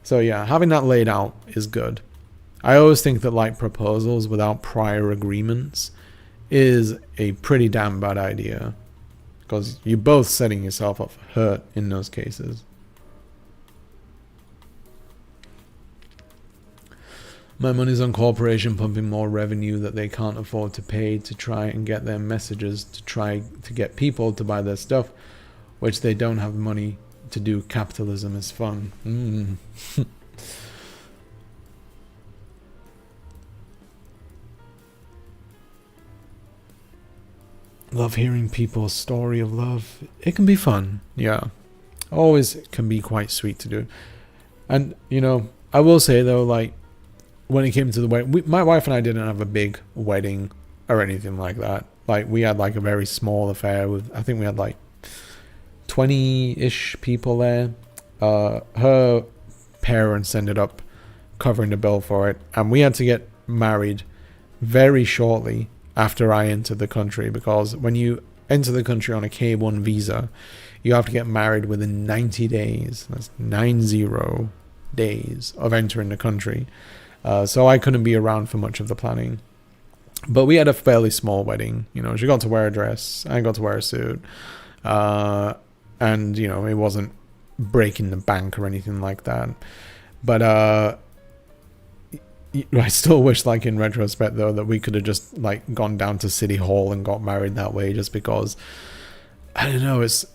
So yeah, having that laid out is good. I always think that like proposals without prior agreements is a pretty damn bad idea. Because you're both setting yourself up for hurt in those cases. My money's on corporation pumping more revenue that they can't afford to pay to try and get their messages, to try to get people to buy their stuff, which they don't have money to do. Capitalism is fun. Love hearing people's story of love. It can be fun, yeah. Always can be quite sweet to do. And, I will say though, like, when it came to the wedding, my wife and I didn't have a big wedding or anything like that. Like, we had like a very small affair with, I think we had like 20-ish people there. Her parents ended up covering the bill for it, and we had to get married very shortly after I entered the country, because when you enter the country on a K1 visa, you have to get married within 90 days. That's 90 days of entering the country. So I couldn't be around for much of the planning. But we had a fairly small wedding. She got to wear a dress. I got to wear a suit. And, it wasn't breaking the bank or anything like that. But I still wish, like, in retrospect, though, that we could have just, like, gone down to City Hall and got married that way, just because, I don't know, it's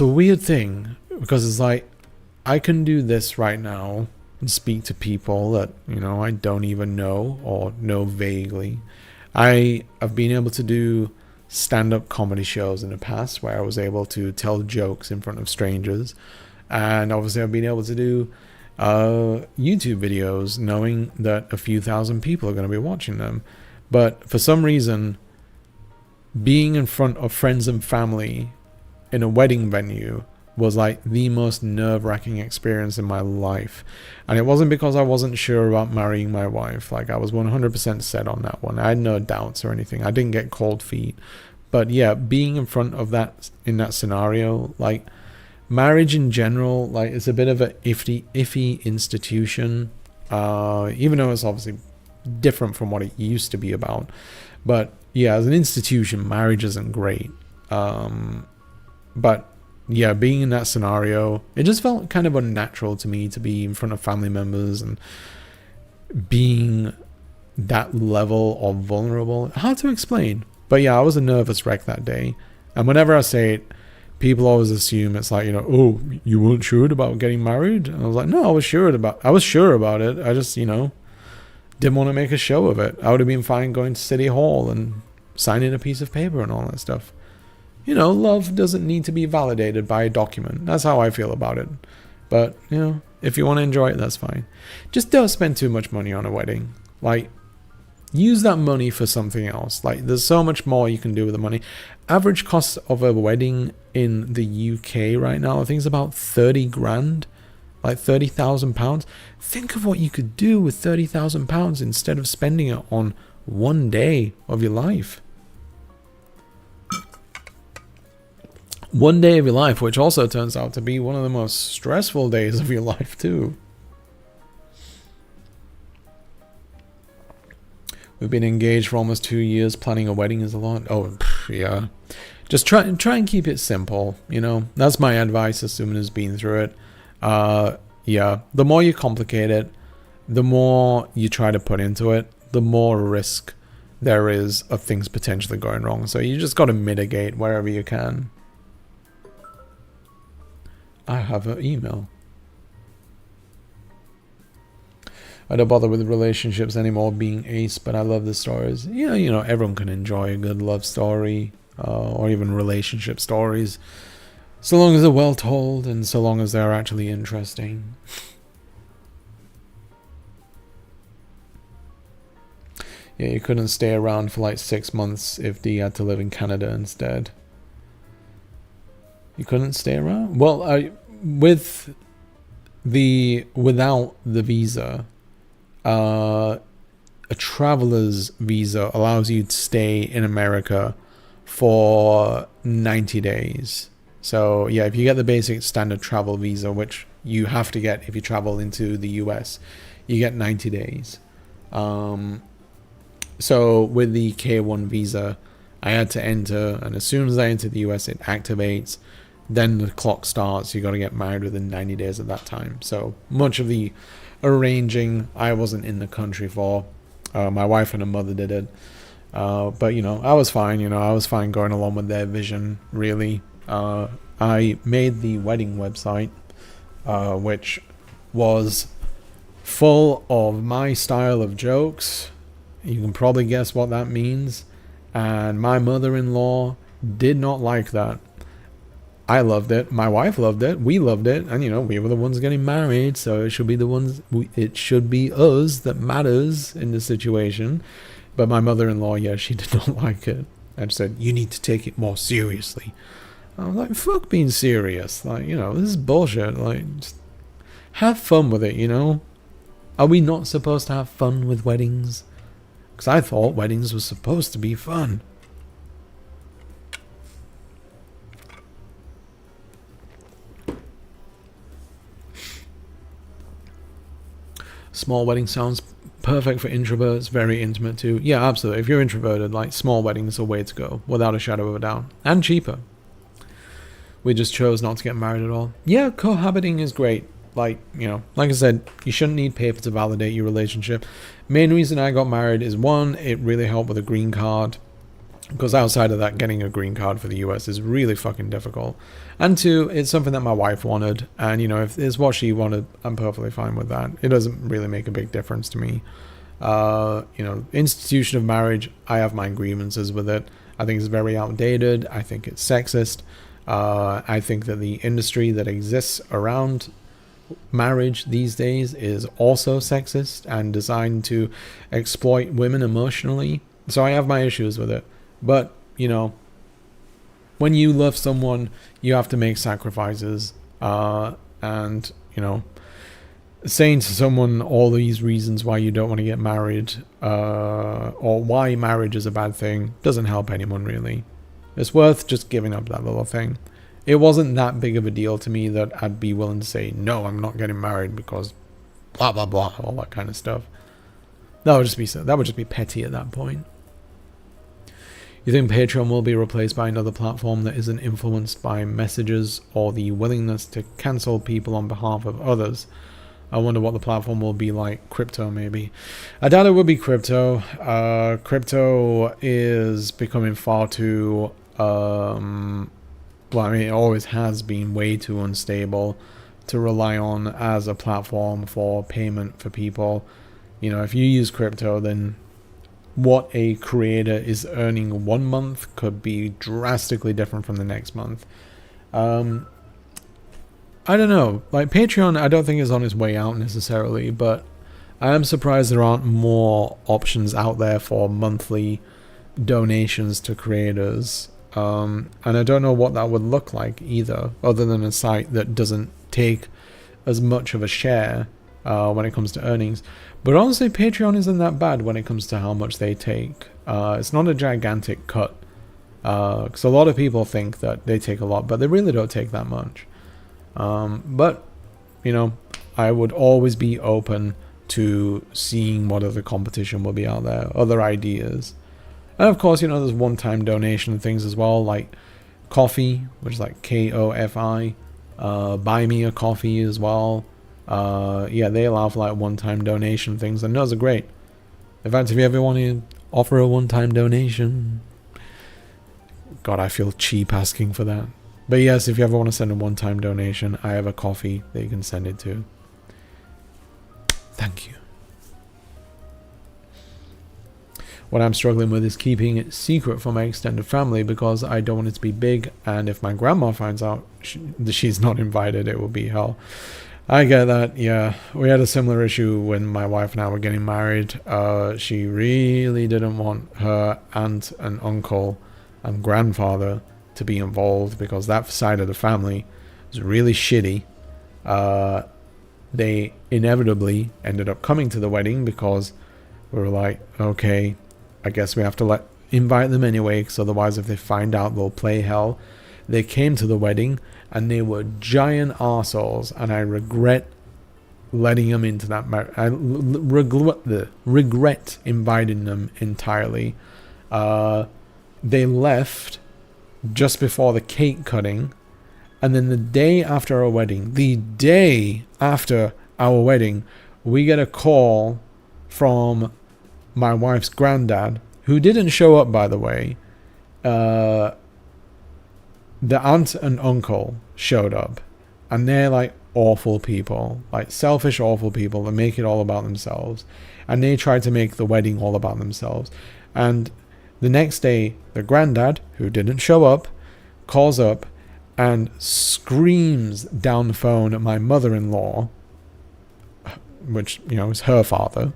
a weird thing, because it's like, I can do this right now and speak to people that, you know, I don't even know or know vaguely. I have been able to do stand-up comedy shows in the past where I was able to tell jokes in front of strangers, and obviously I've been able to do YouTube videos knowing that a few thousand people are going to be watching them. But for some reason, being in front of friends and family in a wedding venue was like the most nerve-wracking experience in my life. And it wasn't because I wasn't sure about marrying my wife. Like, I was 100% set on that one. I had no doubts or anything. I didn't get cold feet. But yeah, being in front of that, in that scenario, like, marriage in general, like, it's a bit of a iffy institution, even though it's obviously different from what it used to be about. But yeah, as an institution, marriage isn't great. But yeah, being in that scenario, it just felt kind of unnatural to me to be in front of family members and being that level of vulnerable. Hard to explain. But yeah, I was a nervous wreck that day. And whenever I say it, people always assume it's like, you know, oh, you weren't sure about getting married? And I was like, no, I was sure about it. I just, you know, didn't want to make a show of it. I would have been fine going to City Hall and signing a piece of paper and all that stuff. You know, love doesn't need to be validated by a document. That's how I feel about it. But, you know, if you want to enjoy it, that's fine. Just don't spend too much money on a wedding. Like, use that money for something else. Like, there's so much more you can do with the money. Average cost of a wedding in the UK right now, I think it's about 30 grand. Like £30,000. Think of what you could do with £30,000 instead of spending it on one day of your life. One day of your life, which also turns out to be one of the most stressful days of your life too. We've been engaged for almost 2 years. Planning a wedding is a lot. Oh, yeah. Just try and keep it simple, you know. That's my advice as someone who's been through it. Yeah, the more you complicate it, the more you try to put into it, the more risk there is of things potentially going wrong. So you just got to mitigate wherever you can. I have an email. I don't bother with relationships anymore, being ace, but I love the stories. Yeah, you know, everyone can enjoy a good love story, or even relationship stories, so long as they're well told and so long as they're actually interesting. Yeah, you couldn't stay around for like 6 months if Dee had to live in Canada instead. You couldn't stay around? Well, without the visa, a traveler's visa allows you to stay in America for 90 days. So yeah, if you get the basic standard travel visa, which you have to get if you travel into the US, you get 90 days. So with the K1 visa, I had to enter, and as soon as I enter the US, it activates. Then the clock starts. You got to get married within 90 days at that time. So much of the arranging I wasn't in the country for. My wife and her mother did it. But, you know, I was fine. You know, I was fine going along with their vision, really. I made the wedding website, which was full of my style of jokes. You can probably guess what that means. And my mother-in-law did not like that. I loved it. My wife loved it. We loved it. And, you know, we were the ones getting married. So it should be it should be us that matters in this situation. But my mother-in-law, yeah, she did not like it. And said, you need to take it more seriously. I was like, fuck being serious. Like, you know, this is bullshit. Like, just have fun with it, you know? Are we not supposed to have fun with weddings? Because I thought weddings were supposed to be fun. Small wedding sounds perfect for introverts, very intimate too. Yeah, absolutely. If you're introverted, like, small weddings are the way to go, without a shadow of a doubt. And cheaper. We just chose not to get married at all. Yeah, cohabiting is great. like, you know, like I said, you shouldn't need paper to validate your relationship. Main reason I got married is, one, it really helped with a green card, because outside of that, getting a green card for the US is really fucking difficult. And two, it's something that my wife wanted, and you know, if it's what she wanted, I'm perfectly fine with that. It doesn't really make a big difference to me. You know, institution of marriage, I have my grievances with it. I think it's very outdated. I think it's sexist. I think that the industry that exists around marriage these days is also sexist and designed to exploit women emotionally. So I have my issues with it. But, you know, when you love someone, you have to make sacrifices. And, you know, saying to someone all these reasons why you don't want to get married, or why marriage is a bad thing, doesn't help anyone really. It's worth just giving up that little thing. It wasn't that big of a deal to me that I'd be willing to say, no, I'm not getting married because blah, blah, blah, all that kind of stuff. That would just be petty at that point. You think Patreon will be replaced by another platform that isn't influenced by messages or the willingness to cancel people on behalf of others? I wonder what the platform will be like. Crypto, maybe. I doubt it will be crypto. Crypto is becoming far too... well, I mean, it always has been way too unstable to rely on as a platform for payment for people. You know, if you use crypto, then what a creator is earning one month could be drastically different from the next month. I don't know. Like, Patreon, I don't think is on its way out necessarily, but I am surprised there aren't more options out there for monthly donations to creators. And I don't know what that would look like either, other than a site that doesn't take as much of a share when it comes to earnings. But honestly, Patreon isn't that bad when it comes to how much they take. It's not a gigantic cut, because a lot of people think that they take a lot, but they really don't take that much. But, you know, I would always be open to seeing what other competition will be out there, other ideas. And of course, you know, there's one-time donation things as well, like Coffee, which is like Kofi, Buy Me a Coffee as well. Yeah, they allow for like one-time donation things, and those are great. In fact, if you ever want to offer a one-time donation, God, I feel cheap asking for that. But yes, if you ever want to send a one-time donation, I have a Coffee that you can send it to. Thank you. What I'm struggling with is keeping it secret from my extended family because I don't want it to be big, and if my grandma finds out she's not invited, it will be hell. I get that, yeah. We had a similar issue when my wife and I were getting married. She really didn't want her aunt and uncle and grandfather to be involved because that side of the family was really shitty. They inevitably ended up coming to the wedding because we were like, okay, I guess we have to invite them anyway, because otherwise if they find out, they'll play hell. They came to the wedding and they were giant arseholes, and I regret letting them into that I regret inviting them entirely. They left just before the cake cutting, and then the day after our wedding, we get a call from my wife's granddad, who didn't show up, by the way. The aunt and uncle showed up, and they're like awful people, like selfish, awful people that make it all about themselves, and they tried to make the wedding all about themselves. And the next day, the granddad, who didn't show up, calls up and screams down the phone at my mother-in-law, which, you know, is her father,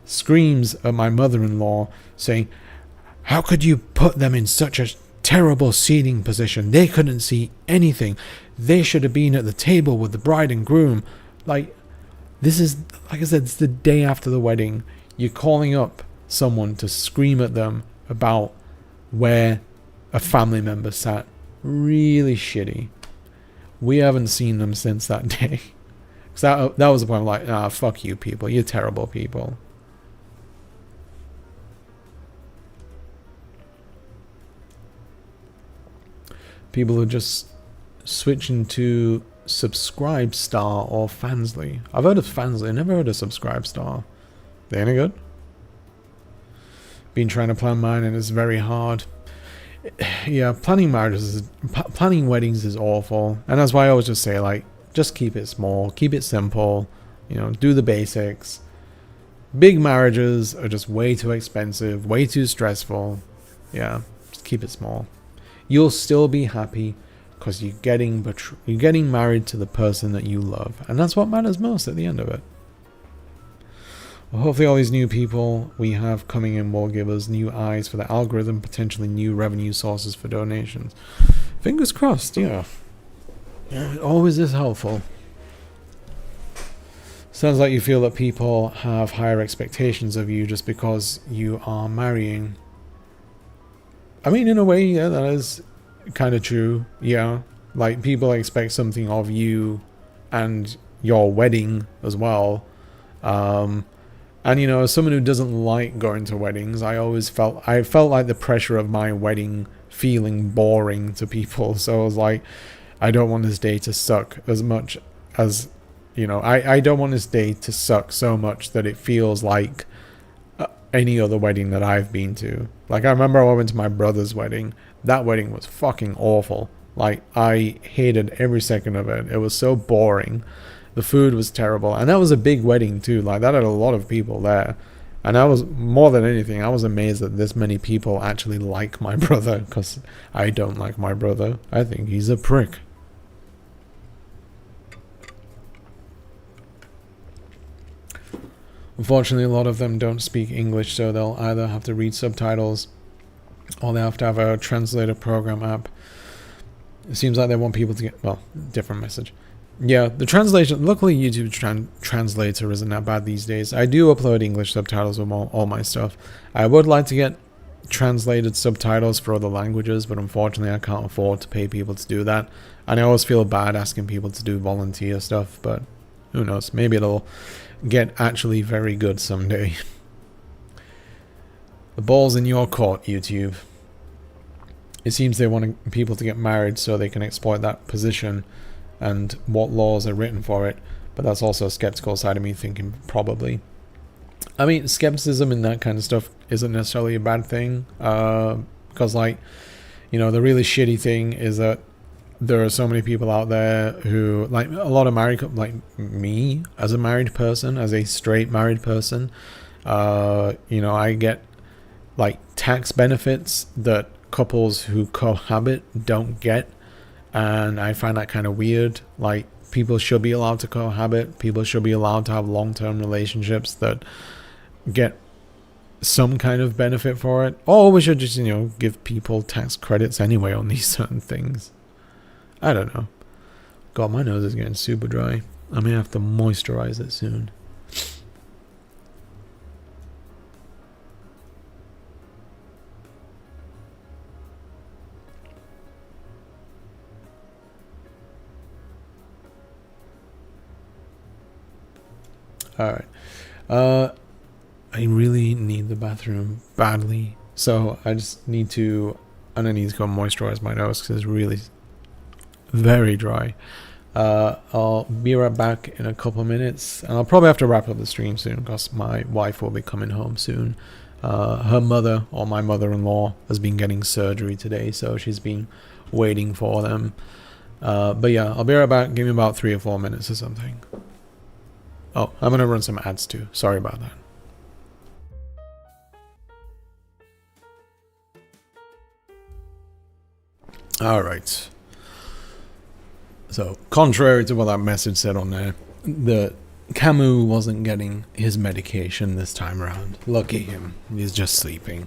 screams at my mother-in-law saying, how could you put them in such a terrible seating position? They couldn't see anything. They should have been at the table with the bride and groom. Like, this is, like I said, it's the day after the wedding. You're calling up someone to scream at them about where a family member sat. Really shitty. We haven't seen them since that day. Because that was the point of like, fuck you people. You're terrible people. People are just switching to Subscribe Star or Fansly. I've heard of Fansly, never heard of Subscribe Star. They any good? Been trying to plan mine and it's very hard. Yeah, planning weddings is awful, and that's why I always just say, like, just keep it small, keep it simple, you know, do the basics. Big marriages are just way too expensive, way too stressful. Yeah, just keep it small. You'll still be happy because you're getting married to the person that you love, and that's what matters most at the end of it. Well, hopefully all these new people we have coming in will give us new eyes for the algorithm, potentially new revenue sources for donations. Fingers crossed, yeah. It always is helpful. Sounds like you feel that people have higher expectations of you just because you are marrying. I mean, in a way, yeah, that is kind of true. Yeah, like people expect something of you and your wedding as well. And you know, as someone who doesn't like going to weddings, I felt like the pressure of my wedding feeling boring to people. So I was like, I don't want this day to suck as much as, you know, I don't want this day to suck so much that it feels like any other wedding that I've been to. Like, I remember I went to my brother's wedding. That wedding was fucking awful. Like, I hated every second of it. It was so boring. The food was terrible, and that was a big wedding too. Like, that had a lot of people there, and I was, more than anything, I was amazed that this many people actually like my brother, because I don't like my brother. I think he's a prick. Unfortunately, a lot of them don't speak English, so they'll either have to read subtitles or they have to have a translator program app. It seems like they want people to get, well, different message. Yeah, the translation, luckily YouTube translator isn't that bad these days. I do upload English subtitles with all my stuff. I would like to get translated subtitles for other languages, but unfortunately I can't afford to pay people to do that. And I always feel bad asking people to do volunteer stuff, but who knows, maybe it'll get actually very good someday. The ball's in your court, YouTube. It seems they want people to get married so they can exploit that position and what laws are written for it, but that's also a skeptical side of me thinking probably. I mean, skepticism in that kind of stuff isn't necessarily a bad thing, because, like, you know, the really shitty thing is that there are so many people out there who, like, a lot of married, like me as a married person, as a straight married person, you know, I get like tax benefits that couples who cohabit don't get. And I find that kind of weird. Like, people should be allowed to cohabit. People should be allowed to have long-term relationships that get some kind of benefit for it. Or we should just, you know, give people tax credits anyway on these certain things. I don't know. God, my nose is getting super dry. I may have to moisturize it soon. Alright. I really need the bathroom badly. So I just need to... And I need to go moisturize my nose because it's really very dry. I'll be right back in a couple of minutes. And I'll probably have to wrap up the stream soon because my wife will be coming home soon. Her mother, or my mother-in-law, has been getting surgery today. So she's been waiting for them. But yeah, I'll be right back. Give me about 3 or 4 minutes or something. Oh, I'm going to run some ads too. Sorry about that. Alright. So, contrary to what that message said on there, the Camus wasn't getting his medication this time around. Lucky him. He's just sleeping.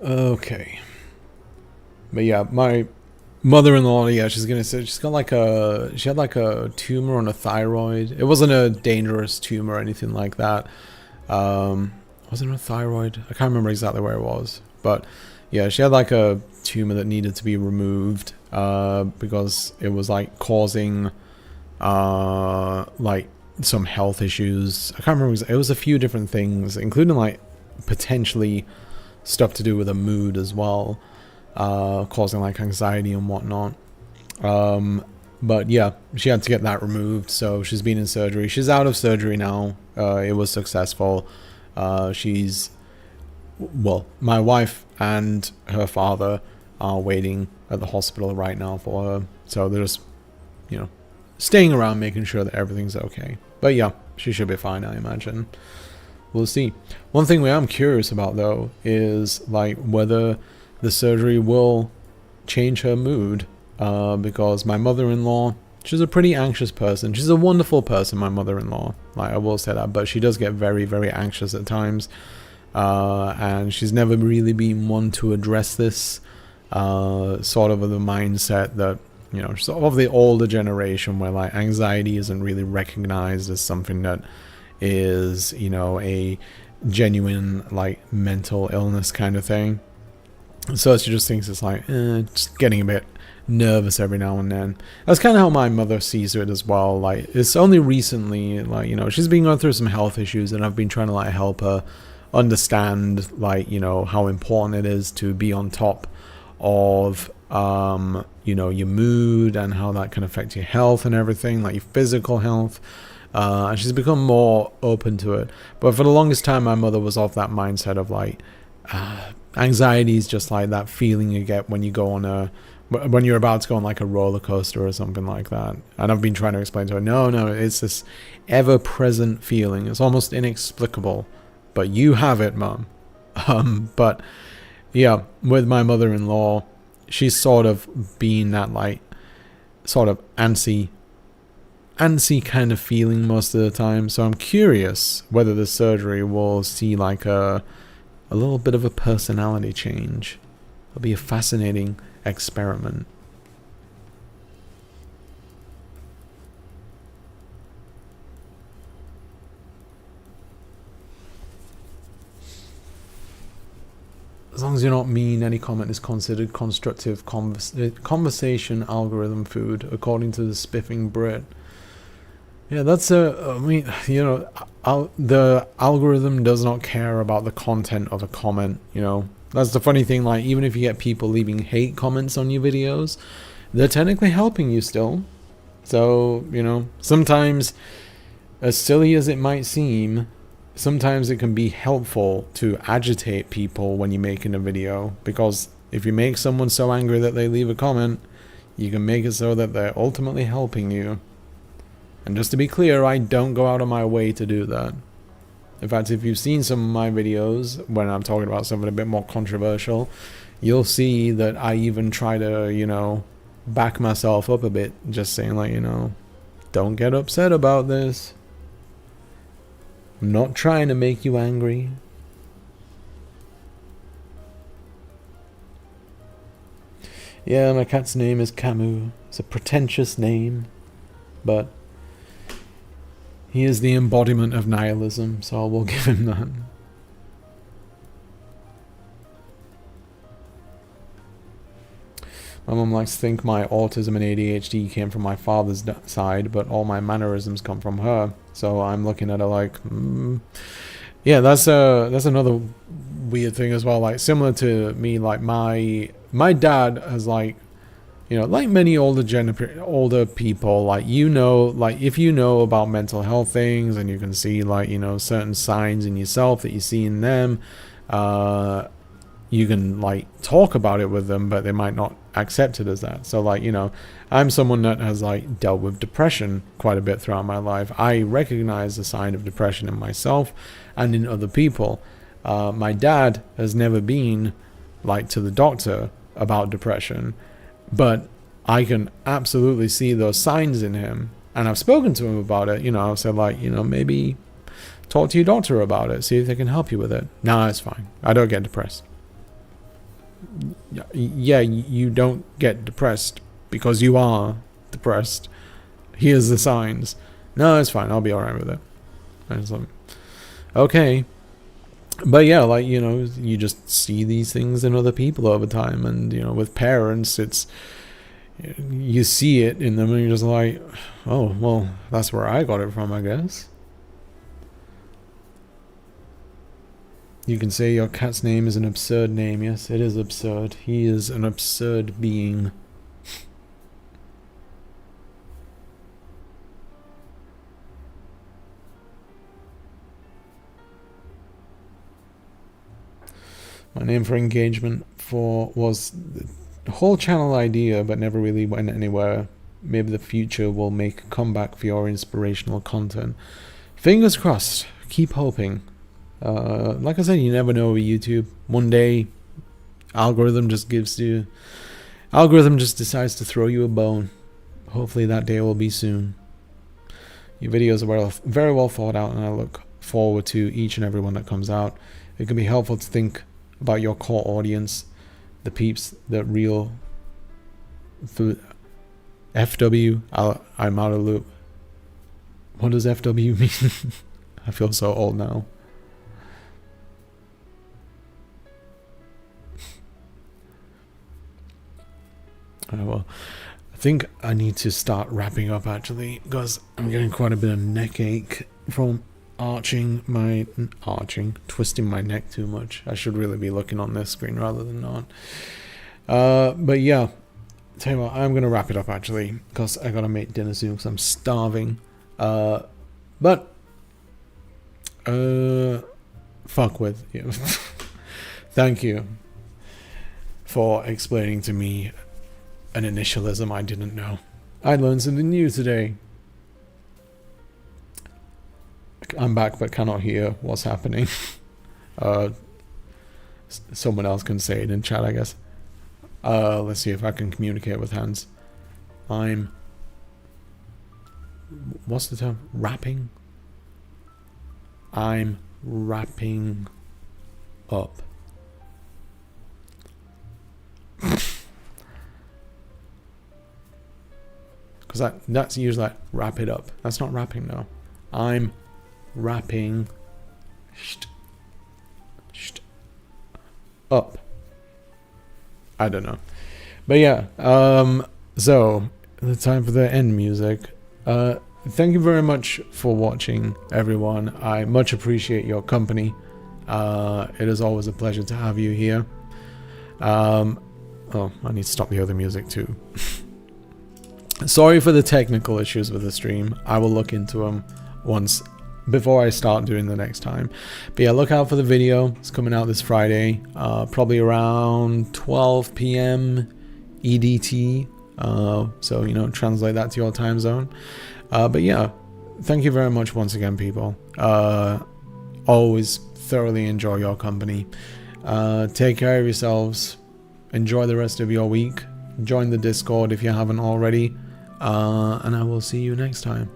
Okay. But yeah, my mother-in-law, yeah, she's gonna say she had like a tumor on a thyroid. It wasn't a dangerous tumor or anything like that. Wasn't it a thyroid? I can't remember exactly where it was, but yeah, she had like a tumor that needed to be removed because it was like causing like some health issues. I can't remember. It was a few different things, including like potentially stuff to do with a mood as well. causing like anxiety and whatnot. But yeah, she had to get that removed, so she's been in surgery. She's out of surgery now. It was successful. Well, my wife and her father are waiting at the hospital right now for her, so they're just, you know, staying around making sure that everything's okay. But yeah, she should be fine, I imagine. We'll see. One thing we am curious about though is like whether the surgery will change her mood, because my mother-in-law, she's a pretty anxious person. She's a wonderful person, my mother-in-law, like I will say that, but she does get very, very anxious at times, and she's never really been one to address this, sort of the mindset that, you know, sort of the older generation where like anxiety isn't really recognized as something that is, you know, a genuine like mental illness kind of thing. So she just thinks it's like just getting a bit nervous every now and then. That's kind of how my mother sees it as well. Like it's only recently, like, you know, she's been going through some health issues, and I've been trying to like help her understand, like, you know, how important it is to be on top of you know, your mood and how that can affect your health and everything, like your physical health. And she's become more open to it. But for the longest time, my mother was of that mindset of like, anxiety is just like that feeling you get when you go on when you're about to go on like a roller coaster or something like that. And I've been trying to explain to her, no, it's this ever-present feeling. It's almost inexplicable, but you have it, Mum. But yeah, with my mother-in-law, she's sort of been that like sort of antsy kind of feeling most of the time. So I'm curious whether the surgery will see like a little bit of a personality change. It'll be a fascinating experiment. As long as you're not mean, any comment is considered constructive conversation algorithm food, according to the spiffing Brit. Yeah, that's I mean, you know, the algorithm does not care about the content of a comment, you know. That's the funny thing, like, even if you get people leaving hate comments on your videos, they're technically helping you still. So, you know, sometimes, as silly as it might seem, sometimes it can be helpful to agitate people when you're making a video, because if you make someone so angry that they leave a comment, you can make it so that they're ultimately helping you. And just to be clear, I don't go out of my way to do that. In fact, if you've seen some of my videos when I'm talking about something a bit more controversial, you'll see that I even try to, you know, back myself up a bit, just saying like, you know, don't get upset about this. I'm not trying to make you angry. Yeah, my cat's name is Camus. It's a pretentious name, but he is the embodiment of nihilism, so I will give him that. My mum likes to think my autism and ADHD came from my father's side, but all my mannerisms come from her. So I'm looking at her like, yeah, that's another weird thing as well. Like, similar to me, like my dad has, like, you know, like many older people, like, you know, like if you know about mental health things and you can see, like, you know, certain signs in yourself that you see in them, you can like talk about it with them, but they might not accept it as that. So, like, you know, I'm someone that has like dealt with depression quite a bit throughout my life. I recognize the sign of depression in myself and in other people. My dad has never been like to the doctor about depression, but I can absolutely see those signs in him, and I've spoken to him about it. You know, I've said, like, you know, maybe talk to your doctor about it, see if they can help you with it. No, it's fine. I don't get depressed. Yeah, you don't get depressed because you are depressed. Here's the signs. No, it's fine. I'll be alright with it. And it's like, okay. But yeah, like, you know, you just see these things in other people over time, and, you know, with parents, it's, you see it in them and you're just like, oh, well, that's where I got it from, I guess. You can say your cat's name is an absurd name. Yes, it is absurd. He is an absurd being. My name for engagement was the whole channel idea, but never really went anywhere. Maybe the future will make a comeback for your inspirational content. Fingers crossed. Keep hoping. Like I said, you never know with YouTube. One day, algorithm just decides to throw you a bone. Hopefully that day will be soon. Your videos are very well thought out, and I look forward to each and every one that comes out. It can be helpful to think about your core audience, the peeps that real through FW. I'm out of loop. What does FW mean? I feel so old now. Well, I think I need to start wrapping up actually, because I'm getting quite a bit of neck ache from twisting my neck too much. I should really be looking on this screen rather than not. But yeah, tell you what, I'm gonna wrap it up actually, because I gotta make dinner soon because I'm starving. But fuck with you. Thank you for explaining to me an initialism I didn't know. I learned something new today. I'm back but cannot hear what's happening. Someone else can say it in chat, I guess. Let's see if I can communicate with hands. What's the term? Wrapping? I'm wrapping up. Because that's usually like wrap it up. That's not wrapping though. I'm wrapping up. I don't know. But yeah, so the time for the end music. Thank you very much for watching, everyone. I much appreciate your company. It is always a pleasure to have you here. Oh, I need to stop the other music too. Sorry for the technical issues with the stream. I will look into them before I start doing the next time. But yeah, look out for the video. It's coming out this Friday, probably around 12 p.m. EDT. So, you know, translate that to your time zone. But yeah, thank you very much once again, people. Always thoroughly enjoy your company. Take care of yourselves. Enjoy the rest of your week. Join the Discord if you haven't already. And I will see you next time.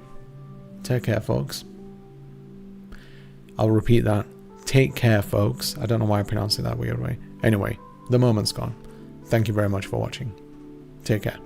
Take care, folks. I'll repeat that. Take care, folks. I don't know why I pronounced it that weird way. Anyway, the moment's gone. Thank you very much for watching. Take care.